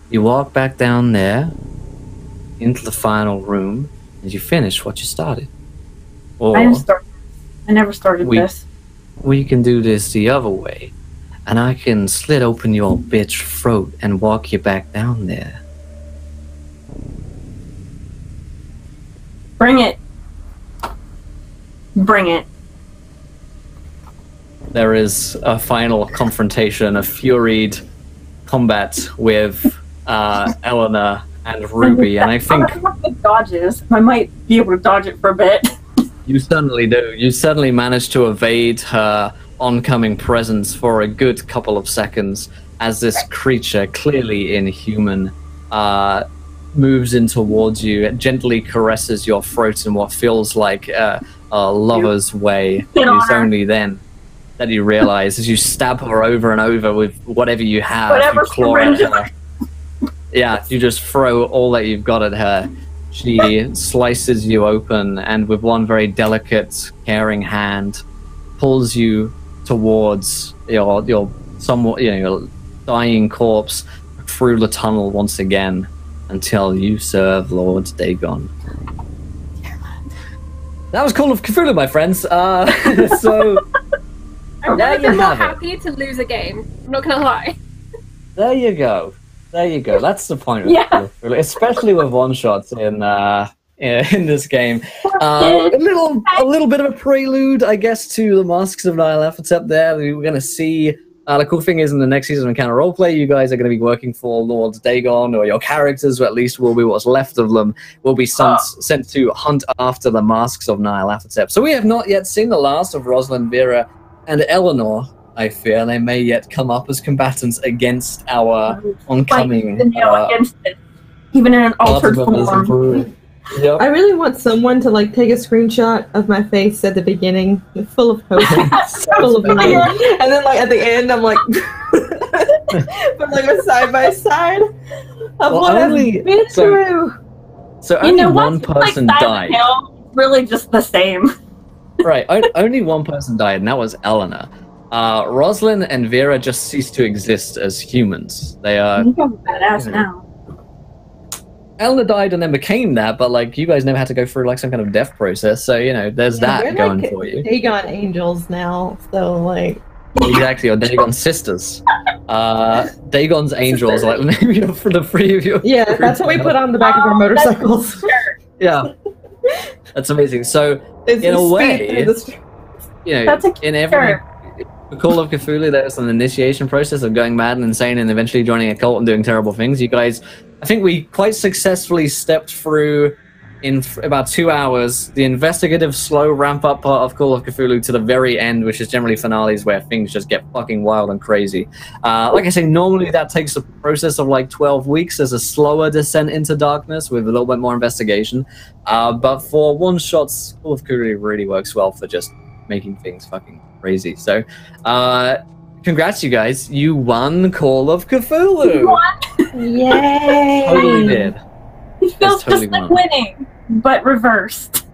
you walk back down there into the final room and you finish what you started. Or I never started this. We can do this the other way, and I can slit open your bitch throat and walk you back down there. Bring it. Bring it. There is a final confrontation, a furied combat with Eleanor and Ruby, and I think dodges. I might be able to dodge it for a bit. You certainly do. You certainly manage to evade her oncoming presence for a good couple of seconds as this creature, clearly inhuman, moves in towards you. It gently caresses your throat in what feels like a lover's way. It's only then that you realize, as you stab her over and over with whatever you have, you claw at her. Yeah, you just throw all that you've got at her. She slices you open, and with one very delicate, caring hand, pulls you towards your somewhat, your dying corpse through the tunnel once again until you serve Lord Dagon. That was Call of Cthulhu, my friends. So I'm really more happy to lose a game. I'm not gonna lie. There you go. There you go. That's the point of Cthulhu, especially with one shots in this game. A little bit of a prelude, I guess, to the Masks of Nyarlathotep. There, we're going to see. The cool thing is, in the next season of Encounter Roleplay, you guys are going to be working for Lord Dagon, or your characters, or at least will be what's left of them, will be sent to hunt after the Masks of Nyarlathotep. So we have not yet seen the last of Rosalind, Vera, and Eleanor, I fear, they may yet come up as combatants against our oncoming. Against it, even in an altered form. Yep. I really want someone to like take a screenshot of my face at the beginning, full of hope, full of light, and then like at the end, I'm like, but like a side by side of what I've been through. So only one person died. Really, just the same. Right, only one person died, and that was Eleanor. Rosalind and Vera just ceased to exist as humans. They are badass now. Eleanor died and then became that, but like you guys never had to go through like some kind of death process, so there's that going like for you. Dagon angels now, so like exactly, or Dagon's sisters. Dagon's angels, like maybe for the three of you. Yeah, that's what we put on the back of our motorcycles. Yeah, that's amazing. So in a way, in every Call of Cthulhu, there's an initiation process of going mad and insane and eventually joining a cult and doing terrible things. You guys, I think we quite successfully stepped through in about 2 hours the investigative slow ramp up part of Call of Cthulhu to the very end, which is generally finales where things just get fucking wild and crazy. Like I say, normally that takes a process of like 12 weeks as a slower descent into darkness with a little bit more investigation. But for one shots, Call of Cthulhu really works well for just making things fucking crazy. So, congrats, you guys! You won Call of Cthulhu. You won. Yay! Totally did. It feels totally just like winning, but reversed.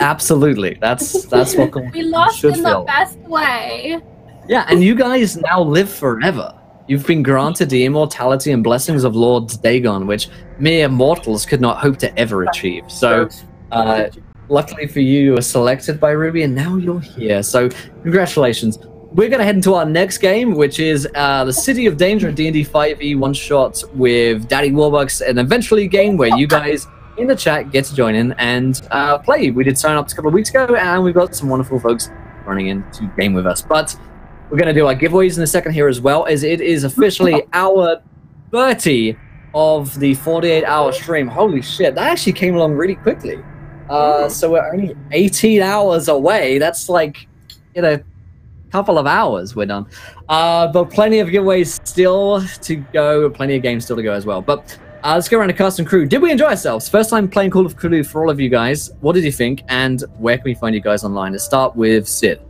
Absolutely, that's what we lost should in feel. the best way. Yeah, and you guys now live forever. You've been granted the immortality and blessings of Lord Dagon, which mere mortals could not hope to ever achieve. So, luckily for you, you were selected by Ruby, and now you're here. So, congratulations. We're going to head into our next game, which is the City of Danger, D&D 5e one-shot with Daddy Warbucks, an eventually game where you guys in the chat get to join in and play. We did sign up a couple of weeks ago, and we've got some wonderful folks running in to game with us. But we're going to do our giveaways in a second here as well, as it is officially hour 30 of the 48-hour stream. Holy shit, that actually came along really quickly. So we're only 18 hours away. That's like, couple of hours we're done. But plenty of giveaways still to go, plenty of games still to go as well. But let's go around to cast and crew. Did we enjoy ourselves? First time playing Call of Cthulhu for all of you guys. What did you think? And where can we find you guys online? Let's start with Sid.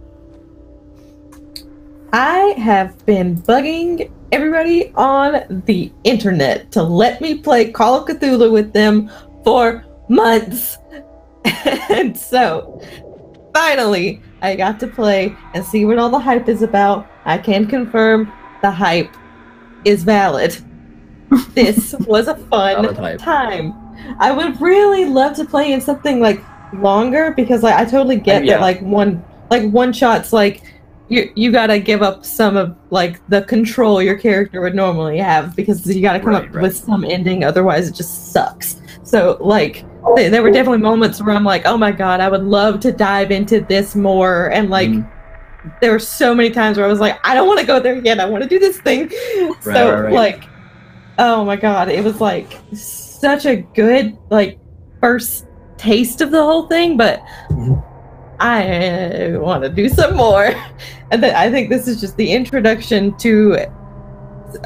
I have been bugging everybody on the internet to let me play Call of Cthulhu with them for months. And so, finally, I got to play and see what all the hype is about. I can confirm the hype is valid. This was a fun time. I would really love to play in something like longer, because like I totally get that like one shots like you gotta give up some of like the control your character would normally have, because you gotta come up with some ending, otherwise it just sucks. So like there were definitely moments where I'm like, oh my god, I would love to dive into this more, and like there were so many times where I was like, I don't want to go there again, I want to do this thing. Like, oh my god, it was like such a good like first taste of the whole thing, but I want to do some more. And then I think this is just the introduction to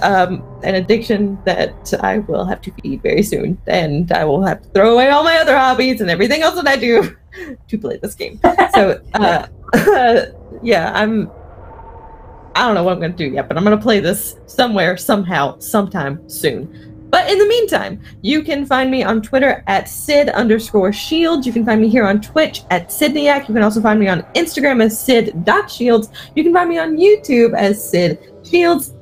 an addiction that I will have to feed very soon, and I will have to throw away all my other hobbies and everything else that I do to play this game. So yeah, I don't know what I'm gonna do yet, but I'm gonna play this somewhere, somehow, sometime soon. But in the meantime, you can find me on Twitter at Sid_Shields. You can find me here on Twitch at Sidniac. You can also find me on Instagram as Sid.Shields. You can find me on YouTube as Sid Shields.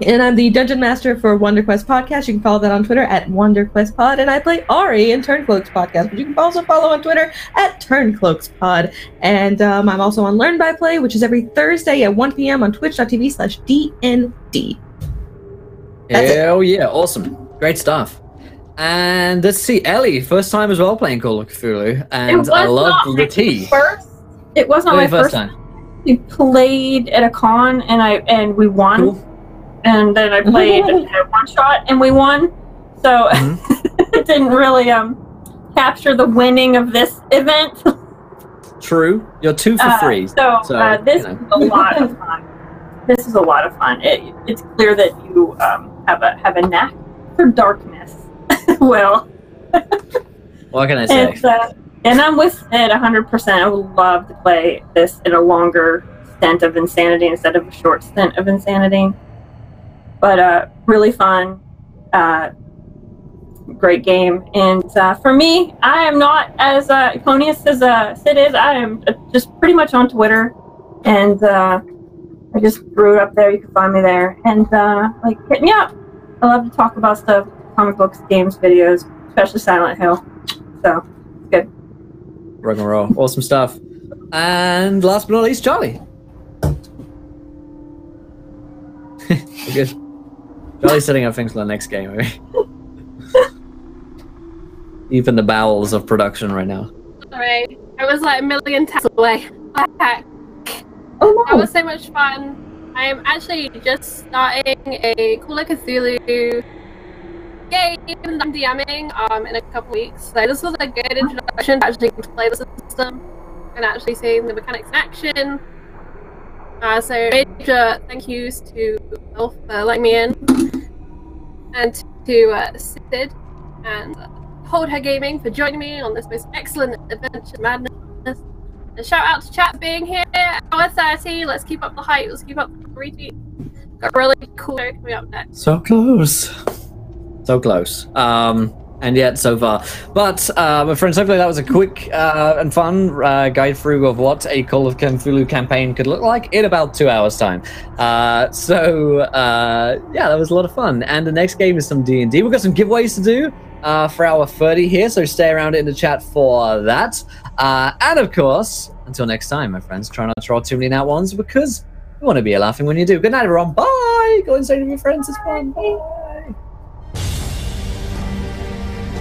And I'm the Dungeon Master for WonderQuest Podcast. You can follow that on Twitter at WonderQuestPod. And I play Ari in Turncloaks Podcast, which you can also follow on Twitter at TurncloaksPod. And I'm also on Learn by Play, which is every Thursday at 1 p.m. on twitch.tv/DND. Hell yeah, awesome. Great stuff. And let's see, Ellie, first time as well playing Call of Cthulhu, and I love the tea. It was not my first time. We played at a con, and we won. Cool. And then I played at one shot, and we won. So it didn't really capture the winning of this event. True. You're 2 for 3. So this is a lot of fun. This is a lot of fun. It's clear that you have a knack for darkness. Well, what can I say? And I'm with it 100%. I would love to play this in a longer stint of insanity instead of a short stint of insanity. But really fun, great game. And for me, I am not as poniest as Sid is. I am just pretty much on Twitter, and I just threw it up there. You can find me there, and hit me up. I love to talk about stuff, comic books, games, videos, especially Silent Hill. So it's good. Rock and roll, awesome stuff. And last but not least, Charlie. We're good. Charlie's setting up things for the next game. Right? Deep in the bowels of production right now. Alright, I was like a million taps away. Oh no! That was so much fun. I'm actually just starting a Call of Cthulhu game that I'm DMing in a couple weeks. So this was a good introduction to actually to play the system and actually seeing the mechanics in action. So major thank yous to Elf for letting me in, and to Sid and Hold Her Gaming for joining me on this most excellent adventure madness. And shout out to chat being here at hour 30. Let's keep up the hype. Let's keep up the retweet. Got a really cool show coming up next. So close. So close. And yet so far. But my friends, hopefully that was a quick and fun guide through of what a Call of Cthulhu campaign could look like in about 2 hours time. Yeah, that was a lot of fun. And the next game is some D&D. We've got some giveaways to do for hour 30 here, so stay around in the chat for that. And of course, until next time, my friends, try not to roll too many nat ones because we want to be laughing when you do. Good night, everyone. Bye. Go inside with your friends. It's fun. Bye.